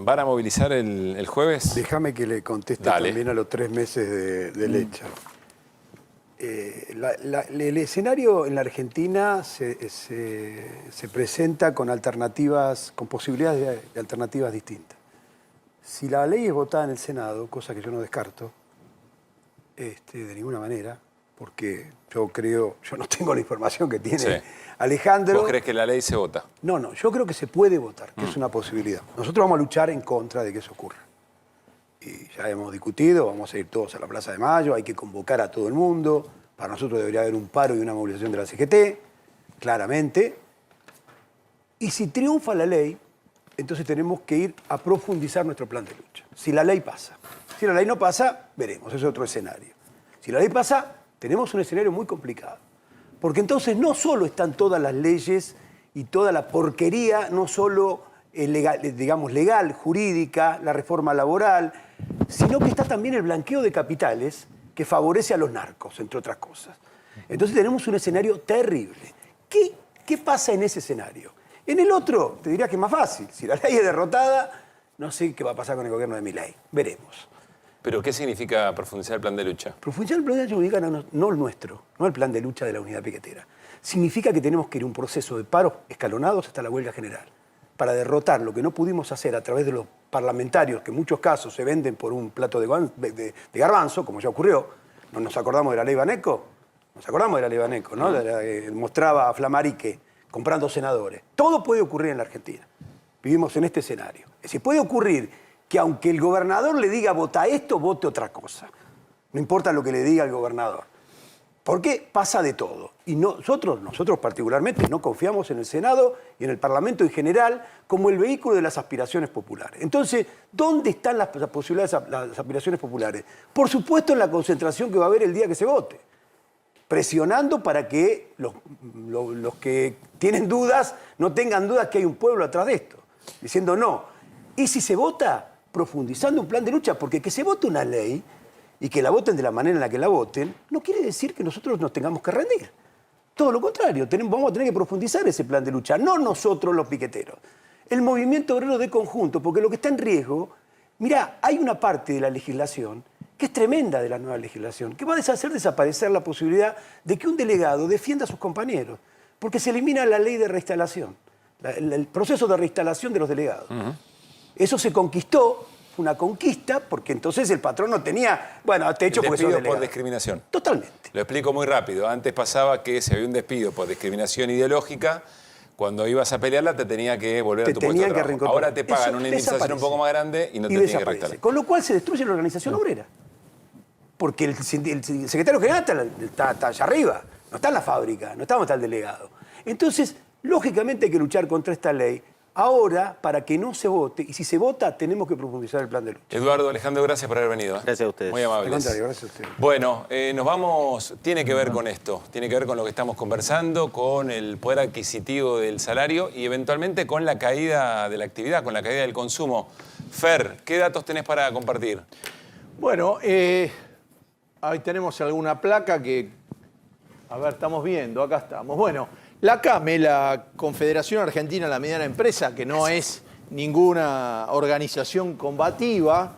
[SPEAKER 5] ¿van a movilizar el jueves?
[SPEAKER 13] Déjame que le conteste también a los 3 meses de Lecha. El escenario en la Argentina se presenta con alternativas, con posibilidades de alternativas distintas. Si la ley es votada en el Senado, cosa que yo no descarto, de ninguna manera, porque yo no tengo la información que tiene
[SPEAKER 5] Sí.
[SPEAKER 13] Alejandro.
[SPEAKER 5] ¿Vos crees que la ley se vota?
[SPEAKER 13] No, yo creo que se puede votar, que es una posibilidad. Nosotros vamos a luchar en contra de que eso ocurra. Y ya hemos discutido, vamos a ir todos a la Plaza de Mayo, hay que convocar a todo el mundo. Para nosotros debería haber un paro y una movilización de la CGT, claramente. Y si triunfa la ley, entonces tenemos que ir a profundizar nuestro plan de lucha. Si la ley pasa. Si la ley no pasa, veremos, ese es otro escenario. Si la ley pasa, tenemos un escenario muy complicado. Porque entonces no solo están todas las leyes y toda la porquería, no solo legal, jurídica, la reforma laboral, sino que está también el blanqueo de capitales que favorece a los narcos, entre otras cosas. Entonces tenemos un escenario terrible. ¿Qué pasa en ese escenario? En el otro, te diría que es más fácil. Si la ley es derrotada, no sé qué va a pasar con el gobierno de Milei. Veremos.
[SPEAKER 5] ¿Pero qué significa profundizar el plan de lucha?
[SPEAKER 13] Profundizar el plan de lucha no el nuestro, no el plan de lucha de la unidad piquetera. Significa que tenemos que ir a un proceso de paros escalonados hasta la huelga general para derrotar lo que no pudimos hacer a través de los parlamentarios, que en muchos casos se venden por un plato de garbanzo, como ya ocurrió. ¿No nos acordamos de la ley Baneco? Nos acordamos de la ley Baneco, ¿no? La que mostraba a Flamarique comprando senadores. Todo puede ocurrir en la Argentina. Vivimos en este escenario. Es decir, puede ocurrir que aunque el gobernador le diga vota esto, vote otra cosa. No importa lo que le diga el gobernador. Porque pasa de todo. Y nosotros particularmente no confiamos en el Senado y en el Parlamento en general como el vehículo de las aspiraciones populares. Entonces, ¿dónde están las posibilidades, las aspiraciones populares? Por supuesto en la concentración que va a haber el día que se vote. Presionando para que los que tienen dudas no tengan dudas que hay un pueblo atrás de esto. Diciendo no. Y si se vota, profundizando un plan de lucha, porque que se vote una ley y que la voten de la manera en la que la voten, no quiere decir que nosotros nos tengamos que rendir. Todo lo contrario, vamos a tener que profundizar ese plan de lucha, no nosotros los piqueteros. El movimiento obrero de conjunto, porque lo que está en riesgo, mirá, hay una parte de la legislación que es tremenda de la nueva legislación, que va a hacer desaparecer la posibilidad de que un delegado defienda a sus compañeros, porque se elimina la ley de reinstalación, el proceso de reinstalación de los delegados. Eso se conquistó, fue una conquista, porque entonces el patrón no tenía, bueno, te echo porque sos
[SPEAKER 5] despido
[SPEAKER 13] delegado.
[SPEAKER 5] por discriminación.
[SPEAKER 13] Totalmente.
[SPEAKER 5] Lo explico muy rápido. Antes pasaba que si había un despido por discriminación ideológica, cuando ibas a pelearla te tenía que volver a tu puesto de trabajo. Ahora te pagan una indemnización un poco más grande y no te tienen que restar.
[SPEAKER 13] Con lo cual se destruye la organización obrera. Porque el secretario general está allá arriba, no está en la fábrica, no está el delegado. Entonces, lógicamente hay que luchar contra esta ley. Ahora, para que no se vote, y si se vota, tenemos que profundizar el plan de lucha.
[SPEAKER 5] Eduardo, Alejandro, gracias por haber venido.
[SPEAKER 14] Gracias a ustedes.
[SPEAKER 5] Muy amables.
[SPEAKER 13] Al contrario, gracias a ustedes.
[SPEAKER 5] Bueno, nos vamos, tiene que ver con esto, tiene que ver con lo que estamos conversando, con el poder adquisitivo del salario y eventualmente con la caída de la actividad, con la caída del consumo. Fer, ¿qué datos tenés para compartir?
[SPEAKER 10] Bueno, ahí tenemos alguna placa que, a ver, estamos viendo, acá estamos. Bueno, la CAME, la Confederación Argentina de la Mediana Empresa, que no es ninguna organización combativa,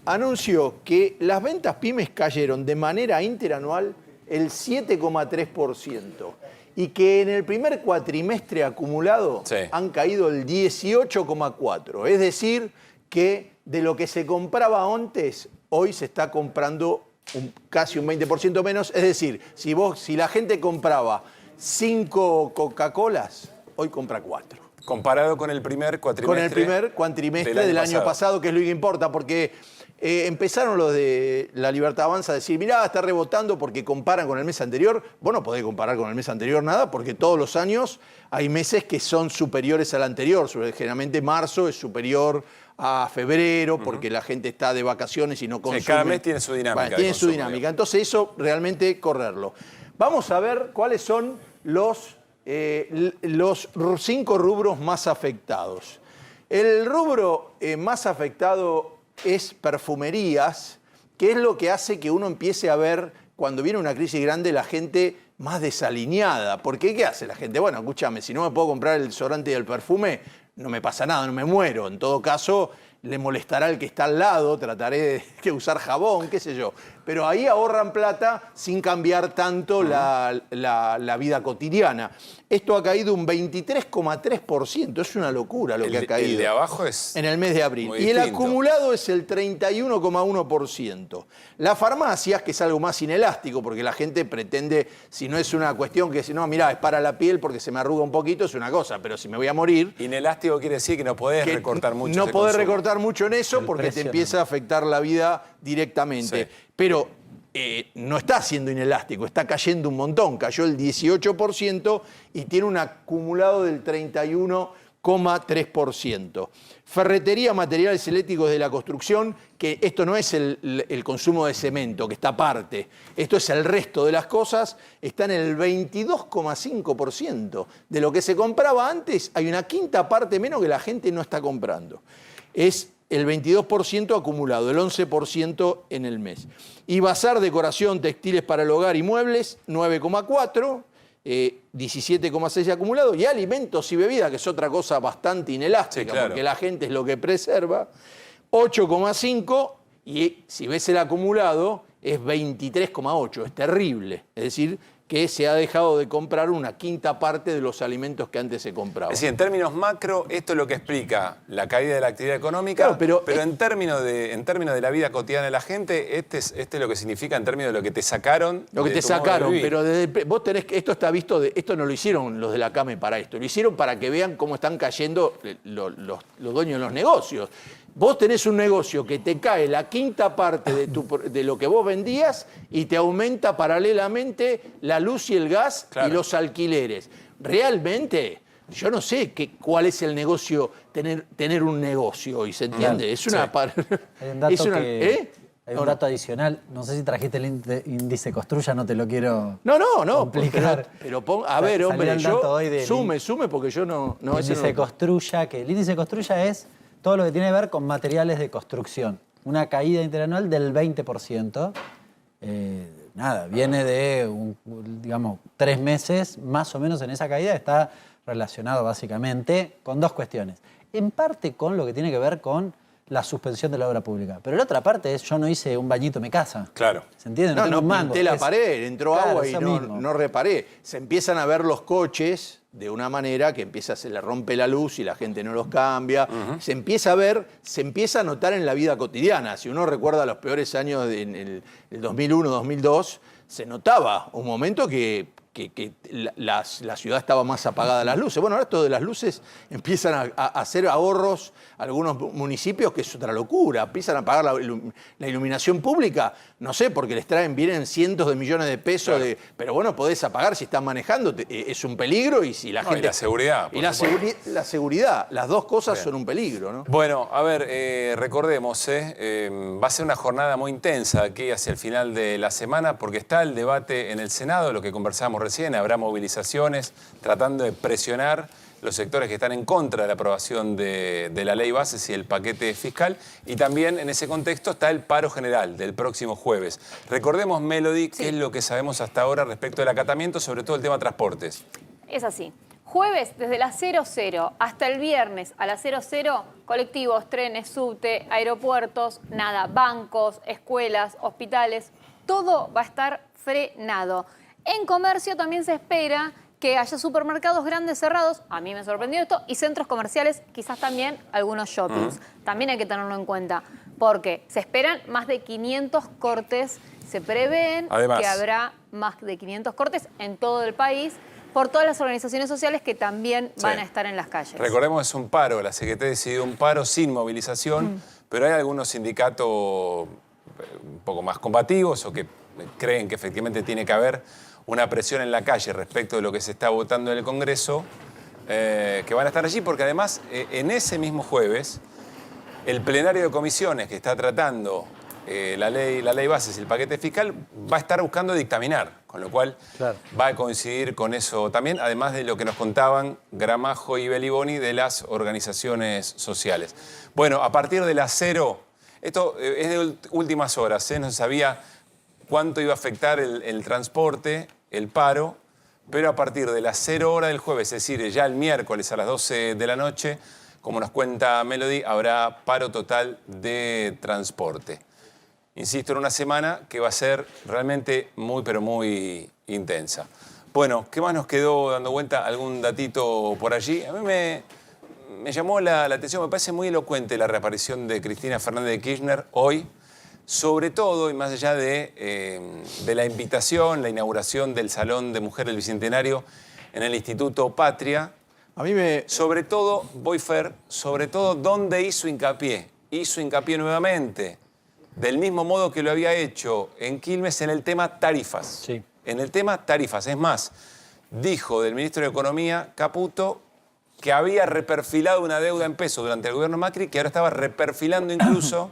[SPEAKER 10] anunció que las ventas pymes cayeron de manera interanual el 7,3% y que en el primer cuatrimestre acumulado han caído el 18,4%. Es decir, que de lo que se compraba antes, hoy se está comprando casi un 20% menos. Es decir, si la gente compraba 5 Coca-Colas, hoy compra 4.
[SPEAKER 5] Comparado con el primer cuatrimestre.
[SPEAKER 10] Con el primer cuatrimestre del año pasado, que es lo que importa, porque empezaron los de La Libertad Avanza a decir, mirá, está rebotando porque comparan con el mes anterior. Vos no podés comparar con el mes anterior nada, porque todos los años hay meses que son superiores al anterior. Generalmente marzo es superior a febrero, porque la gente está de vacaciones y no consume.
[SPEAKER 5] Sí, cada mes tiene su dinámica.
[SPEAKER 10] Bueno, tiene su dinámica. Entonces eso realmente correrlo. Vamos a ver cuáles son los 5 rubros más afectados. El rubro más afectado es perfumerías, que es lo que hace que uno empiece a ver, cuando viene una crisis grande, la gente más desalineada. Porque ¿qué hace la gente? Bueno, escúchame, si no me puedo comprar el desodorante y el perfume, no me pasa nada, no me muero. En todo caso, le molestará al que está al lado, trataré de usar jabón, qué sé yo. pero ahí ahorran plata sin cambiar tanto la vida cotidiana. Esto ha caído un 23,3%, es una locura lo que ha caído.
[SPEAKER 5] El de abajo es
[SPEAKER 10] en el mes de abril.
[SPEAKER 5] muy
[SPEAKER 10] Y el
[SPEAKER 5] distinto.
[SPEAKER 10] acumulado es el 31,1%. Las farmacias, que es algo más inelástico, porque la gente pretende, si no es una cuestión que, si no, mirá, es para la piel porque se me arruga un poquito, es una cosa, pero si me voy a morir...
[SPEAKER 5] Inelástico quiere decir que no podés recortar mucho.
[SPEAKER 10] No
[SPEAKER 5] ese
[SPEAKER 10] podés
[SPEAKER 5] consumo.
[SPEAKER 10] recortar mucho en eso porque te empieza a afectar la vida directamente.
[SPEAKER 5] Sí.
[SPEAKER 10] Pero no está siendo inelástico, está cayendo un montón. Cayó el 18% y tiene un acumulado del 31,3%. Ferretería, materiales eléctricos de la construcción, que esto no es el consumo de cemento, que está aparte. Esto es el resto de las cosas, está en el 22,5%. De lo que se compraba antes, hay una quinta parte menos que la gente no está comprando. Es el 22% acumulado, el 11% en el mes. Y bazar, decoración, textiles para el hogar y muebles, 9,4%. 17,6 acumulado, y alimentos y bebidas, que es otra cosa bastante inelástica,
[SPEAKER 5] Sí, claro.
[SPEAKER 10] porque la gente es lo que preserva, 8,5, y si ves el acumulado, es 23,8, es terrible. Es decir, que se ha dejado de comprar una quinta parte de los alimentos que antes se compraban.
[SPEAKER 5] Es decir, en términos macro, esto es lo que explica la caída de la actividad económica,
[SPEAKER 10] Claro, pero
[SPEAKER 5] en términos de la vida cotidiana de la gente, este es lo que significa en términos de lo que te sacaron.
[SPEAKER 10] Lo que
[SPEAKER 5] de
[SPEAKER 10] te
[SPEAKER 5] tu modo de
[SPEAKER 10] sacaron,
[SPEAKER 5] vivir.
[SPEAKER 10] pero vos tenés que, esto está visto, esto no lo hicieron los de la CAME para esto, lo hicieron para que vean cómo están cayendo los dueños de los negocios. Vos tenés un negocio que te cae la quinta parte de lo que vos vendías y te aumenta paralelamente la luz y el gas y los alquileres. Realmente, yo no sé cuál es el negocio, tener un negocio hoy, ¿se entiende? Es una...
[SPEAKER 9] Hay un dato, hay un dato adicional. No sé si trajiste el índice Costruya, no te lo quiero complicar.
[SPEAKER 10] Pero a ver,
[SPEAKER 9] Salió
[SPEAKER 10] hombre,
[SPEAKER 9] el dato hoy
[SPEAKER 10] yo
[SPEAKER 9] del
[SPEAKER 10] sume porque yo no...
[SPEAKER 9] el índice Costruya, que el índice Costruya es todo lo que tiene que ver con materiales de construcción. Una caída interanual del 20%. Viene de, digamos, 3 meses más o menos en esa caída. Está relacionado básicamente con 2 cuestiones. En parte con lo que tiene que ver con la suspensión de la obra pública. Pero la otra parte es, yo no hice un bañito en mi casa.
[SPEAKER 5] Claro.
[SPEAKER 9] ¿Se entiende?
[SPEAKER 10] No,
[SPEAKER 9] tengo un mango.
[SPEAKER 10] pinté la pared, entró agua y
[SPEAKER 9] eso mismo.
[SPEAKER 10] no reparé. Se empiezan a ver los coches de una manera que se le rompe la luz y la gente no los cambia. Se empieza a ver, se empieza a notar en la vida cotidiana. Si uno recuerda los peores años en el 2001, 2002, se notaba un momento que la ciudad estaba más apagada las luces. Bueno, ahora esto de las luces empiezan a hacer ahorros algunos municipios, que es otra locura. Empiezan a pagar la iluminación pública, no sé, porque vienen cientos de millones de pesos.
[SPEAKER 5] Claro.
[SPEAKER 10] Pero bueno, podés apagar si estás manejando, es un peligro. Y si la gente...
[SPEAKER 5] Y la seguridad.
[SPEAKER 10] Y la seguridad, las dos cosas son un peligro, ¿no?
[SPEAKER 5] Bueno, a ver, recordemos, va a ser una jornada muy intensa aquí hacia el final de la semana, porque está el debate en el Senado, lo que conversamos recién, habrá movilizaciones tratando de presionar los sectores que están en contra de la aprobación de la ley bases y el paquete fiscal, y también en ese contexto está el paro general del próximo jueves. Recordemos, Melody, qué es lo que sabemos hasta ahora respecto del acatamiento, sobre todo el tema transportes.
[SPEAKER 11] Es así. Jueves desde las 00 hasta el viernes a las 00, colectivos, trenes, subte, aeropuertos, bancos, escuelas, hospitales, todo va a estar frenado. En comercio también se espera que haya supermercados grandes cerrados, a mí me sorprendió esto, y centros comerciales, quizás también algunos shoppings. También hay que tenerlo en cuenta, porque se esperan más de 500 cortes, se prevén que habrá más de 500 cortes en todo el país, por todas las organizaciones sociales que también van a estar en las calles.
[SPEAKER 5] Recordemos, es un paro, la CGT decidió un paro sin movilización, pero hay algunos sindicatos un poco más combativos o que creen que efectivamente tiene que haber una presión en la calle respecto de lo que se está votando en el Congreso, que van a estar allí, porque además en ese mismo jueves el plenario de comisiones que está tratando la ley bases y el paquete fiscal va a estar buscando dictaminar, con lo cual va a coincidir con eso también, además de lo que nos contaban Gramajo y Beliboni de las organizaciones sociales. Bueno, a partir de las 0, esto es de últimas horas, no se sabía cuánto iba a afectar el transporte, el paro, pero a partir de las 0 horas del jueves, es decir, ya el miércoles a las 12 de la noche, como nos cuenta Melody, habrá paro total de transporte. insisto, en una semana que va a ser realmente muy, pero muy intensa. Bueno, ¿qué más nos quedó dando vuelta? ¿Algún datito por allí? A mí me llamó la atención, me parece muy elocuente la reaparición de Cristina Fernández de Kirchner hoy, sobre todo, y más allá de la invitación, la inauguración del Salón de Mujer del Bicentenario en el Instituto Patria.
[SPEAKER 10] A mí me...
[SPEAKER 5] Sobre todo, Boyfer, sobre todo, ¿dónde hizo hincapié? Hizo hincapié nuevamente, del mismo modo que lo había hecho en Quilmes, en el tema tarifas.
[SPEAKER 9] Sí.
[SPEAKER 5] En el tema tarifas. Es más, dijo del ministro de Economía, Caputo, que había reperfilado una deuda en pesos durante el gobierno Macri, que ahora estaba reperfilando incluso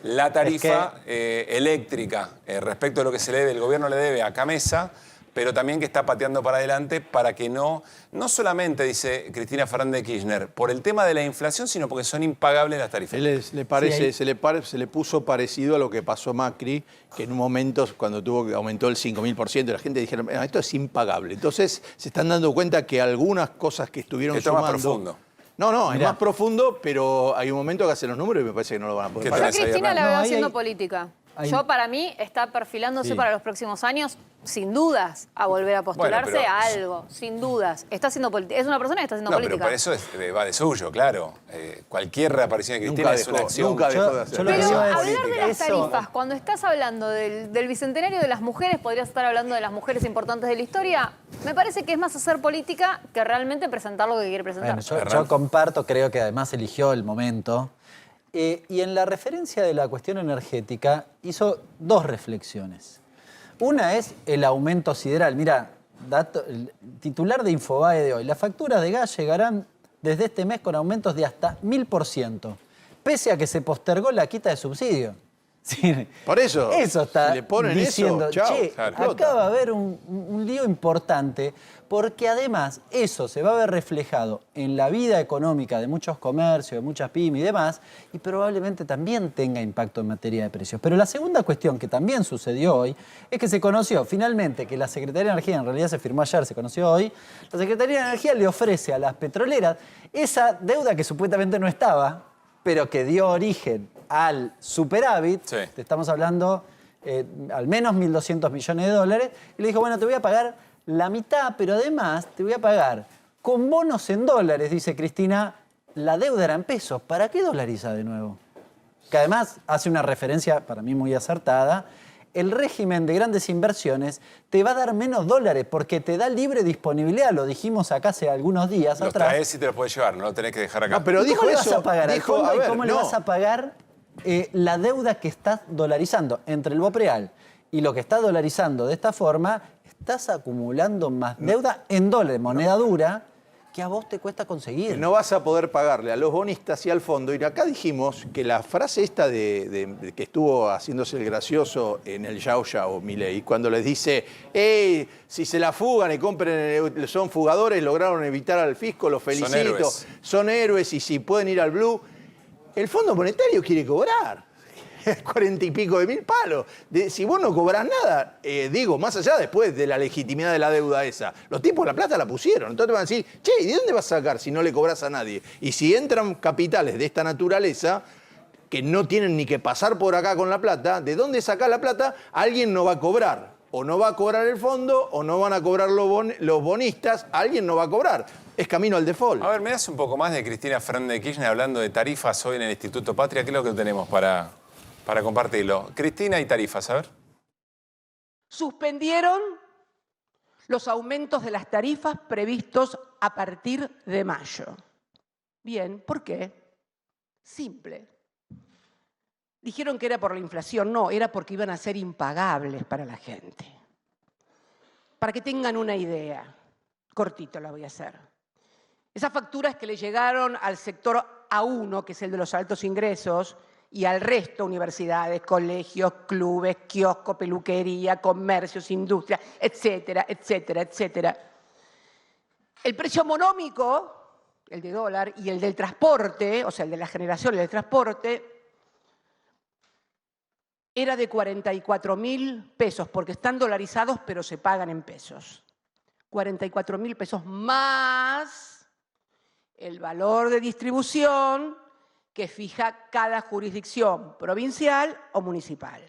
[SPEAKER 5] la tarifa eléctrica respecto a lo que el gobierno le debe a Camesa, pero también que está pateando para adelante para que no solamente, dice Cristina Fernández de Kirchner, por el tema de la inflación, sino porque son impagables las tarifas.
[SPEAKER 10] Le parece, se le puso parecido a lo que pasó Macri, que en un momento, cuando aumentó el 5.000%, la gente dijeron, esto es impagable. Entonces, se están dando cuenta que algunas cosas que estuvieron
[SPEAKER 5] Esto
[SPEAKER 10] sumando...
[SPEAKER 5] es más profundo.
[SPEAKER 10] No, es más profundo, pero hay un momento que hacen los números y me parece que no lo van a poder pagar.
[SPEAKER 11] Yo a Cristina la veo haciendo política. Yo, para mí, está perfilándose para los próximos años, sin dudas, a volver a postularse a algo, sin dudas. Está haciendo política. Es una persona que está haciendo política.
[SPEAKER 5] Pero por eso va de suyo, claro. Cualquier reaparición de Cristina es una acción.
[SPEAKER 10] Nunca dejó de hacer.
[SPEAKER 11] Pero hablar de las tarifas, cuando estás hablando del Bicentenario de las mujeres, podrías estar hablando de las mujeres importantes de la historia, me parece que es más hacer política que realmente presentar lo que quiere presentar.
[SPEAKER 9] Bueno, yo comparto, creo que además eligió el momento. Y en la referencia de la cuestión energética hizo dos reflexiones. Una es el aumento sideral. Mira, el titular de Infobae de hoy, las facturas de gas llegarán desde este mes con aumentos de hasta 1000%, pese a que se postergó la quita de subsidio. Sí,
[SPEAKER 10] por eso
[SPEAKER 9] está
[SPEAKER 10] si le ponen
[SPEAKER 9] diciendo,
[SPEAKER 10] eso, chao,
[SPEAKER 9] che, acá va a haber un lío importante, porque además eso se va a ver reflejado en la vida económica de muchos comercios, de muchas pymes y demás, y probablemente también tenga impacto en materia de precios. Pero la segunda cuestión que también sucedió hoy es que se conoció finalmente que la Secretaría de Energía, en realidad se firmó ayer, se conoció hoy, la Secretaría de Energía le ofrece a las petroleras esa deuda que supuestamente no estaba, pero que dio origen al superávit, te estamos hablando al menos 1.200 millones de dólares, y le dijo, bueno, te voy a pagar la mitad, pero además te voy a pagar con bonos en dólares, dice Cristina, la deuda era en pesos. ¿Para qué dolariza de nuevo? Que además hace una referencia, para mí muy acertada, el régimen de grandes inversiones te va a dar menos dólares porque te da libre disponibilidad, lo dijimos acá hace algunos días atrás.
[SPEAKER 5] Los traes y te los puedes llevar, no lo tenés que dejar acá.
[SPEAKER 10] No, pero dijo
[SPEAKER 9] ¿Cómo le
[SPEAKER 10] eso,
[SPEAKER 9] vas a pagar al fondo y cómo le
[SPEAKER 10] no.
[SPEAKER 9] vas a pagar la deuda que estás dolarizando entre el BOPREAL y lo que estás dolarizando de esta forma? Estás acumulando más deuda en dólares, moneda dura, que a vos te cuesta conseguir.
[SPEAKER 10] No vas a poder pagarle a los bonistas y al fondo. Y acá dijimos que la frase esta de que estuvo haciéndose el gracioso en el Yao Yao Milei, cuando les dice, si se la fugan y compren, son fugadores, lograron evitar al fisco, los felicito, son héroes y si pueden ir al Blue. El Fondo Monetario quiere cobrar 40 y pico de mil palos. Si vos no cobrás nada, más allá después de la legitimidad de la deuda esa, los tipos la plata la pusieron. Entonces te van a decir, che, ¿y de dónde vas a sacar si no le cobrás a nadie? Y si entran capitales de esta naturaleza, que no tienen ni que pasar por acá con la plata, ¿de dónde sacás la plata? Alguien no va a cobrar. O no va a cobrar el fondo, o no van a cobrar los bonistas, alguien no va a cobrar. Es camino al default.
[SPEAKER 5] A ver, ¿me das un poco más de Cristina Fernández de Kirchner hablando de tarifas hoy en el Instituto Patria? ¿Qué es lo que tenemos para compartirlo? Cristina y tarifas, a ver.
[SPEAKER 6] Suspendieron los aumentos de las tarifas previstos a partir de mayo. Bien, ¿por qué? Simple. Dijeron que era por la inflación, no, era porque iban a ser impagables para la gente. Para que tengan una idea, cortito la voy a hacer. Esas facturas que le llegaron al sector A1, que es el de los altos ingresos, y al resto, universidades, colegios, clubes, kioscos, peluquería, comercios, industria, etcétera, etcétera, etcétera. El precio monómico, el de dólar, y el del transporte, o sea, el de la generación y el del transporte, era de 44.000 pesos, porque están dolarizados, pero se pagan en pesos. 44.000 pesos más el valor de distribución, que fija cada jurisdicción provincial o municipal.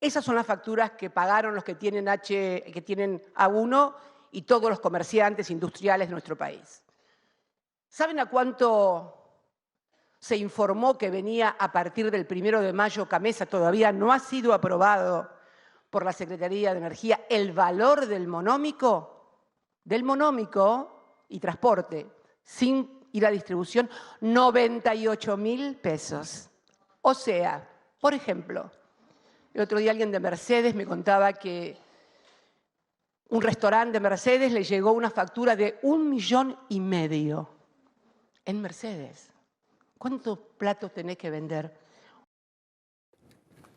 [SPEAKER 6] Esas son las facturas que pagaron los que tienen A1 y todos los comerciantes industriales de nuestro país. ¿Saben a cuánto se informó que venía a partir del 1 de mayo Camesa? Todavía no ha sido aprobado por la Secretaría de Energía el valor del monómico y transporte, sin ir a distribución, 98.000 pesos. O sea, por ejemplo, el otro día alguien de Mercedes me contaba que un restaurante de Mercedes le llegó una factura de 1,5 millones en Mercedes. ¿Cuántos platos tenés que vender?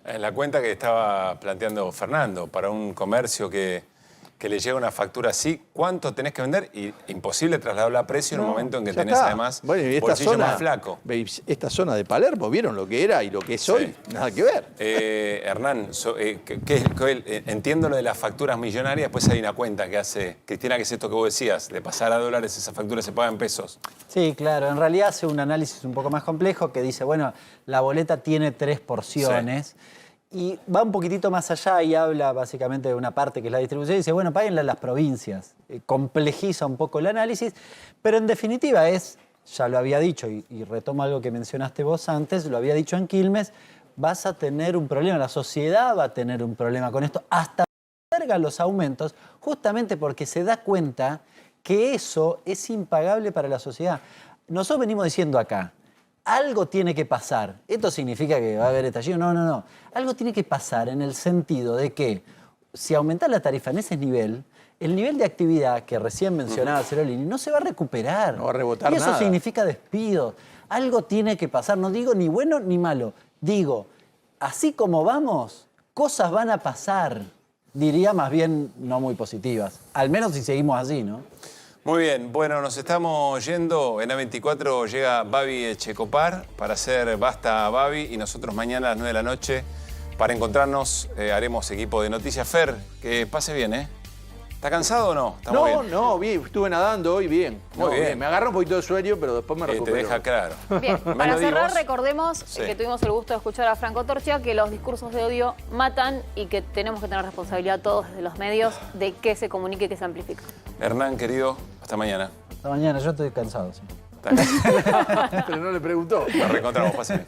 [SPEAKER 5] En la cuenta que estaba planteando Fernando, para un comercio que le llega una factura así, ¿cuánto tenés que vender? Y imposible trasladarla a precio en un momento en que tenés además bolsillo más flaco.
[SPEAKER 10] Esta zona de Palermo, ¿vieron lo que era y lo que es hoy? Nada que ver.
[SPEAKER 5] Hernán, entiendo lo de las facturas millonarias, después hay una cuenta que hace Cristina, que es esto que vos decías, de pasar a dólares, esa factura se paga en pesos.
[SPEAKER 9] Sí, claro, en realidad hace un análisis un poco más complejo que dice, bueno, la boleta tiene 3 porciones. Sí. Y va un poquitito más allá y habla básicamente de una parte que es la distribución y dice, bueno, páguenla a las provincias. Complejiza un poco el análisis, pero en definitiva ya lo había dicho, y retomo algo que mencionaste vos antes, lo había dicho en Quilmes, vas a tener un problema, la sociedad va a tener un problema con esto, hasta posterga los aumentos, justamente porque se da cuenta que eso es impagable para la sociedad. Nosotros venimos diciendo acá, algo tiene que pasar. ¿Esto significa que va a haber estallido? No. Algo tiene que pasar en el sentido de que si aumentas la tarifa en ese nivel, el nivel de actividad que recién mencionaba Cerolini no se va a recuperar.
[SPEAKER 10] No va a rebotar
[SPEAKER 9] nada. Y eso significa despidos. Algo tiene que pasar. No digo ni bueno ni malo. Digo, así como vamos, cosas van a pasar. Diría más bien no muy positivas. Al menos si seguimos así, ¿no?
[SPEAKER 5] Muy bien, bueno, nos estamos yendo. En A24 llega Babi Echecopar para hacer Basta Babi y nosotros mañana a las 9 de la noche para encontrarnos haremos equipo de Noticias. Fer, que pase bien, ¿eh? ¿Está cansado o no?
[SPEAKER 10] No, bien, estuve nadando hoy bien. Muy bien. Me agarra un poquito de sueño, pero después me recupero.
[SPEAKER 5] Te deja claro.
[SPEAKER 11] Bien, para cerrar recordemos que tuvimos el gusto de escuchar a Franco Torchia, que los discursos de odio matan y que tenemos que tener responsabilidad todos desde los medios de que se comunique y que se amplifique.
[SPEAKER 5] Hernán, querido, hasta mañana.
[SPEAKER 9] Hasta mañana, yo estoy cansado. Sí.
[SPEAKER 10] Pero no le preguntó.
[SPEAKER 5] Nos reencontramos, pasen.